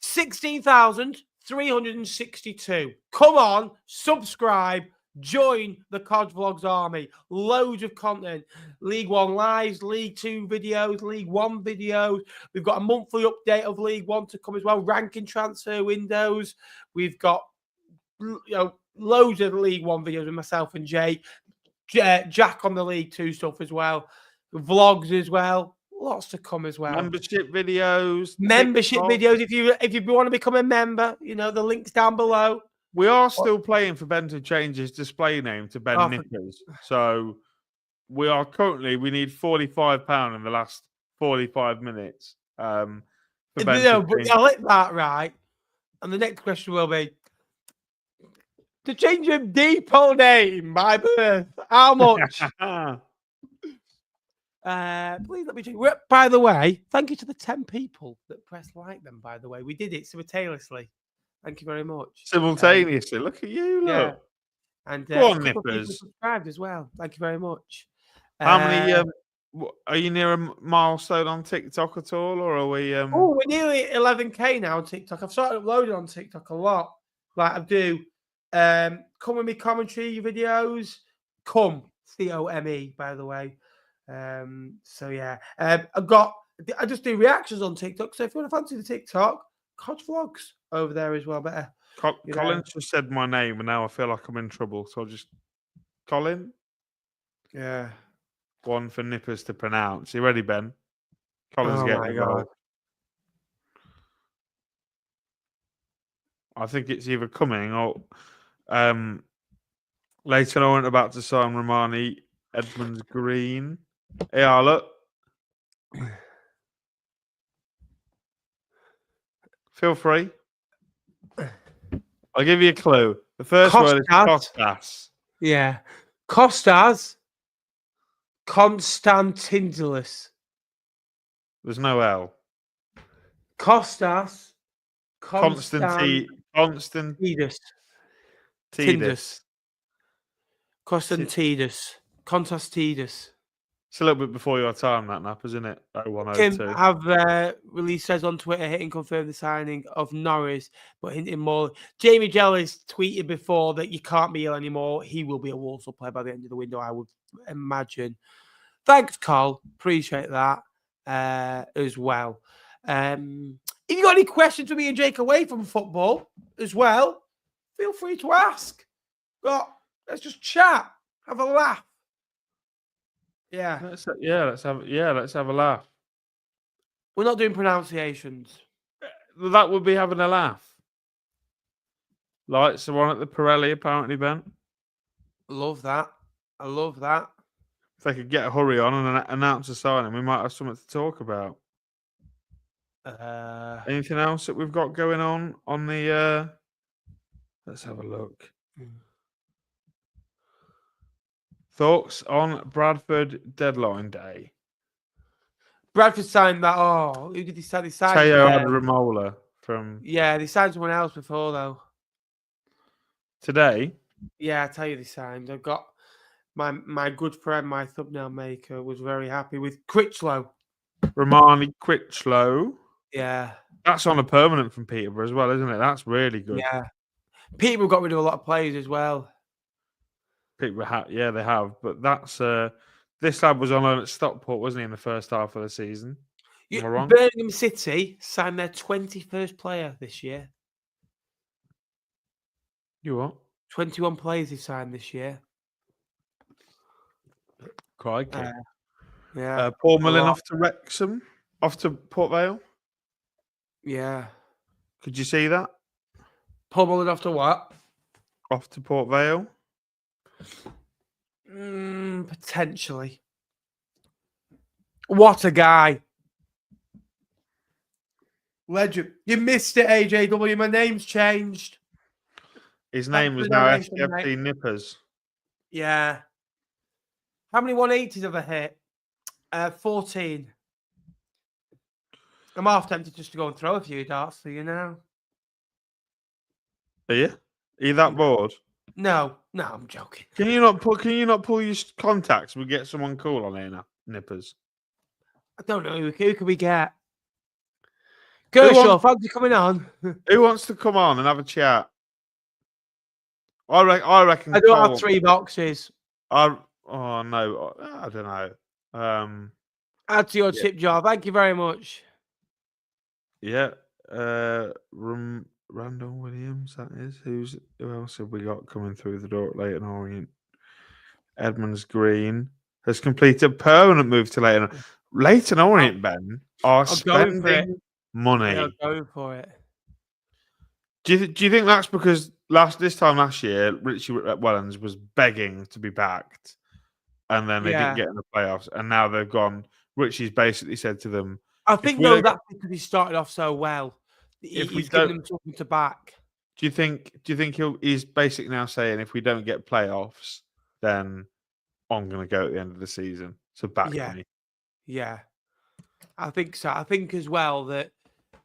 16,362. Come on, subscribe. Join the Cod Vlogs army. Loads of content. League One lives, League Two videos, League One videos. We've got a monthly update of League One to come as well. Ranking transfer windows. We've got loads of League One videos with myself and Jake. Jack on the League Two stuff as well. Vlogs as well. Lots to come as well. Membership videos. Membership TikTok. videos. If you want to become a member, the link's down below. We are still playing for Ben to change his display name to Ben Nippers. So we need £45 in the last 45 minutes. But I'll hit that right. And the next question will be to change your depot name by birth. How much? Please let me check. By the way, thank you to the 10 people that pressed like them, by the way. We did it simultaneously. Thank you very much. Simultaneously. Look at you, look. Yeah. And go on, a couple of people Nippers. subscribed as well. Thank you very much. How many are you near a milestone on TikTok at all, or are we Oh, we're nearly 11k now on TikTok. I've started uploading on TikTok a lot. Like I do come with me commentary videos. Come COME, by the way. So yeah. I just do reactions on TikTok. So if you want to fancy the TikTok, Cod Vlogs over there as well. Better. Colin's just said my name and now I feel like I'm in trouble. So I'll just Colin. Yeah. One for Nippers to pronounce. You ready, Ben? Colin's getting involved. I think it's either coming or Leyton Orient about to sign Romani Edmonds Green. Yeah, look. Feel free. I'll give you a clue. The first word is Kostas. Yeah. Kostas Konstantinidis. There's no L. Kostas Konstantinidis. Konstantidis. It's a little bit before your time, that nap, isn't it? 0102. Kim have released says on Twitter, hitting confirm the signing of Norris, but hinting more. Jamie Jellis tweeted before that you can't be ill anymore. He will be a Walsall player by the end of the window, I would imagine. Thanks, Carl. Appreciate that as well. If you got any questions for me and Jake away from football as well, feel free to ask. But let's just chat, have a laugh. Yeah. Let's have a laugh. We're not doing pronunciations. That would be having a laugh. Lights are on at the Pirelli, apparently, Ben. Love that. I love that. If they could get a hurry on and announce a signing, we might have something to talk about. Anything else that we've got going on the let's have a look. Thoughts on Bradford deadline day? Bradford signed that. Oh, who did he sign? They signed Teo Adremola from. Yeah, they signed someone else before though. Today? Yeah, I tell you, they signed. I've got my good friend, my thumbnail maker, was very happy with Critchlow. Romani Critchlow. Yeah. That's on a permanent from Peterborough as well, isn't it? That's really good. Yeah. Peterborough got rid of a lot of players as well. Peterborough, yeah, they have. But that's this lad was on loan at Stockport, wasn't he, in the first half of the season? Am I wrong? Birmingham City signed their 21st player this year. You what? 21 players they signed this year. Crikey. Yeah. Paul Mullin off to Wrexham, off to Port Vale. Yeah. Could you see that? Paul Mullin off to what? Off to Port Vale. Potentially. What a guy. Legend. You missed it, AJW. My name's changed. His name was now FFD Nippers. Yeah. How many 180s have I hit? 14. I'm half tempted just to go and throw a few darts for you now. Are you? Are you that bored? No, I'm joking. Can you not pull your contacts? We get someone cool on here now, Nippers. I don't know. Who can we get? Kershaw, fancy coming on? Who wants to come on and have a chat? I reckon. I don't have 3 boxes. Oh no, I don't know. Add to your tip jar. Thank you very much. Yeah. Randall Williams, that is. Who else have we got coming through the door at Leyton Orient? Edmonds Green has completed a permanent move to Leyton Orient, Ben, are spending money. They're going for it. Do you think that's because this time last year, Richie Wellens was begging to be backed, and then they didn't get in the playoffs, and now they've gone. Richie's basically said to them, I think though that's because he started off so well. He's given them something to back. Do you think he's basically now saying, if we don't get playoffs, then I'm going to go at the end of the season? So back me. Yeah, I think so. I think as well that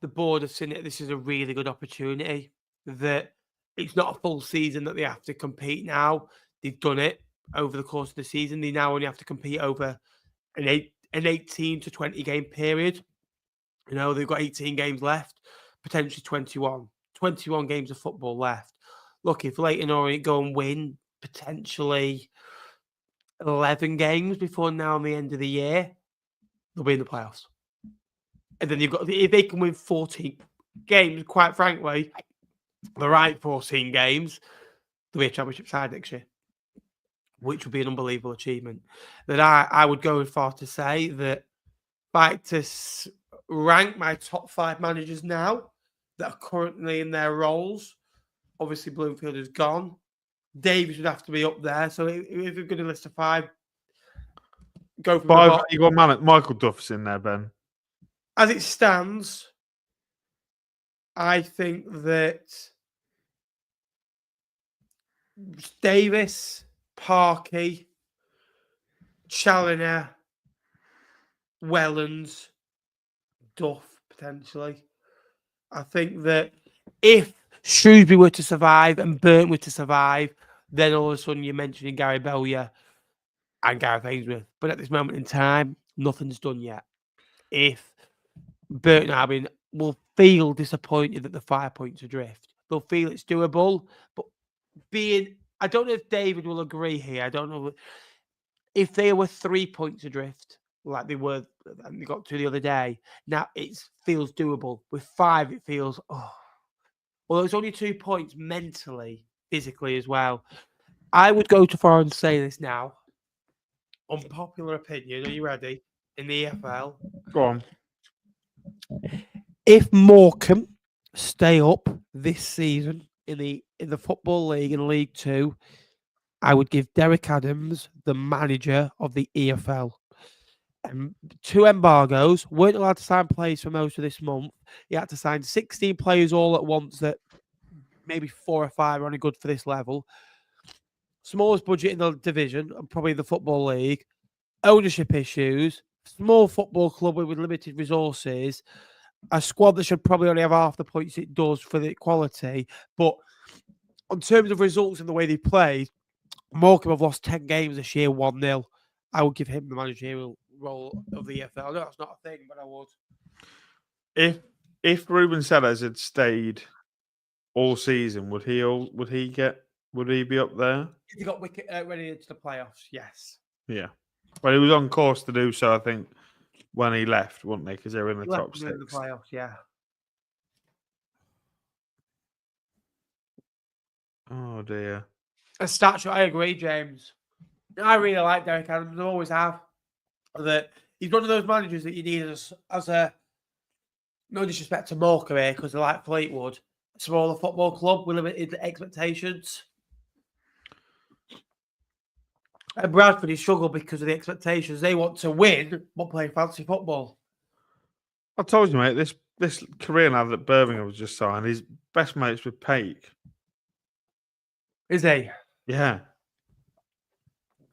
the board have seen it. This is a really good opportunity. That it's not a full season that they have to compete now. They've done it over the course of the season. They now only have to compete over an 18 to 20 game period. You know, they've got 18 games left, potentially 21. 21 games of football left. Look, if Leyton Orient go and win potentially 11 games before now and the end of the year, they'll be in the playoffs. And then if they can win 14 games, quite frankly, the right 14 games, they'll be a championship side next year, which would be an unbelievable achievement. That I would go as far to say that if I had to rank my top 5 managers now that are currently in their roles, obviously Bloomfield is gone. Davies would have to be up there. So if you're going to list of 5, go from 5. You got Michael Duff's in there, Ben. As it stands, I think that Davis, Parkey, Challoner, Wellens, Duff, potentially. I think that if Shrewsbury were to survive and Burton were to survive, then all of a sudden you're mentioning Gary Bowyer and Gareth Ainsworth. But at this moment in time, nothing's done yet. If Burton Albion will feel disappointed that the 5 points adrift, they'll feel it's doable. But I don't know if David will agree here. I don't know if they were 3 points adrift, like they were, and they got to the other day. Now it feels doable. With 5, it feels, well, it's only 2 points mentally, physically as well. I would go too far and say this now. Unpopular opinion. Are you ready? In the EFL. Go on. If Morecambe stay up this season in the Football League in League 2, I would give Derek Adams the manager of the EFL. 2 embargoes, weren't allowed to sign players for most of this month. He had to sign 16 players all at once that maybe 4 or 5 are only good for this level. Smallest budget in the division and probably the Football League. Ownership issues. Small football club with limited resources. A squad that should probably only have half the points it does for the quality. But in terms of results and the way they played, Morecambe have lost 10 games this year, 1-0. I would give him the managerial role of the EFL. No, that's not a thing, but I would. If Ruben Sellers had stayed all season, would he be up there? If he got ready into the playoffs, yes. Yeah. Well, he was on course to do so, I think, when he left, wouldn't they? Because they were in the top 6. In the playoffs, yeah. Oh, dear. A statue, I agree, James. I really like Derek Adams. I always have. That he's one of those managers that you need as a, no disrespect to Morecambe here, because they're like Fleetwood, a smaller football club with limited expectations. And Bradford, he struggled because of the expectations. They want to win, but play fancy football. I told you, mate, this career now that Birmingham was just signed, he's best mates with Paik. Is he? Yeah.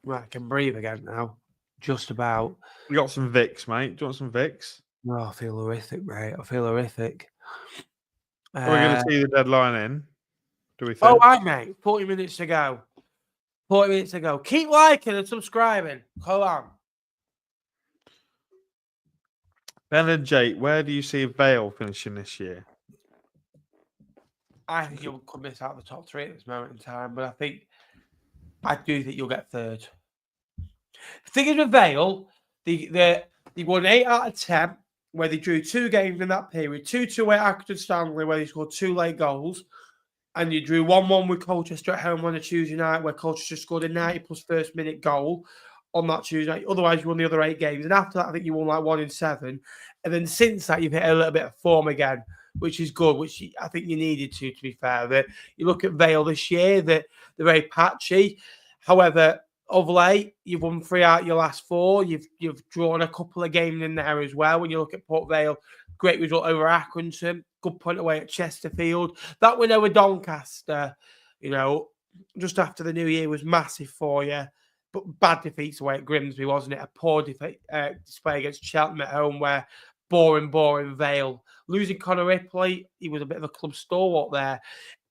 Right, I can breathe again now. Just about. We got some Vicks, mate. Do you want some Vicks? Oh, I feel horrific, mate. I feel horrific. Are we going to see the deadline in? Do we think? Oh, right, mate. 40 minutes to go. 40 minutes to go. Keep liking and subscribing. Come on. Ben and Jake, where do you see Vale finishing this year? I think you'll miss out the top 3 at this moment in time, but I do think you'll get third. The thing is with Vale, they won 8 out of 10, where they drew 2 games in that period. 2-2 away at Accrington Stanley, where they scored 2 late goals. And you drew 1-1 with Colchester at home on a Tuesday night, where Colchester scored a 90-plus first-minute goal on that Tuesday night. Otherwise, you won the other 8 games. And after that, I think you won like 1 in 7. And then since that, you've hit a little bit of form again, which is good, which I think you needed to be fair. That you look at Vale this year, that they're very patchy. However, of late, you've won 3 out of your last 4. You've drawn a couple of games in there as well. When you look at Port Vale, great result over Accrington, good point away at Chesterfield. That win over Doncaster, just after the new year was massive for you. But bad defeats away at Grimsby, wasn't it? A poor display against Cheltenham at home, where boring Vale. Losing Conor Ripley, he was a bit of a club stalwart there.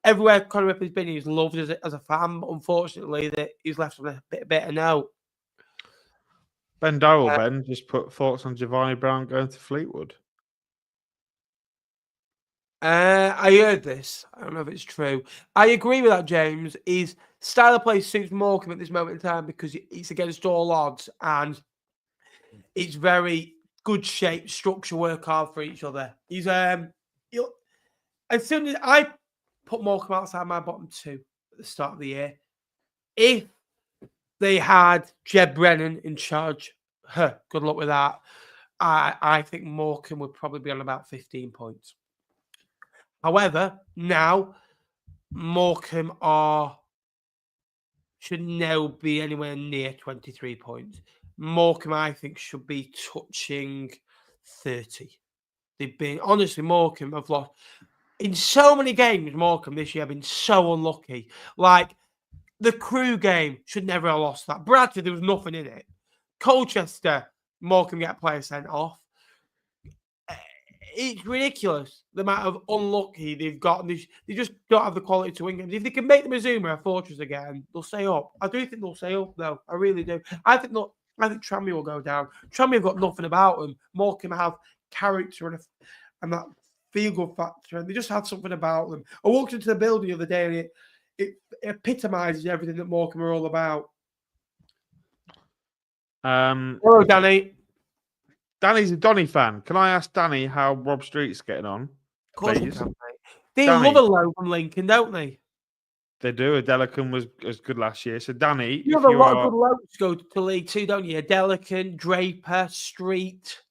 Everywhere Conor Ripley's been, he's loved as a fan. But unfortunately, that he's left on a better note. Ben Darrell, just put thoughts on Giovanni Brown going to Fleetwood. I heard this. I don't know if it's true. I agree with that, James. His style of play suits Morecambe at this moment in time because it's against all odds and it's very good shape, structure, work hard for each other. He's as soon as I put Morecambe outside my bottom 2 at the start of the year, if they had Jed Brennan in charge, good luck with that. I think Morecambe would probably be on about 15 points. However, now Morecambe should now be anywhere near 23 points. Morecambe, I think, should be touching 30. They've been, honestly, Morecambe have lost. In so many games, Morecambe this year have been so unlucky. Like, the Crewe game should never have lost that. Bradford, there was nothing in it. Colchester, Morecambe get a player sent off. It's ridiculous the amount of unlucky they've got. They just don't have the quality to win games. If they can make the Mazuma a fortress again, they'll stay up. I do think they'll stay up, though. I really do. I think Tranmere will go down. Tranmere have got nothing about them. Morecambe have character and that feel-good factor, and they just have something about them. I walked into the building the other day, and it epitomises everything that Morecambe are all about. Hello, Danny. Danny's a Donny fan. Can I ask Danny how Rob Street's getting on? Of course you can, mate. They love a low from Lincoln, don't they? They do. Adelicon was good last year. So, Danny, you have a lot of good lows to go to League Two, don't you? Adelicon, Draper, Street.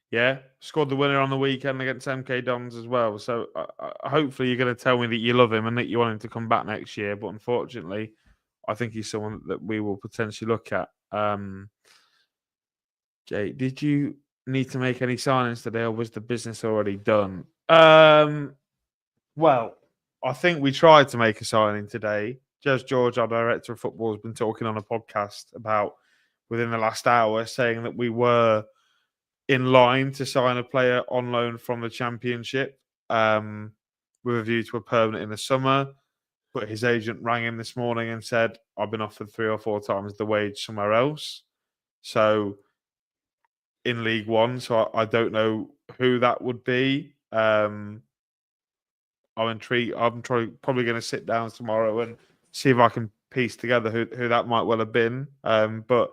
Yeah, scored the winner on the weekend against MK Dons as well. So, hopefully, you're going to tell me that you love him and that you want him to come back next year. But unfortunately, I think he's someone that we will potentially look at. Jay, did you need to make any signings today, or was the business already done? Well, I think we tried to make a signing today. Jez George, our director of football, has been talking on a podcast about within the last hour, saying that we were in line to sign a player on loan from the Championship with a view to a permanent in the summer. But his agent rang him this morning and said, I've been offered 3 or 4 times the wage somewhere else. So in League One, so I don't know who that would be. I'm intrigued. I'm probably going to sit down tomorrow and see if I can piece together who that might well have been. But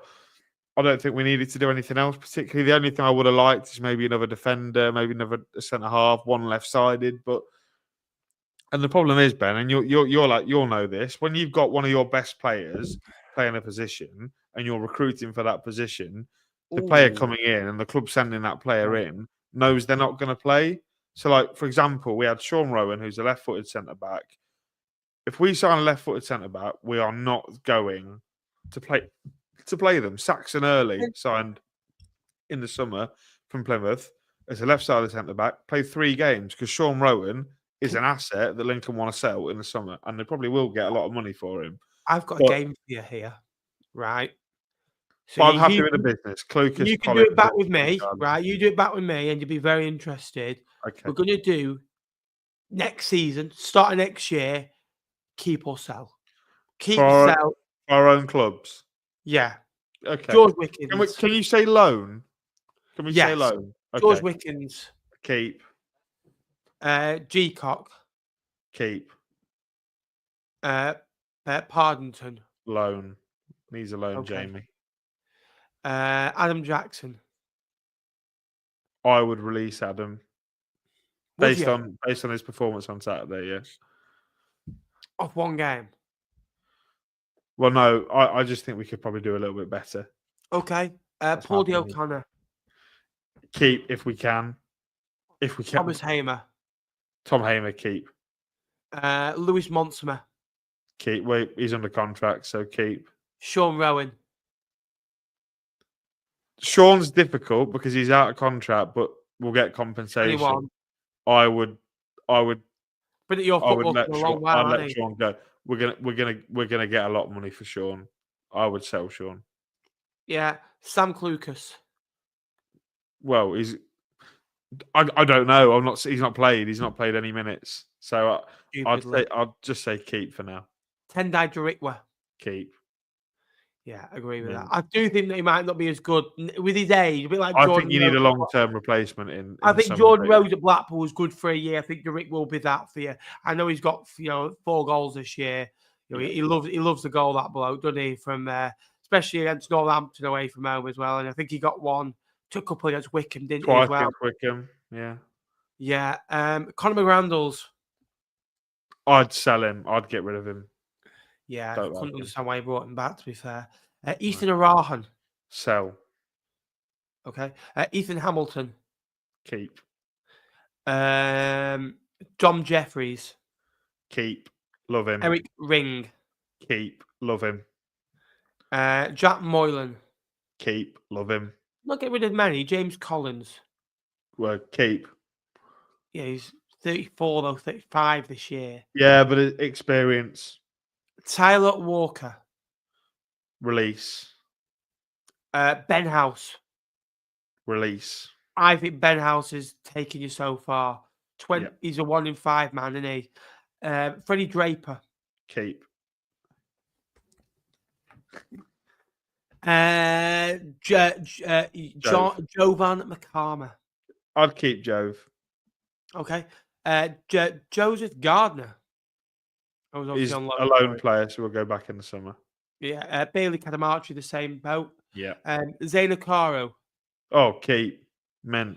I don't think we needed to do anything else particularly. The only thing I would have liked is maybe another defender, maybe another centre half, one left-sided. And the problem is, Ben, and you'll know this, when you've got one of your best players playing a position and you're recruiting for that position, the player coming in and the club sending that player in knows they're not going to play. So, like, for example, we had Sean Rowan, who's a left-footed centre-back. If we sign a left-footed centre-back, we are not going to play them. Saxon Early signed in the summer from Plymouth as a left-sided centre-back, played 3 games because Sean Rowan is an asset that Lincoln want to sell in the summer, and they probably will get a lot of money for him. I've got a game for you here, right? So I'm happy with the business. Clucas, you can do it back with me, right? You do it back with me, and you'll be very interested. Okay. We're going to do next season, starting next year, keep or sell. Keep or sell. Our own clubs. Yeah. Okay. George Wickens. Can you say loan? Can we say Yes. loan? George Okay. Wickens. Keep. G-Cock. Keep. Pardonton. Loan. Needs a loan, Okay. Jamie. Adam Jackson. I would release Adam Would based you? on his performance on Saturday. Yeah. Off one game. Well, no, I just think we could probably do a little bit better. Okay. That's Paul my D. opinion. O'Connor. Keep if we can. If we can. Thomas Hamer. Tom Hamer, keep. Lewis Monsomer. Keep. Wait, he's under contract, so keep. Sean Rowan. Sean's difficult because he's out of contract, but we'll get compensation. 21. I would. But at your I would football let for a Sean. long while, I'd aren't let he? Sean go. We're gonna get a lot of money for Sean. I would sell Sean. Yeah. Sam Clucas. Well, I don't know. I'm not. He's not played. He's not played any minutes. So I'll just say keep for now. Tendai Darikwa. Keep. Yeah, I agree with Yeah. that. I do think that he might not be as good with his age. A bit like I Jordan think you need a Rhodes. long-term replacement in I the think summer Jordan league. Rhodes at Blackpool was good for a year. I think Darick will be that for you. I know he's got 4 goals this year. You know, he loves the goal, that bloke, doesn't he? From especially against Northampton away from home as well. And I think he got one, took a couple against Wickham, didn't he? Twice As well. against Wickham. Yeah. Yeah. Conor McRandles. I'd sell him. I'd get rid of him. Yeah, I Don't couldn't like him. understand why he brought him back, to be fair. Ethan Arahan. Sell. Okay. Ethan Hamilton. Keep. Dom Jeffries. Keep. Love him. Eric Ring. Keep. Love him. Jack Moylan. Keep. Love him. Not get rid of many. James Collins. Well, keep. Yeah, he's 34 though, 35 this year. Yeah, but experience. Tyler Walker. Release. Ben House. Release. I think Ben House is taking you so far. He's a 1 in 5 man, isn't he? Freddie Draper. Keep. Jovan McCarmer. I'd keep Jove. Okay. Joseph Gardner. He's a lone player, so we'll go back in the summer. Yeah. Bailey Cadamarchi, the same boat. Yeah. Zaina Caro. Oh, keep. Men.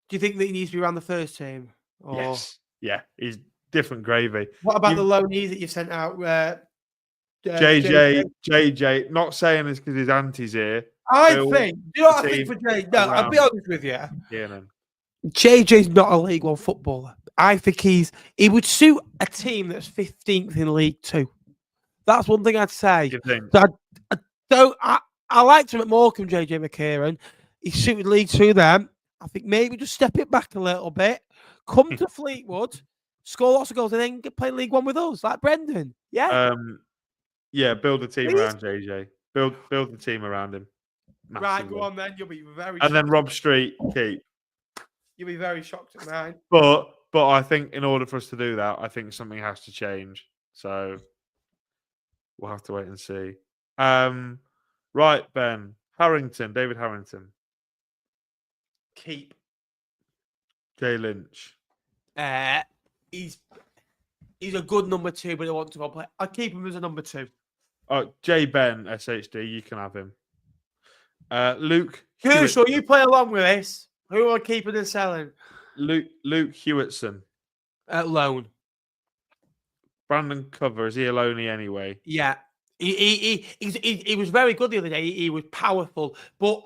Do you think that he needs to be around the first team? Or... Yes. Yeah. He's different gravy. What about the loanees that you've sent out? JJ. Not saying this because his auntie's here. I think for Jay? No, I'll be honest with you. Yeah, no. JJ's not a League One footballer. I think he would suit a team that's 15th in League Two. That's one thing I'd say. You think? I liked him at Morecambe, JJ McKieran. He suited League Two then. I think maybe just step it back a little bit. Come to Fleetwood, score lots of goals, and then play League One with us, like Brendan. Yeah. Yeah, build a team around JJ. Build the team around him. Massively. Right, go on then. You'll be very. And then Rob Street, keep. You'll be very shocked at mine. But I think in order for us to do that, I think something has to change. So we'll have to wait and see. Right, Ben. David Harrington. Keep. Jay Lynch. He's a good number 2, but I want to go play. I'll keep him as a number 2. Jay Ben, SHD, you can have him. Luke. So you play along with this. Who are keeping and selling? Luke Hewitson. Loan. Brandon Cover, is he a loanee anyway? Yeah. He was very good the other day. He was powerful. But,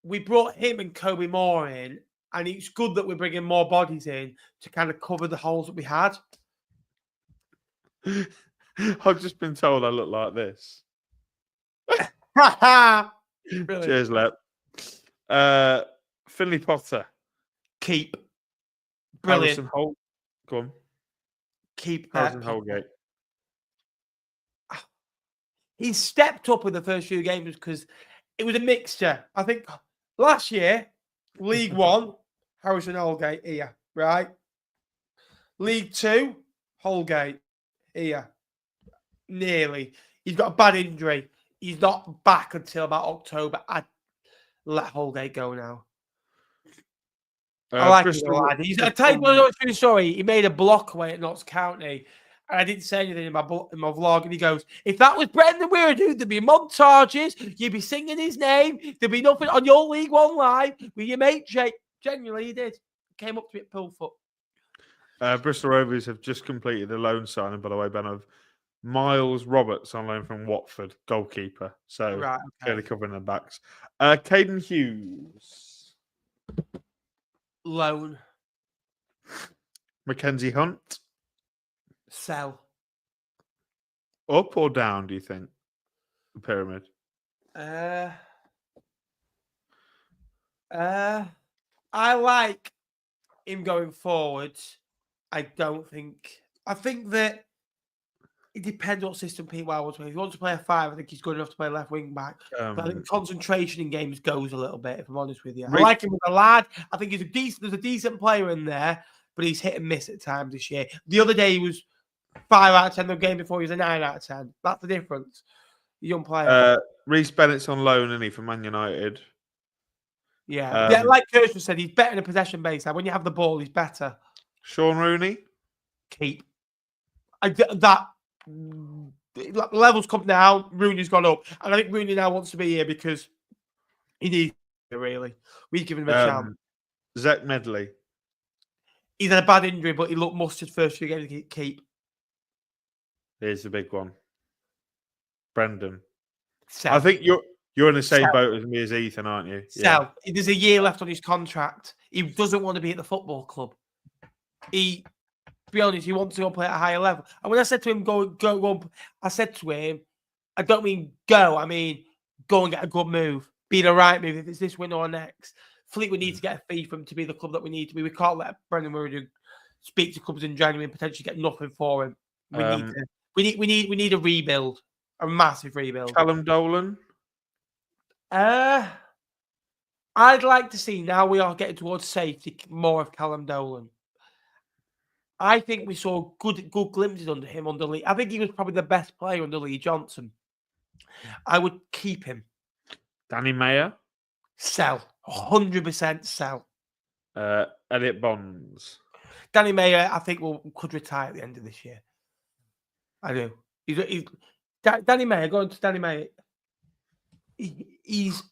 we brought him and Kobe Moore in, and it's good that we're bringing more bodies in to kind of cover the holes that we had. I've just been told I look like this. Cheers, Lep. Finley Potter. Keep. Brilliant. Harrison Holt. Go on. Keep. Harrison Holgate. He stepped up in the first few games because it was a mixture. I think last year, League One, Harrison Holgate here, right? League Two, Holgate here. Nearly. He's got a bad injury. He's not back until about October. let Holgate go now. I like him a lot. I tell you what, true story. He made a block away at Notts County, and I didn't say anything in my vlog. And he goes, "If that was Brendan Wiredu, there'd be montages. You'd be singing his name. There'd be nothing on your League One live with your mate Jake." Genuinely, he did. Came up to me at Pillfoot. Bristol Rovers have just completed a loan signing, by the way, Ben, of Miles Roberts on loan from Watford, goalkeeper. So clearly covering their backs. Caden Hughes. Loan. Mackenzie Hunt. Sell. Up or down, do you think? The pyramid. I like him going forward. I think that it depends what system Pete Wild wants to play. If he wants to play a 5, I think he's good enough to play left wing back. But I think concentration in games goes a little bit, if I'm honest with you. I like him as a lad. I think there's a decent player in there, but he's hit and miss at times this year. The other day he was 5 out of 10. The game before he was a 9 out of 10. That's the difference. Young player. Reece Bennett's on loan, isn't he, from Man United? Yeah. Like Kirschman said, he's better in a possession base. When you have the ball, he's better. Sean Rooney? Keep. Levels come down. Rooney's gone up. And I think Rooney now wants to be here because he needs it, really. We've given him a chance. Zach Medley? He's had a bad injury, but he looked mustard first few games to keep. Here's the big one. Brendan. Sell. I think you're in the same boat as me as Ethan, aren't you? Sell. Yeah. There's a year left on his contract. He doesn't want to be at the football club. To be honest, he wants to go play at a higher level. And when I said to him, go, I said to him, I don't mean go, I mean go and get a good move. Be the right move if it's this window or next. Fleetwood needs to get a fee for him to be the club that we need to be. We can't let Brendan Wiredu speak to clubs in January and potentially get nothing for him. We need a rebuild, a massive rebuild. Callum Dolan. I'd like to see, now we are getting towards safety, more of Callum Dolan. I think we saw good glimpses under him under Lee. I think he was probably the best player under Lee Johnson. I would keep him. Danny Mayer? Sell. 100% sell. Elliot Bonds? Danny Mayer, I think, could retire at the end of this year. I do. Danny Mayer, going to Danny Mayer, he's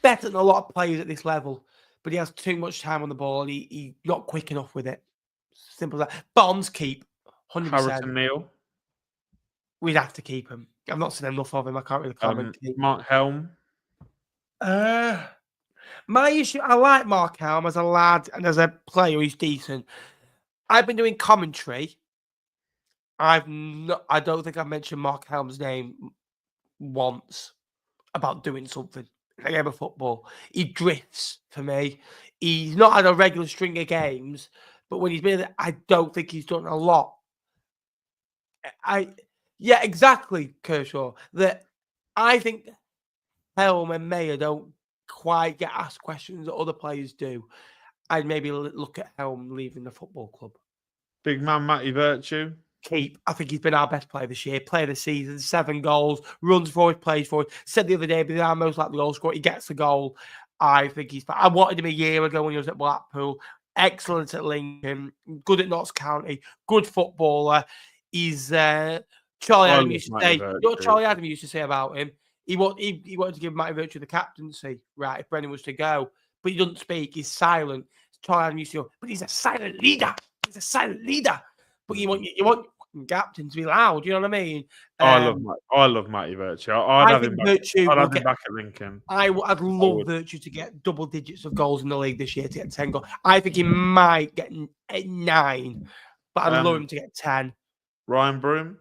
better than a lot of players at this level, but he has too much time on the ball and he's not quick enough with it. Simple as that. Bonds keep 100%. Harrison Neal. We'd have to keep him. I've not seen enough of him. I can't really comment. Mark Helm. My issue. I like Mark Helm as a lad and as a player. He's decent. I've been doing commentary. I don't think I've mentioned Mark Helm's name once about doing something in a game of football. He drifts for me. He's not had a regular string of games. But when he's been there, I don't think he's done a lot. Yeah, exactly, Kershaw. That I think Helm and Mayer don't quite get asked questions that other players do. I'd maybe look at Helm leaving the football club. Big man Matty Virtue. Keep. I think he's been our best player this year. Player of the season, 7 goals, runs forward, plays forward. Said the other day, but our most likely goal scorer. He gets the goal. I think he's. I wanted him a year ago when he was at Blackpool. Excellent at Lincoln, good at Notts County, good footballer. He's Charlie Adam used to say. You know what Charlie Adam used to say about him? He wanted to give Matty Virtue the captaincy, right? If Brendan was to go, but he doesn't speak. He's silent. Charlie Adam used to go, but he's a silent leader. He's a silent leader. But you want captain to be loud. You know what I mean? I love Matty Virtue. I'd have him back at Lincoln. I'd love Virtue to get double digits of goals in the league this year, to get 10 goals. I think he might get 9, but I'd love him to get 10. Ryan Broom?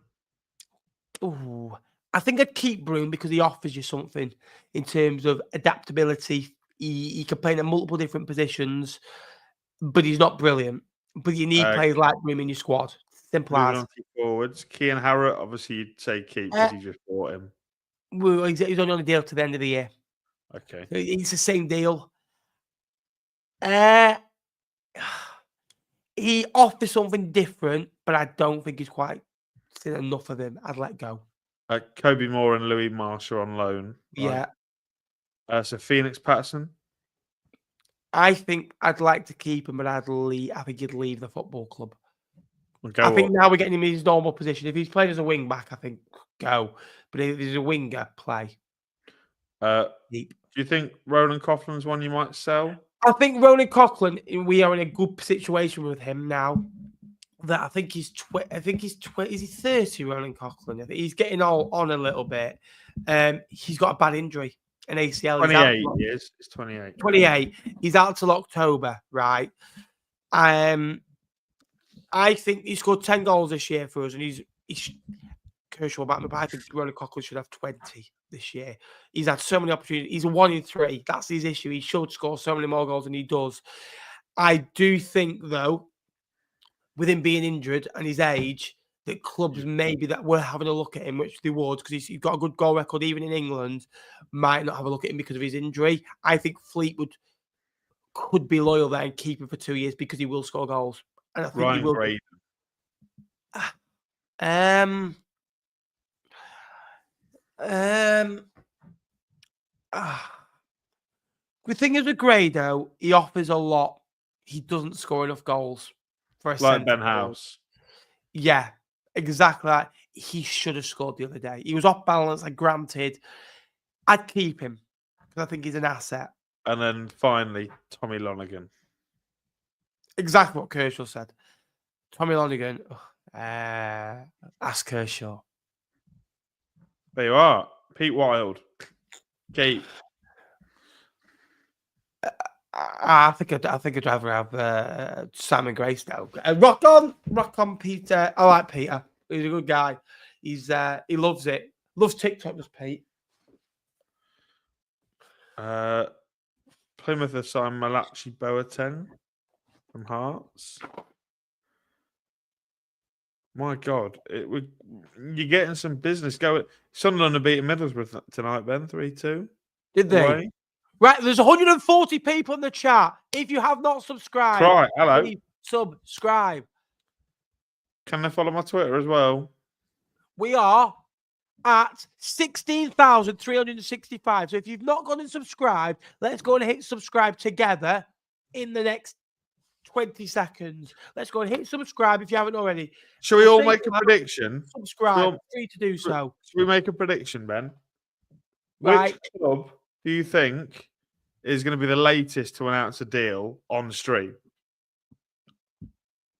Ooh, I think I'd keep Broom because he offers you something in terms of adaptability. He can play in multiple different positions, but he's not brilliant. But you need players like Broom in your squad. Simple as. Forwards. Kean Harrott, obviously you'd say keep because you just bought him. Well, he's only on a deal to the end of the year. Okay. It's the same deal. He offers something different, but I don't think he's quite seen enough of him. I'd let go. Kobe Moore and Louis Marshall on loan. Yeah. So Phoenix Patterson. I think I'd like to keep him, but I think he'd leave the football club. Go I think up. now we're getting him in his normal position. If he's playing as a wing back, I think go. But if he's a winger, play. Do you think Roland Coughlin's one you might sell? I think Roland Coughlin, we are in a good situation with him now. That I think he's is he 30, Roland Coughlin? I think he's getting on a little bit. He's got a bad injury, an ACL. 28 years. It's 28. 28. He's out till October, right? I think he scored 10 goals this year for us, and he's Kershaw back, but I think Roland Coughlin should have 20 this year. He's had so many opportunities. He's a 1 in 3. That's his issue. He should score so many more goals than he does. I do think, though, with him being injured and his age, that clubs maybe that were having a look at him, which they would, because he's got a good goal record even in England, might not have a look at him because of his injury. I think Fleetwood could be loyal there and keep him for 2 years because he will score goals. And I think Ryan he will. Graydon. The thing is with Grado, he offers a lot. He doesn't score enough goals for a Like Ben House. Yeah, exactly that. He should have scored the other day. He was off balance, granted. I'd keep him because I think he's an asset. And then finally, Tommy Lonergan. Exactly what Kershaw said. Tommy Lonergan, ask Kershaw. There you are. Pete Wild. Keep. I think I'd rather have Simon Grace now. Rock on, Peter. I like Peter. He's a good guy. He loves it. Loves TikTok, does Pete. Plymouth have signed Malachi Boateng from Hearts. My God, you're getting some business going. Sunderland are beating Middlesbrough tonight, Ben, 3-2. Did they? Away. Right, there's 140 people in the chat. If you have not subscribed, Right, hello. please subscribe. Can they follow my Twitter as well? We are at 16,365. So if you've not gone and subscribed, let's go and hit subscribe together in the next 20 seconds. Let's go and hit subscribe if you haven't already. Shall we all make a prediction? Subscribe. Free to do so. Shall we make a prediction, Ben? Right. Which club do you think is going to be the latest to announce a deal on stream?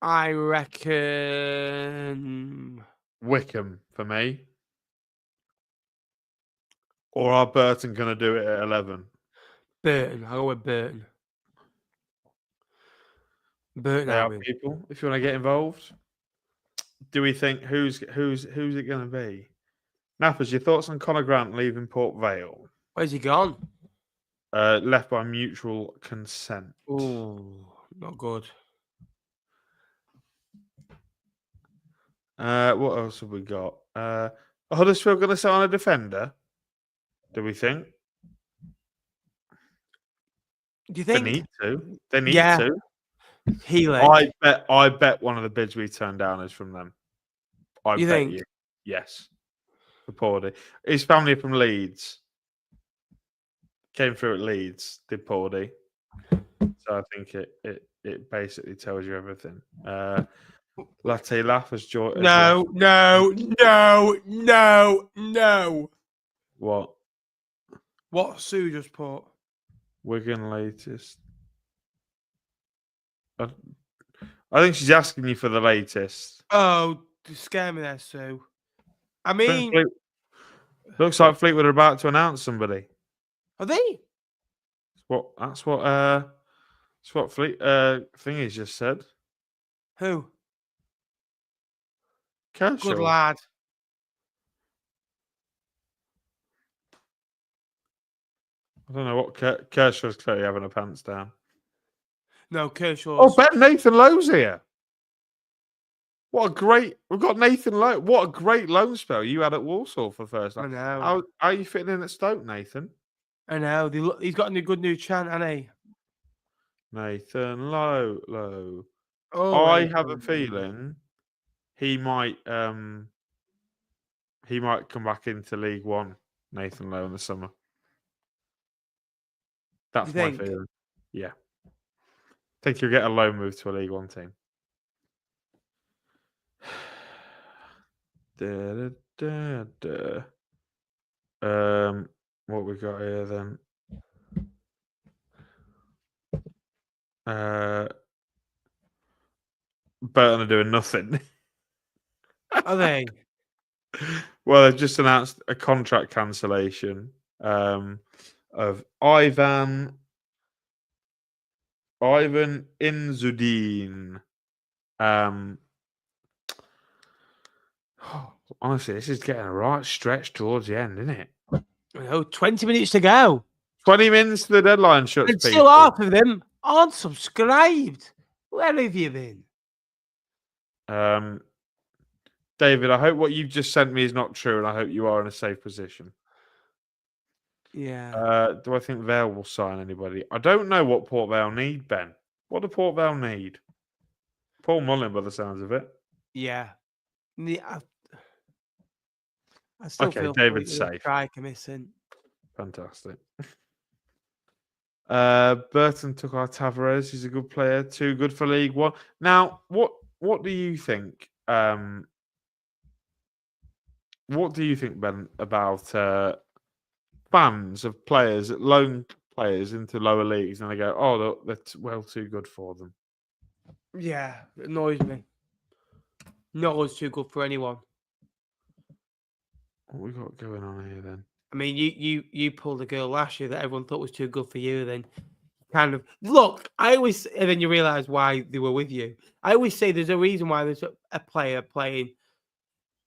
I reckon Wickham for me. Or are Burton going to do it at 11? Burton. I'll go with Burton. Burton Albion. People, if you want to get involved. Do we think who's it going to be? Nappers, your thoughts on Conor Grant leaving Port Vale? Where's he gone? Left by mutual consent. Oh, not good. What else have we got? Huddersfield going to sit on a defender? Do we think? Do you think? They need to. They need to. Healing. I bet one of the bids we turned down is from them. I you bet think? you. Yes. For Pordy. His family from Leeds. Came through at Leeds, did Pordy. So I think it basically tells you everything. Latte Laugh has joined. No. What? What Sue just put? Wigan latest. I think she's asking you for the latest. Oh, you scare me there, Sue. I mean, looks like Fleetwood are about to announce somebody. Are they? That's what Fleet thingy's just said. Who? Kershaw. Good lad. I don't know what Kershaw's clearly having her pants down. No, Kershaw. Oh, Ben Nathan Lowe's here. We've got Nathan Lowe. What a great loan spell you had at Walsall for the first time. I know. How are you fitting in at Stoke, Nathan? I know. He's got a good new chant, hasn't he? Nathan Lowe. Oh, I have a feeling he might come back into League One, Nathan Lowe, in the summer. That's my feeling. Yeah. I think you'll get a loan move to a League One team. What we got here then? Burton are doing nothing. Are they? Well, they've just announced a contract cancellation of Ivan Inzudin. Honestly, this is getting a right stretch towards the end, isn't it? 20 minutes to go. 20 minutes to the deadline shuts. And still half of them aren't subscribed. Where have you been? David, I hope what you've just sent me is not true, and I hope you are in a safe position. Yeah. Do I think Vale will sign anybody? I don't know what Port Vale need, Ben. What do Port Vale need? Paul Mullin, by the sounds of it. Yeah. I still feel David's safe. Striker missing. Fantastic. Burton took our Tavares. He's a good player. Too good for League One. Now, what do you think? What do you think, Ben, about fans of players, loan players into lower leagues, and they go, "Oh, that's well too good for them." Yeah, it annoys me. No one's too good for anyone. What we got going on here then? I mean, you pulled a girl last year that everyone thought was too good for you. Then, kind of look. And then you realise why they were with you. I always say there's a reason why there's a player playing.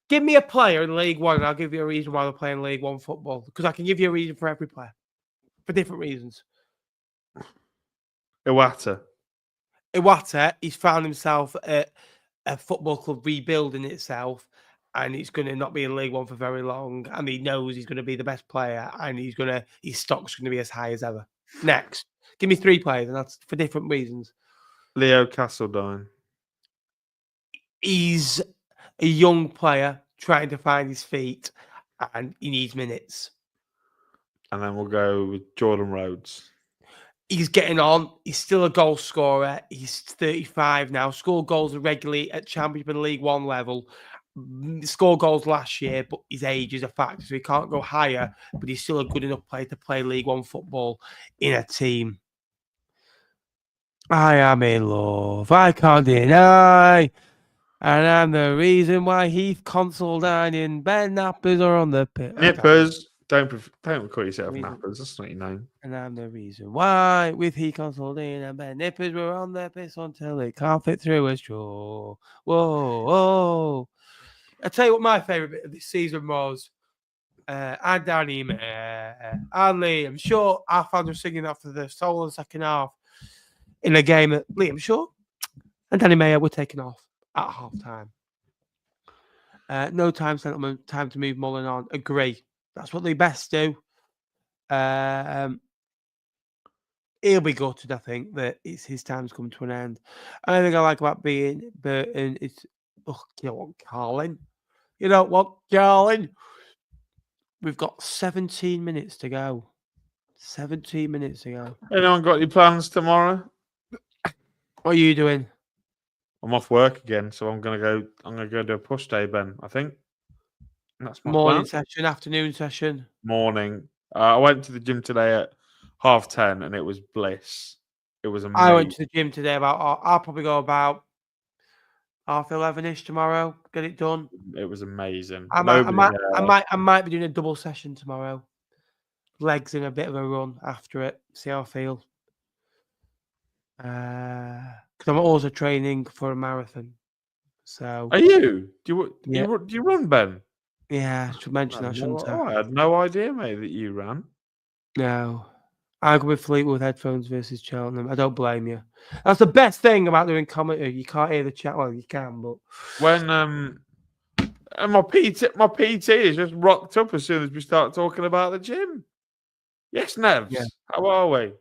Give me a player in League One, and I'll give you a reason why they're playing League One football. Because I can give you a reason for every player, for different reasons. Iwata, he's found himself at a football club rebuilding itself, and he's going to not be in League One for very long. And he knows he's going to be the best player, and his stock's going to be as high as ever. Next, give me 3 players, and that's for different reasons. Leo Castledine. He's a young player trying to find his feet, and he needs minutes. And then we'll go with Jordan Rhodes. He's getting on. He's still a goal scorer. He's 35 now. Scored goals regularly at Championship and League One level. Scored goals last year, but his age is a factor, so he can't go higher. But he's still a good enough player to play League One football in a team. I am in love. I can't deny. And I'm the reason why Heath Consoldine and Ben Nappers are on the pit. Nippers. Don't call yourself Nappers. That's not your name. And I'm the reason why with Heath Consoldine and Ben Nippers were on their piss until it can't fit through a straw. Whoa. I tell you what my favourite bit of this season was. And Danny Mayer and Liam Shaw. Our fans were singing after the solo in the second half in a game that Liam Shaw and Danny Mayer were taken off at half time. No time, gentlemen. Time to move Mullen on. Agree. That's what they best do. He'll be gutted, I think, that it's his time's come to an end. Another thing I like about being Burton is, you know what, Carlin? We've got 17 minutes to go. 17 minutes to go. Anyone got any plans tomorrow? What are you doing? I'm off work again, so I'm gonna go do a push day, Ben. I think. That's my morning plan. session, afternoon session. Morning. I went to the gym today at 10:30, and it was bliss. It was amazing. I went to the gym today I'll probably go about 11:30ish tomorrow. Get it done. It was amazing. I might be doing a double session tomorrow. Legs in a bit of a run after it. See how I feel. Because I'm also training for a marathon. So are you? Do you run, Ben? Yeah, I should mention that, shouldn't I? I had no idea, mate, that you ran. No. I go with Fleetwood headphones versus Charlton. I don't blame you. That's the best thing about doing commentary. You can't hear the chat. Well, you can, but when and my PT is just rocked up as soon as we start talking about the gym. Yes, Nevs. Yeah. How are we?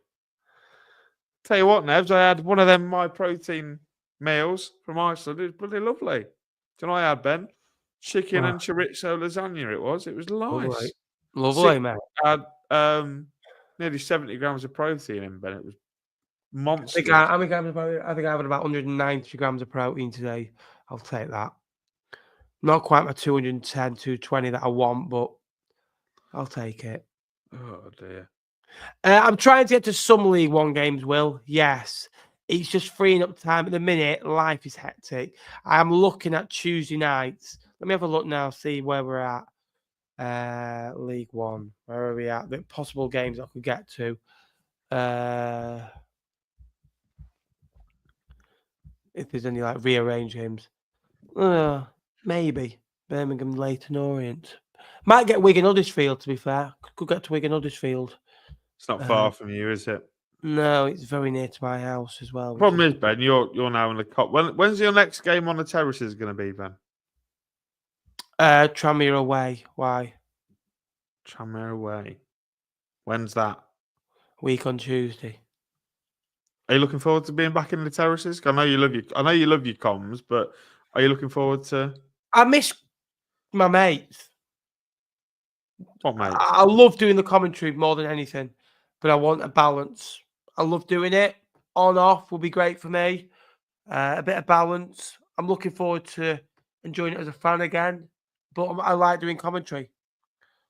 Tell you what, Nevs, I had one of them My Protein meals from Iceland. It was bloody lovely. Do you know what I had, Ben? Chicken and chorizo lasagna. It was nice. Lovely, mate. I had nearly 70 grams of protein in, Ben. It was I monstrous. think how many grams I think I had about 190 grams of protein today. I'll take that. Not quite my 210, 220 that I want, but I'll take it. Oh, dear. I'm trying to get to some League One games, Will. Yes. It's just freeing up time at the minute. Life is hectic. I am looking at Tuesday nights. Let me have a look now, see where we're at. League One. Where are we at? The possible games I could get to. If there's any like rearranged games. Maybe. Birmingham, Leyton Orient. Might get Wigan Huddersfield, to be fair. Could get to Wigan Huddersfield. It's not far from you, is it? No, it's very near to my house as well. The problem is, Ben, you're now in the cop. When's your next game on the terraces going to be, Ben? Tranmere away. Why? Tranmere away. When's that? Week on Tuesday. Are you looking forward to being back in the terraces? I know you love your comms, but are you looking forward to? I miss my mates. What mates? I love doing the commentary more than anything, but I want a balance. I love doing it. On off will be great for me. A bit of balance. I'm looking forward to enjoying it as a fan again, but I like doing commentary.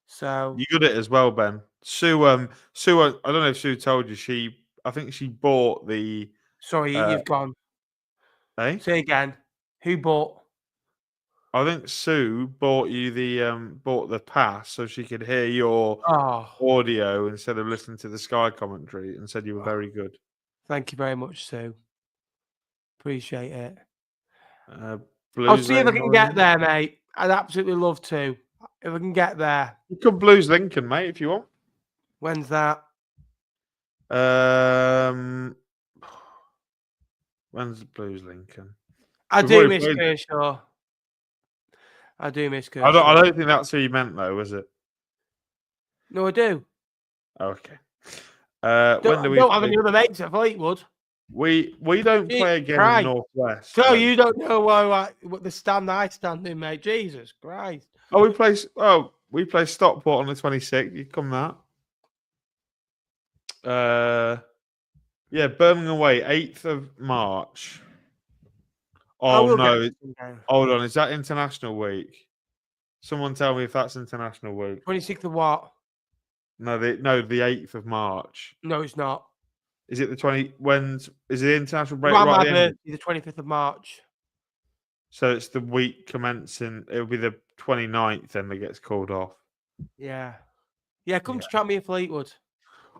So You good at it as well, Ben. Sue, I don't know if Sue told you. I think she bought the. Sorry, you've gone. Eh? Say again. Who bought? I think Sue bought you bought the pass so she could hear your audio instead of listening to the Sky commentary, and said you were very good. Thank you very much, Sue. Appreciate it. I'll see if I can get there, mate. I'd absolutely love to. If I can get there. You come Blues Lincoln, mate, if you want. When's that? When's Blues Lincoln? I do miss Kershaw. I do miss Kershaw. I don't think that's who you meant, though, was it? No, I do. Okay. When do we don't have any other mates at Fleetwood. We don't play again in Northwest. So you don't know what the stand I stand in, mate. Jesus Christ. We play Stockport on the 26th. You come that. Birmingham away, 8th of March. Oh no! Hold on, is that International Week? Someone tell me if that's International Week. 26th of what? No, the 8th of March. No, it's not. Is it the 20? Is it international break? Right, my birthday, the 25th of March. So it's the week commencing. It'll be the 29th, then that gets called off. Yeah, come to Tranmere Fleetwood.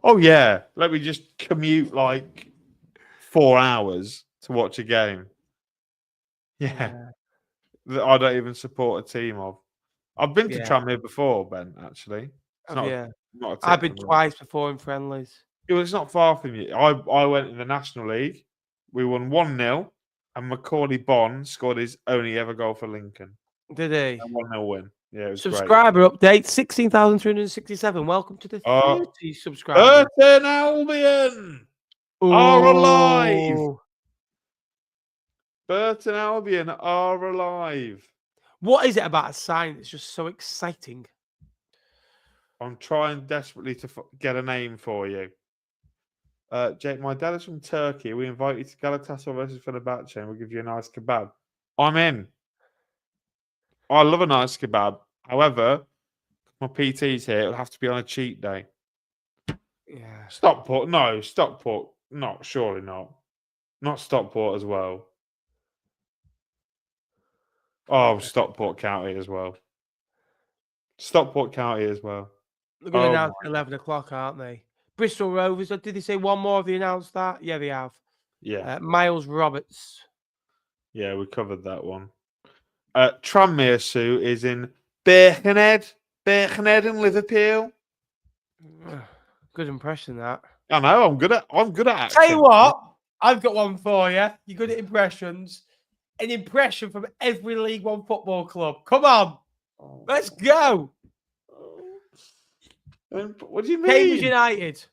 Oh yeah, let me just commute like 4 hours to watch a game. Yeah. I don't even support a team of. I've been to Tranmere before, Ben. Actually, I've been twice before in friendlies. It's not far from you. I went in the National League. We won 1-0, and Macaulay Bond scored his only ever goal for Lincoln. Did he? 1-0 win. Yeah, it was Subscriber update 16,367. Welcome to the 30 subscribers. Burton Albion are alive. Burton Albion are alive. What is it about a sign that's just so exciting? I'm trying desperately to get a name for you. Jake, my dad is from Turkey. We invite you to Galatasaray versus Fenerbahce and we'll give you a nice kebab. I'm in. I love a nice kebab. However, my PT's here. It'll have to be on a cheat day. Yeah. Stockport. No, Stockport. Not. Surely not. Not Stockport as well. Oh, Stockport County as well. Stockport County as well. They're going to announce at 11 o'clock, aren't they? Bristol Rovers. Did they say one more? Have they announced that? Yeah, they have. Yeah. Miles Roberts. Yeah, we covered that one. Tranmere, Sue, is in Birkenhead in Liverpool. Good impression, that. I know. I'm good at accents. Tell you what, I've got one for you. You're good at impressions. An impression from every League One football club. Come on, let's go. What do you mean? Cambridge United.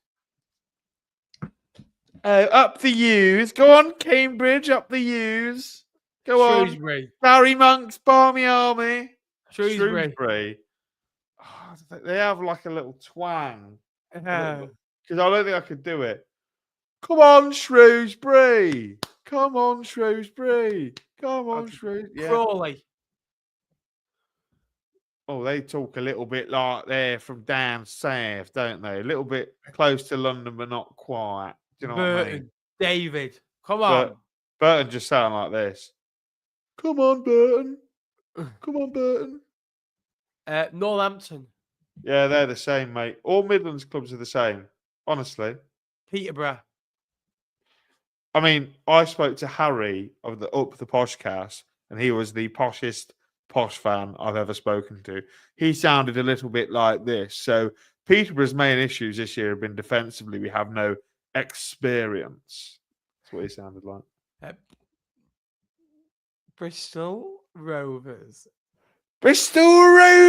Up the U's. Go on, Cambridge. Up the U's. Go Shrewsbury. on. Barry Monk's Barmy Army. Shrewsbury. Oh, they have like a little twang. because I don't think I could do it. Come on, Shrewsbury. Come on, Shrewsbury. Come on, Shrewsbury. Yeah. Crawley. Oh, they talk a little bit like they're from down south, don't they? A little bit close to London, but not quite. Do you know what I mean? Burton. David. Come on. But Burton just sound like this. Come on, Burton. Come on, Burton. Northampton. Yeah, they're the same, mate. All Midlands clubs are the same, honestly. Peterborough. I mean, I spoke to Harry of the Up the Poshcast, and he was the poshest posh fan I've ever spoken to. He sounded a little bit like this. So Peterborough's main issues this year have been defensively. We have no experience. That's what he sounded like. Bristol Rovers. Bristol Rovers!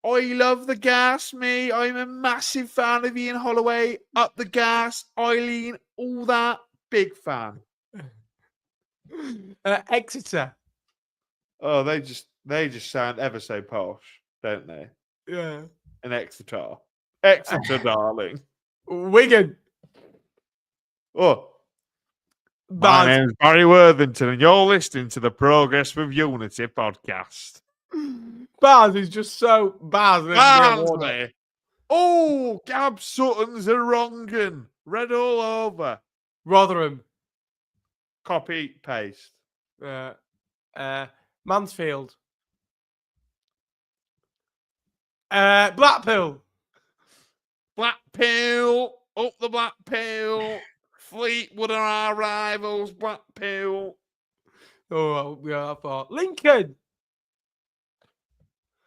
I love the gas, me. I'm a massive fan of Ian Holloway. Up the gas, Eileen, all that. Big fan. Exeter. Oh, they just sound ever so posh, don't they? Yeah. And Exeter. Exeter, darling. Wigan. Oh. My name's Barry Worthington, and you're listening to the Progress with Unity podcast. Barnsley is just so Barnsley. Oh, Gab Sutton's a wrong un. Red all over. Rotherham. Copy, paste. Mansfield. Blackpool. Blackpool. Up the Blackpool. Fleetwood are our rivals. Blackpool. Oh, we are for Lincoln.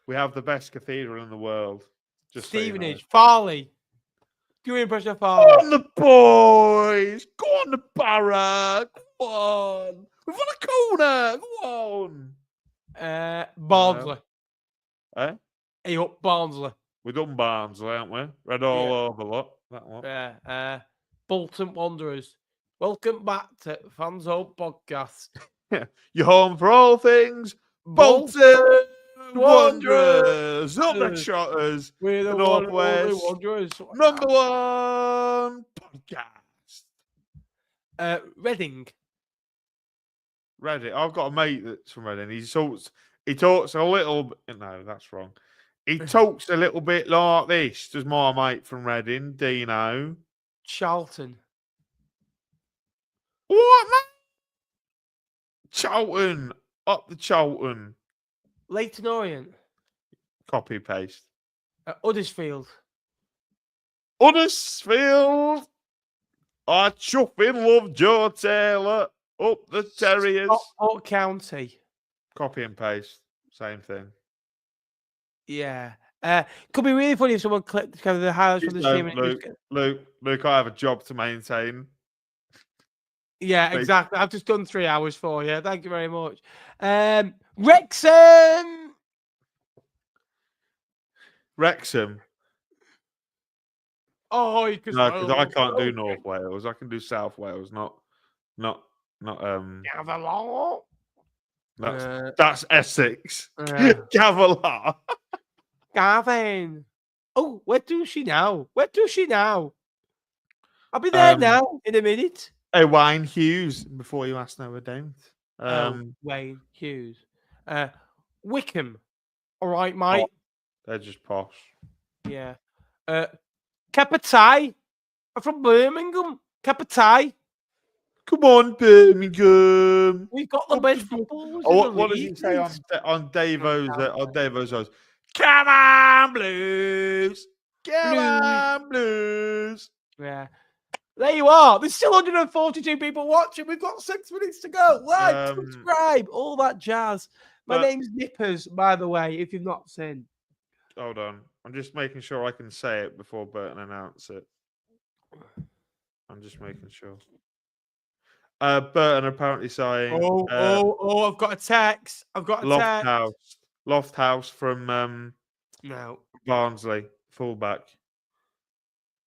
We have the best cathedral in the world. Just Stevenage. So Farley. Do your impression of Go Farley. on, the boys. Go on, the Barra. Go on. We've won a corner. Go on. Barnsley. Eh? Hey up, Barnsley. We've done Barnsley, haven't we? Read all over lot. That one. Yeah. Bolton Wanderers. Welcome back to Fans Home Podcast. You're home for all things. Bolton Wanderers. Up the Shotters. We're the Northwest. Wanderers. Number one podcast. Reading. Reading. I've got a mate that's from Reading. He talks a little bit. No, that's wrong. He talks a little bit like this. Does my mate from Reading, Dino? Charlton. What, man? Charlton. Up the Charlton. Leyton Orient. Copy paste. Huddersfield. Huddersfield. I chuffing love Joe Taylor. Up the Terriers. Stockport County. Copy and paste. Same thing. Yeah. Could be really funny if someone clipped together the highlights from the stream. Luke, I have a job to maintain. Yeah, exactly. I've just done 3 hours for you. Thank you very much. Wrexham. Oh, you could. No, because I can't do North Wales. I can do South Wales, not. Gavalor. That's Essex. Gavalor. Gavin. Oh, where do she now? I'll be there now in a minute. Hey, Wayne Hughes. Before you ask, no, I don't. Wayne Hughes. Wickham. All right, mate. They're just posh. Yeah. Capitai. I'm from Birmingham. Capitai. Come on, Birmingham. We've got the best footballers. What does he say on Davo's house? Come on, Blues. Come on, Blues. Yeah. There you are. There's still 142 people watching. We've got 6 minutes to go. Like, subscribe, all that jazz. My name's Nippers, by the way, if you've not seen. Hold on. I'm just making sure I can say it before Burton announce it. I'm just making sure. Burton apparently saying... I've got a text. Loft House from Barnsley, fullback.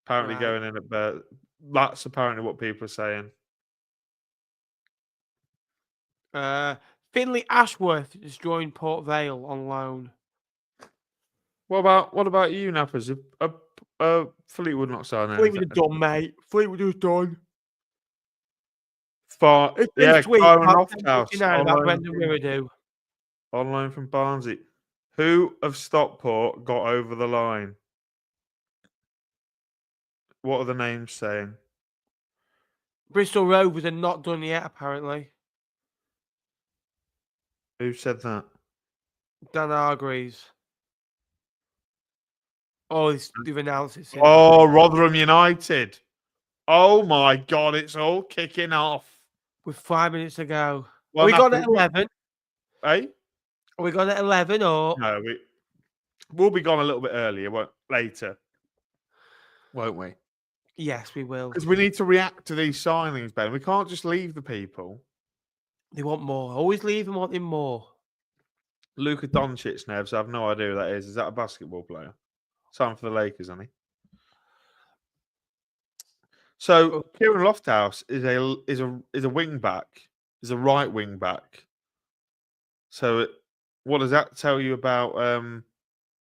Apparently going in at Burton. That's apparently what people are saying. Finley Ashworth has joined Port Vale on loan. What about you, Nappers? Are Fleetwood not signing Fleetwood anything. are done, mate. Fleetwood is done. It's this tweet Kyron about Lofthouse 10:59 about Brendan Wiredu. on loan from Barnsley. Who of Stockport got over the line? What are the names saying? Bristol Rovers are not done yet, apparently. Who said that? Dan Hargreaves. Oh, they've announced it. Since, Oh, Rotherham United. Oh my God, it's all kicking off. with 5 minutes to go. Well, Are we got at 11? Eh? Are we got at 11 or? No, we'll be gone a little bit earlier, later, won't we? Yes, we will. Because we need to react to these signings, Ben. We can't just leave the people. They want more. Always leave them wanting more. Luka Doncic, Nevs. I have no idea who that is. Is that a basketball player? Signed for the Lakers, hasn't he? So Kieran Lofthouse is a wing back. Is a right wing back. So what does that tell you about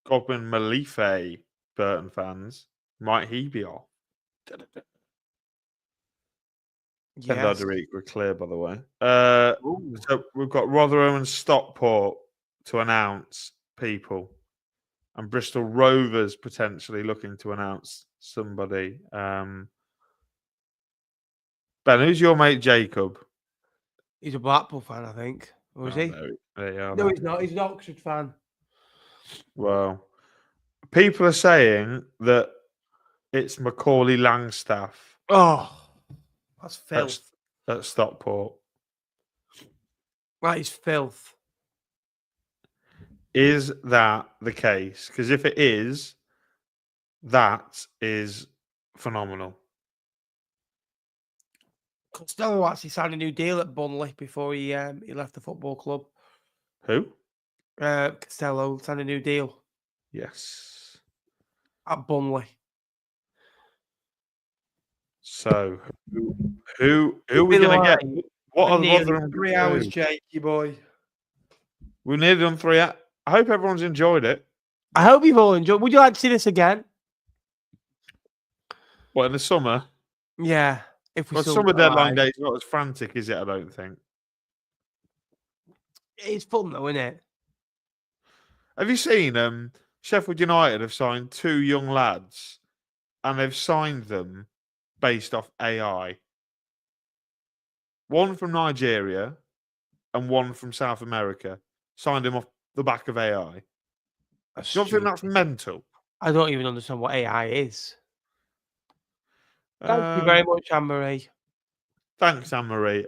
Godwin Malife, Burton fans? Might he be off? Yes. We're clear, by the way. So we've got Rotherham and Stockport to announce people, and Bristol Rovers potentially looking to announce somebody. Ben, who's your mate Jacob? He's a Blackpool fan, I think. Or is he? No, He's not. He's an Oxford fan. Well, people are saying that it's Macaulay Langstaff. Oh, that's filth. At Stockport. That is filth. Is that the case? Because if it is, that is phenomenal. Costello actually signed a new deal at Burnley before he left the football club. Who? Costello signed a new deal. Yes. At Burnley. So who are we going to get? What are Rotherham 3 hours, Jakey boy. We nearly done 3 hours. I hope everyone's enjoyed it. I hope you've all enjoyed. Would you like to see this again? What, in the summer? Yeah. If we Summer deadline day is not as frantic, is it? I don't think. It's fun though, isn't it? Have you seen Sheffield United have signed 2 young lads, and they've signed them based off AI. One from Nigeria and one from South America. Signed him off the back of AI. You don't think that's mental? I don't even understand what AI is. Thank you very much, Anne-Marie. Thanks, Anne-Marie.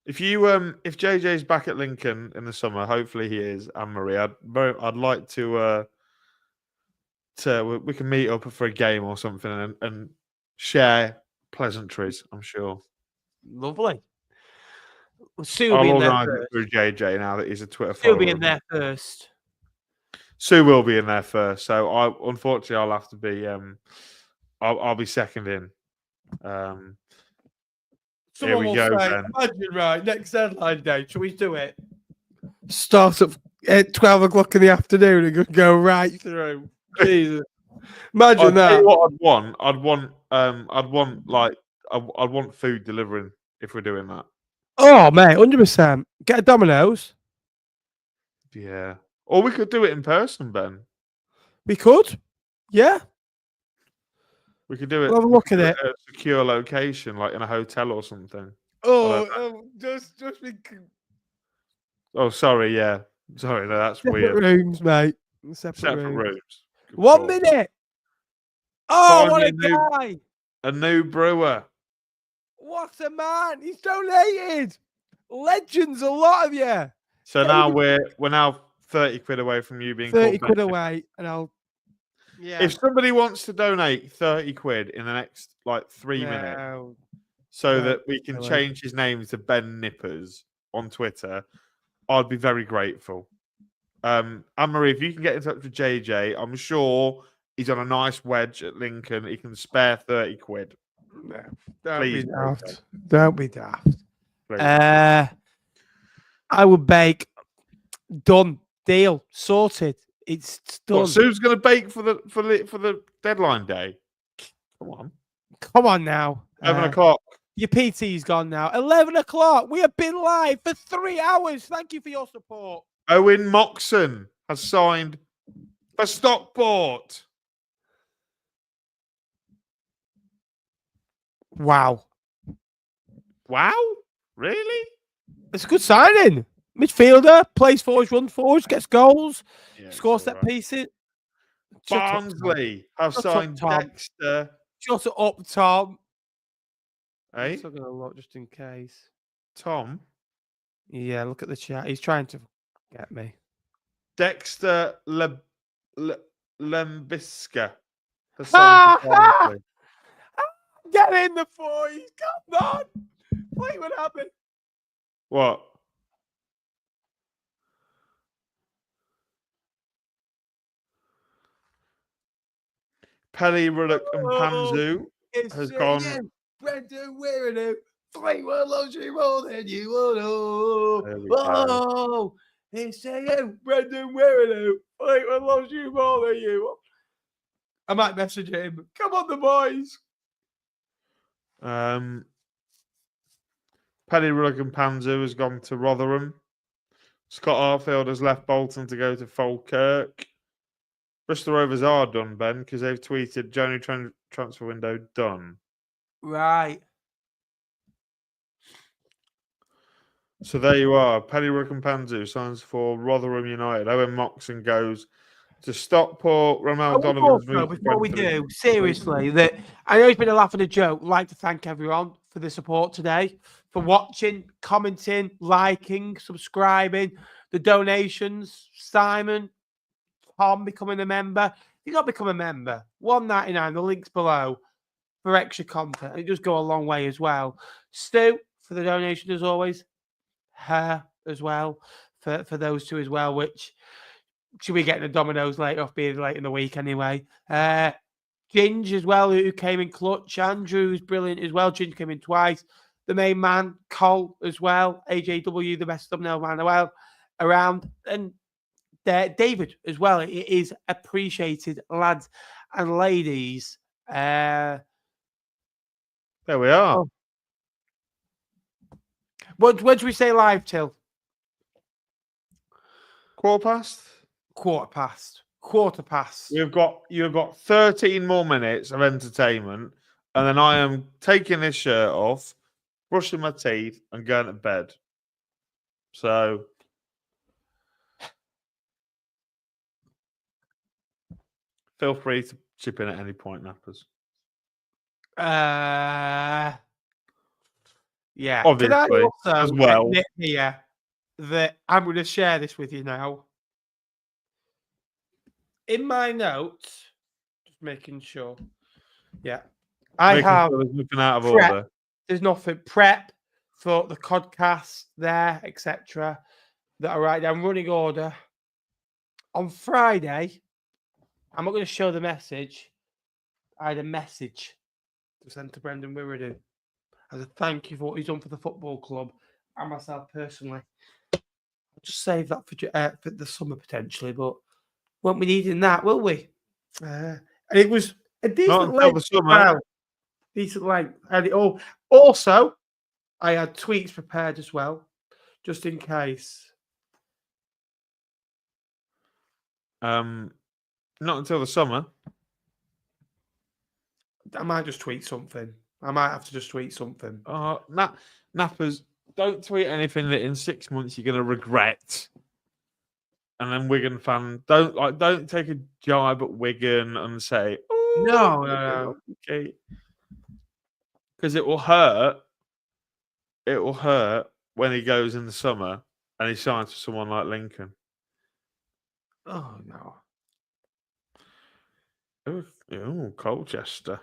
If JJ's back at Lincoln in the summer, hopefully he is, Anne-Marie. I'd like to we can meet up for a game or something and share pleasantries, I'm sure. Lovely. Sue will be in there first. Through JJ now that he's a Twitter follower. Sue will be in there first. Sue will be in there first. So unfortunately I'll have to be I'll be second in. Here we go, then. Imagine, right, next deadline day. Shall we do it? Start at 12 o'clock in the afternoon and go right through. Jesus. Imagine that. Tell you what I'd want food delivering if we're doing that. Oh, mate, 100%. Get a Domino's. Yeah. Or we could do it in person, Ben. We could. Yeah. We could do it. We'll have a look at it. At a secure location, like in a hotel or something. Just be... Oh, sorry. Yeah. Sorry. No, that's separate weird. Rooms, mate. Separate rooms. Good 1 call. minute. Oh, Find what me a guy. A new brewer. What a man. He's donated. Legends, a lot of you. So now we're now 30 quid away from you being 30 quid away, and I'll... Yeah. If somebody wants to donate 30 quid in the next 3 minutes so that we can change his name to Ben Nippers on Twitter, I'd be very grateful. Anne-Marie, if you can get in touch with JJ, I'm sure he's on a nice wedge at Lincoln. He can spare 30 quid. Don't Please, be daft. Don't be daft. Please. I would bake. Done. Deal. Sorted. It's done. What, Sue's going to bake for the deadline day? Come on now. 11 o'clock. Your PT's gone now. 11 o'clock. We have been live for 3 hours. Thank you for your support. Owen Moxon has signed for Stockport. Wow. Really? It's a good signing. Midfielder, plays forwards, runs forwards, gets goals, scores set pieces. Barnsley have signed Dexter. Shut it up, Tom. Hey? I'm still going to look just in case. Tom? Yeah, look at the chat. He's trying to get me. Dexter Lembiska has signed for Barnsley. Get in the boys. Come on. Wait, what happened? What? Pelly, Ruddock and Panzu has gone. Brendan Wiredu. Fleetwood loves you more than you would. Oh, it's you, Brendan Wiredu. Fleetwood loves you more than you would. I might message him. Come on, the boys. Pelly, Ruddock and Panzu has gone to Rotherham. Scott Arfield has left Bolton to go to Falkirk. Bristol Rovers are done, Ben, because they've tweeted January transfer window done. Right. So there you are. Pelly, Ruddock and Panzu signs for Rotherham United. Owen Moxon goes to Stockport. Romel Donovan's moved. Before we do, seriously, that I know it's been a laugh and a joke. I'd like to thank everyone for the support today, for watching, commenting, liking, subscribing, the donations. Simon, Tom becoming a member. If you've not become a member, $1.99, the link's below for extra content. It does go a long way as well. Stu, for the donation as always. Her as well, for those two as well, which should be getting the dominoes later off being late in the week anyway. Ginge as well, who came in clutch. Andrew's brilliant as well. Ginge came in twice. The main man, Cole as well. AJW, the best thumbnail man around. And David as well. It is appreciated, lads and ladies. There we are. Oh. What do we say live till? Quarter past. You've got 13 more minutes of entertainment, and then I am taking this shirt off, brushing my teeth, and going to bed. So feel free to chip in at any point, Nappers. Yeah, obviously, can I also as well. admit here that I'm going to share this with you now. In my notes, just making sure. Yeah, I have. Sure there's nothing out of order. There's nothing prep for the podcast there, etc. That I write down running order. On Friday, I'm not going to show the message. I had a message to send to Brendan Wiredu as a thank you for what he's done for the football club and myself personally. I'll just save that for the summer potentially, but won't be needing that, will we? And it was a decent length. Decent length. And it all. Also, I had tweets prepared as well, just in case. Not until the summer. I might just tweet something. I might have to just tweet something. Nappers, don't tweet anything that in 6 months you're going to regret. And then Wigan fan, don't take a jibe at Wigan and say, oh, no. Okay. Because it will hurt. It will hurt when he goes in the summer and he signs for someone like Lincoln. Oh, no. Oh, Colchester.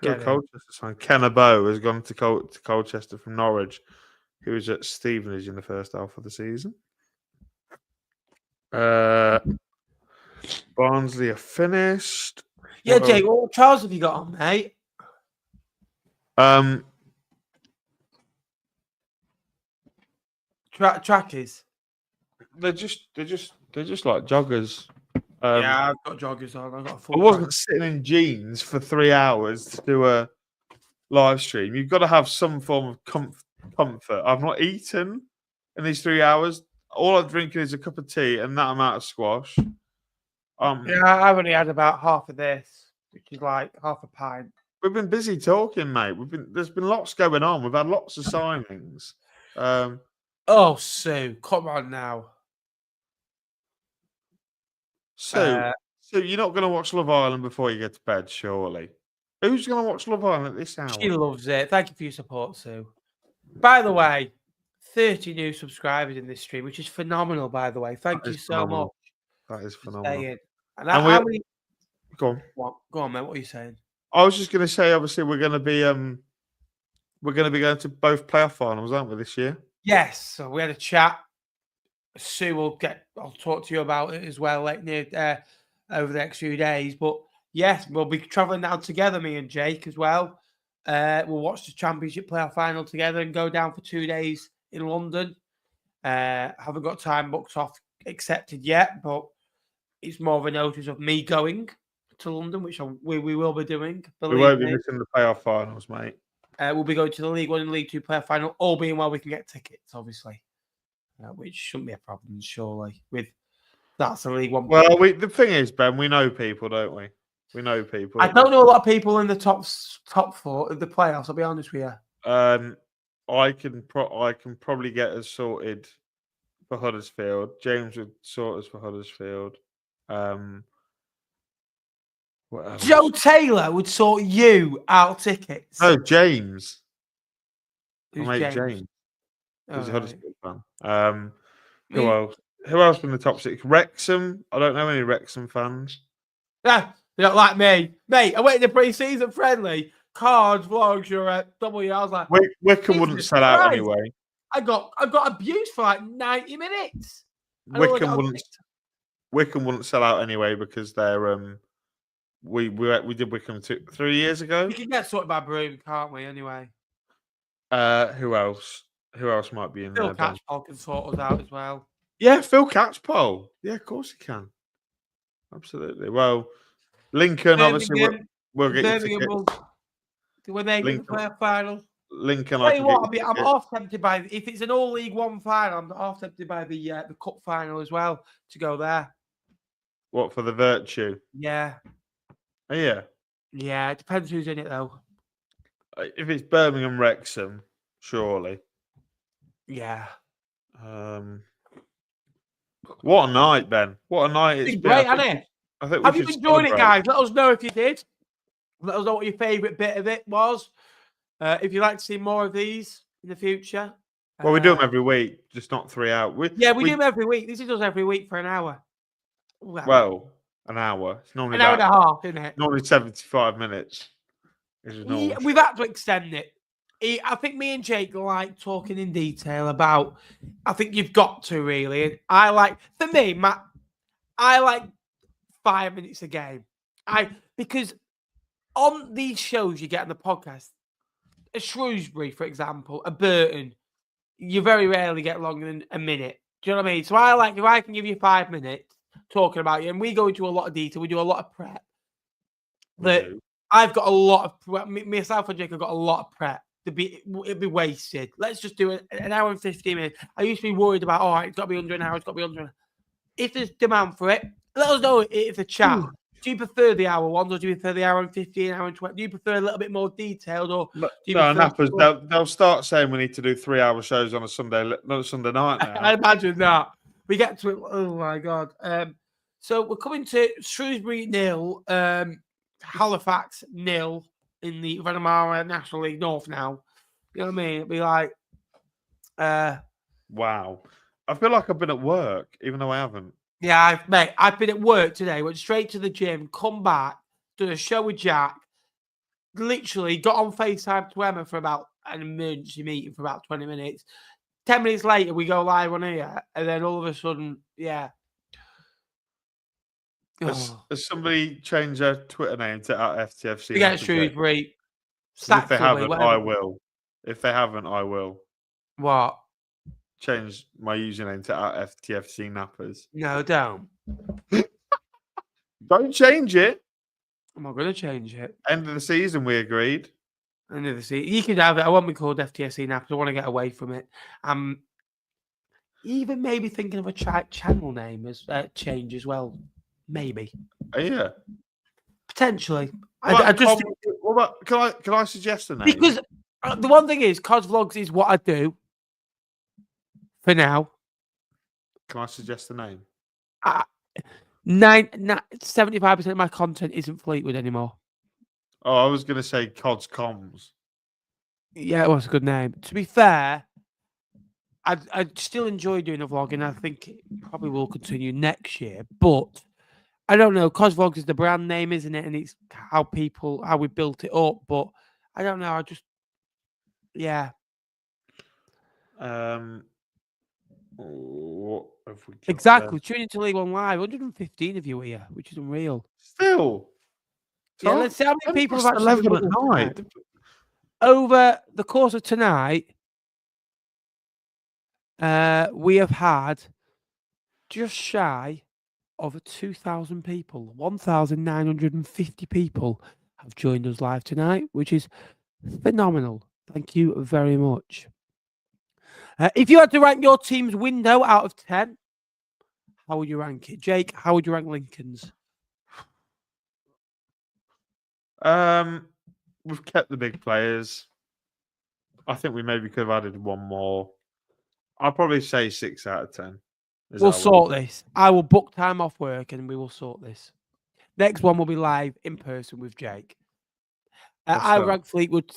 Colchester signed. Kennebo has gone to Colchester from Norwich, who was at Stevenage in the first half of the season. Barnsley are finished. Yeah, Jake, what trials have you got on, mate? Trackies. they're just like joggers. Yeah, I've got joggers on. I've got a I full wasn't pack. sitting in jeans for 3 hours to do a live stream. You've got to have some form of comfort. I've not eaten in these 3 hours. All I'm drinking is a cup of tea and that amount of squash. Yeah, I've only had about half of this, which is like half a pint. We've been busy talking, mate. There's been lots going on. We've had lots of signings. Oh, Sue, come on now. So you're not going to watch Love Island before you get to bed, surely? Who's going to watch Love Island at this hour? She loves it. Thank you for your support, Sue. By the way, 30 new subscribers in this stream, which is phenomenal, by the way. Thank you so much. That is phenomenal. And how many... Go on. Go on, mate. What are you saying? I was just going to say, obviously, we're going to be going to both playoff finals, aren't we, this year? Yes. So we had a chat. Sue I'll talk to you about it as well over the next few days. But yes, we'll be travelling down together, me and Jake as well. We'll watch the Championship playoff final together and go down for 2 days in London. Haven't got time booked off accepted yet, but it's more of a notice of me going to London, which we will be doing. We won't be missing the playoff finals, mate. We'll be going to the League One and League Two playoff final, all being well we can get tickets, obviously. Which shouldn't be a problem, surely. That's a League One. Well, the thing is, Ben, we know people, don't we? We know people. I don't know a lot of people in the top four of the playoffs. I'll be honest with you. I can probably get us sorted for Huddersfield. James would sort us for Huddersfield. Joe Taylor would sort you out tickets. No, James. Who's James? He's a Huddersfield fan. Who else? Who else in the top six? Wrexham. I don't know any Wrexham fans. Yeah, they're not like me. Mate, I went to the pre-season friendly. Cards, vlogs, you're at W. I was like, Wickham wouldn't sell out anyway. I got abused for like 90 minutes. Wickham wouldn't sell out anyway because they're we did Wickham 3 years ago. You can get sorted by Broom, can't we? Anyway. Who else? Who else might be in there? Phil Catchpole can sort us out as well. Yeah, Phil Catchpole. Yeah, of course he can. Absolutely. Well, Lincoln, obviously, we'll get you tickets. When they get the playoff final. Lincoln, Tell you what, I'm half tempted by, if it's an all League One final, I'm half tempted by the cup final as well to go there. What, for the Virtue? Yeah. Oh, yeah. Yeah, it depends who's in it though. If it's Birmingham Wrexham, surely. Yeah. What a night, Ben. What a night it's been. Great, hasn't it? Have you enjoyed it, guys? Let us know if you did. Let us know what your favourite bit of it was. If you'd like to see more of these in the future. Well, we do them every week, just not 3 hours. We do them every week. This is us every week for an hour. Well, an hour. It's normally an hour and a half, isn't it? Normally 75 minutes. We've had to extend it. I think me and Jake like talking in detail about. I think you've got to really. I like, for me, Matt. I like 5 minutes a game. Because on these shows you get on the podcast, a Shrewsbury, for example, a Burton, you very rarely get longer than a minute. Do you know what I mean? So I like if I can give you 5 minutes talking about you, and we go into a lot of detail, we do a lot of prep. I've got a lot of prep. Myself and Jake have got a lot of prep. It'd be wasted. Let's just do an hour and 15 minutes. I used to be worried about, all right, it's got to be under an hour, it's got to be under an hour. If there's demand for it, let us know if a chat. Do you prefer the hour ones or do you prefer the hour and 15, hour and 20? Do you prefer a little bit more detailed or do you they'll start saying we need to do 3 hour shows on a Sunday night now. I imagine that. We get to it. Oh my God. So we're coming to Shrewsbury 0, Halifax 0 in the Vanamara National League North now. You know what I mean? It'd be like wow. I feel like I've been at work, even though I haven't. Yeah, I've been at work today, went straight to the gym, come back, done a show with Jack, literally got on FaceTime to Emma for about an emergency meeting for about 20 minutes. 10 minutes later, we go live on here, and then all of a sudden, yeah. Has somebody changed their Twitter name to @FTFC? We get Shrewsbury. If they haven't, I will. If they haven't, I will. What? change my username to @FTFC Nappers. No, don't. Don't change it. I'm not going to change it. End of the season, we agreed. End of the season. You can have it. I won't be called FTSE now because I want to get away from it. Even maybe thinking of a channel name as change as well. Maybe. Yeah. Potentially. What I just about, can I suggest a name? because the one thing is, Cos Vlogs is what I do for now. Can I suggest a name? 75% of my content isn't Fleetwood anymore. Oh, I was going to say Cods Comms. Yeah, it was a good name. To be fair, I still enjoy doing a vlog, and I think it probably will continue next year. But I don't know. Cos Vlogs is the brand name, isn't it? And it's how we built it up. But I don't know. Yeah. What have we got Exactly. Tune into League One Live. 115 of you here, which is unreal. Still. Yeah, let's see how many people have actually 11 at night. Over the course of tonight, we have had just shy of 2,000 people. 1,950 people have joined us live tonight, which is phenomenal. Thank you very much. If you had to rank your team's window out of 10, how would you rank it? Jake, how would you rank Lincoln's? We've kept the big players. I think we maybe could have added one more. I'll probably say 6 out of 10. We'll sort this. I will book time off work and we will sort this. Next one will be live in person with Jake. I rank Fleetwood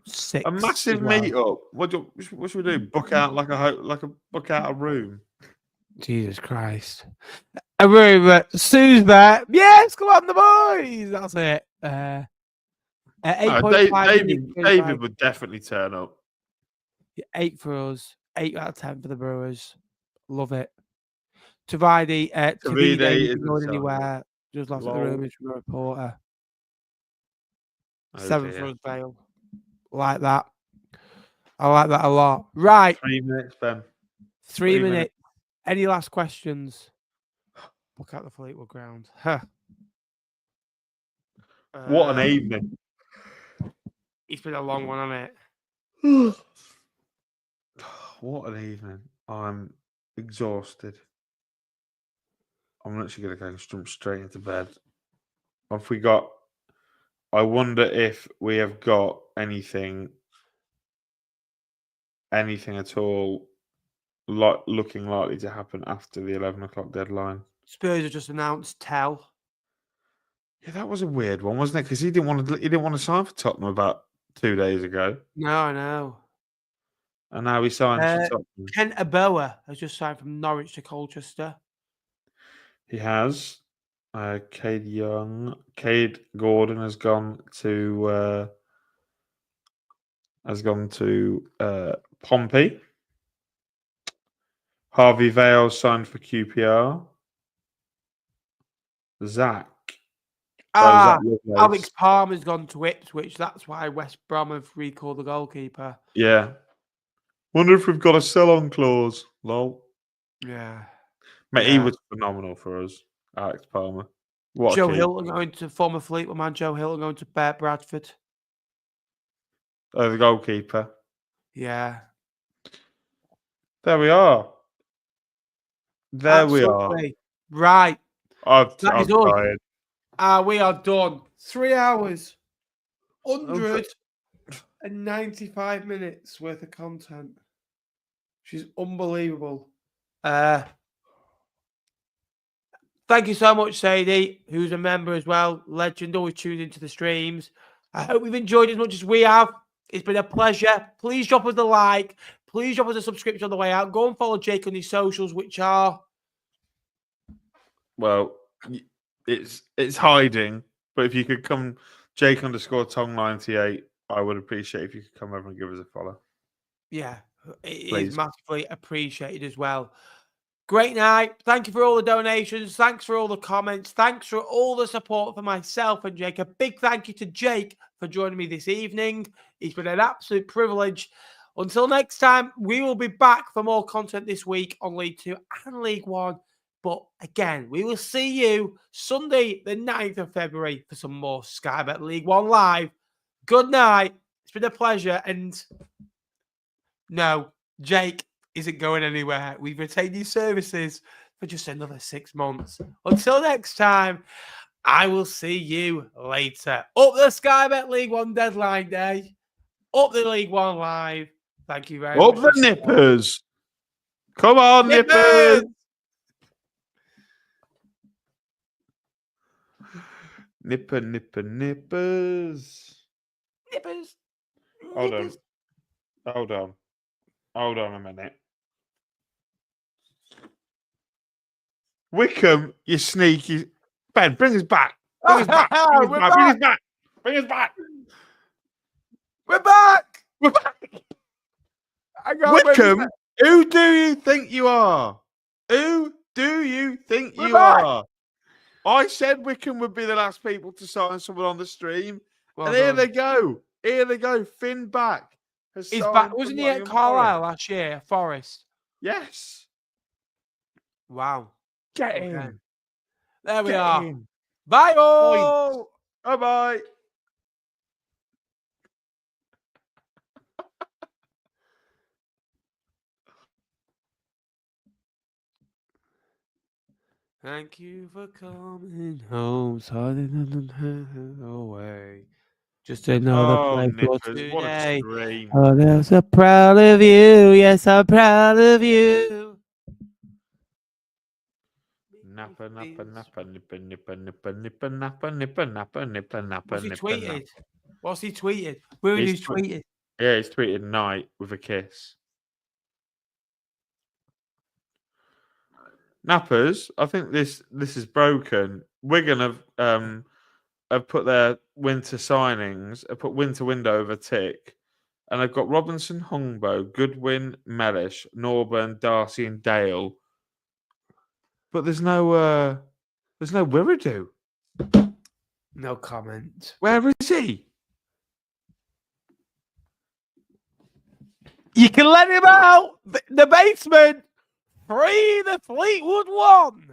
6. A massive meetup. What should we do? Book out book out a room. Jesus Christ. A room at Sue's there. Yes, come on, the boys. That's it. 8.5. David would definitely turn up. 8 for us. 8 out of 10 for the Brewers. Love it. Tavide isn't going anywhere. Just left the room is from a reporter. 7 for us, Bale. Like that. I like that a lot. Right. 3 minutes, Ben. 3 minutes. Any last questions? Book out the Fleetwood ground. Huh. What an evening. It's been a long one, hasn't it? What an evening. I'm exhausted. I'm literally going to go jump straight into bed. I wonder if we have got anything at all looking likely to happen after the 11 o'clock deadline. Spurs have just announced Tell. Yeah, that was a weird one, wasn't it? Because he didn't want to sign for Tottenham about 2 days ago. No, I know. And now he signed for Tottenham. Kent Aboa has just signed from Norwich to Colchester. He has. Cade Gordon has gone to Pompey. Harvey Vale signed for QPR. Zach. Alex Palmer's gone to Ipswich. That's why West Brom have recalled the goalkeeper. Yeah. Wonder if we've got a sell-on clause. Lol. Yeah. Mate, he was phenomenal for us, Alex Palmer. Joe Hilton going to former Fleetwood man. Joe Hilton going to Bradford. Oh, the goalkeeper. Yeah. There we are. We are. Right. I'm tired. We are done. 3 hours. 195 minutes worth of content. She's unbelievable. Thank you so much, Sadie, who's a member as well. Legend, always tuned into the streams. I hope you've enjoyed as much as we have. It's been a pleasure. Please drop us a like. Please drop us a subscription on the way out. Go and follow Jake on his socials, which are... Well, it's hiding. But if you could come, Jake_Tong98, I would appreciate if you could come over and give us a follow. Yeah, it is massively appreciated as well. Great night. Thank you for all the donations. Thanks for all the comments. Thanks for all the support for myself and Jake. A big thank you to Jake for joining me this evening. It's been an absolute privilege. Until next time, we will be back for more content this week on League 2 and League 1. But again, we will see you Sunday, the 9th of February, for some more Sky Bet League 1 Live. Good night. It's been a pleasure. And no, Jake isn't going anywhere. We've retained his services for just another 6 months. Until next time, I will see you later. Up the Sky Bet League 1 deadline day. Up the League 1 Live. Thank you very much. Up the Nippers. Come on, Nippers. Nipper, nipper, nippers. Nippers. Hold on a minute. Wickham, you sneaky. Ben, bring us back. Bring us back. Bring us back. Bring us back. We're back. We're back. Wickham, who do you think you are? Who do you think you are? I said Wickham would be the last people to sign someone on the stream. And here they go. Here they go. Finn back. He's back. Wasn't he at Carlisle last year? Forest. Yes. Wow. Get in. There we are. Bye all. Bye-bye. Thank you for coming home, sorry away. Just another play for today. Oh, I'm so proud of you. Yes, I'm proud of you. Napper, napper, napper, nipper, nipper, nipper, nipper, napper, nipper, napper, nipper, napper. What's he tweeted? What's he tweeted? Where is he tweeted? Yeah, he's tweeted night with a kiss. Nappers, I think this is broken. Wigan have put their winter signings, have put winter window over tick, and they've got Robinson, Hungbo, Goodwin, Mellish, Norburn, Darcy, and Dale. But there's no Wiredu. No comment. Where is he? You can let him out. The basement. Free the Fleetwood one.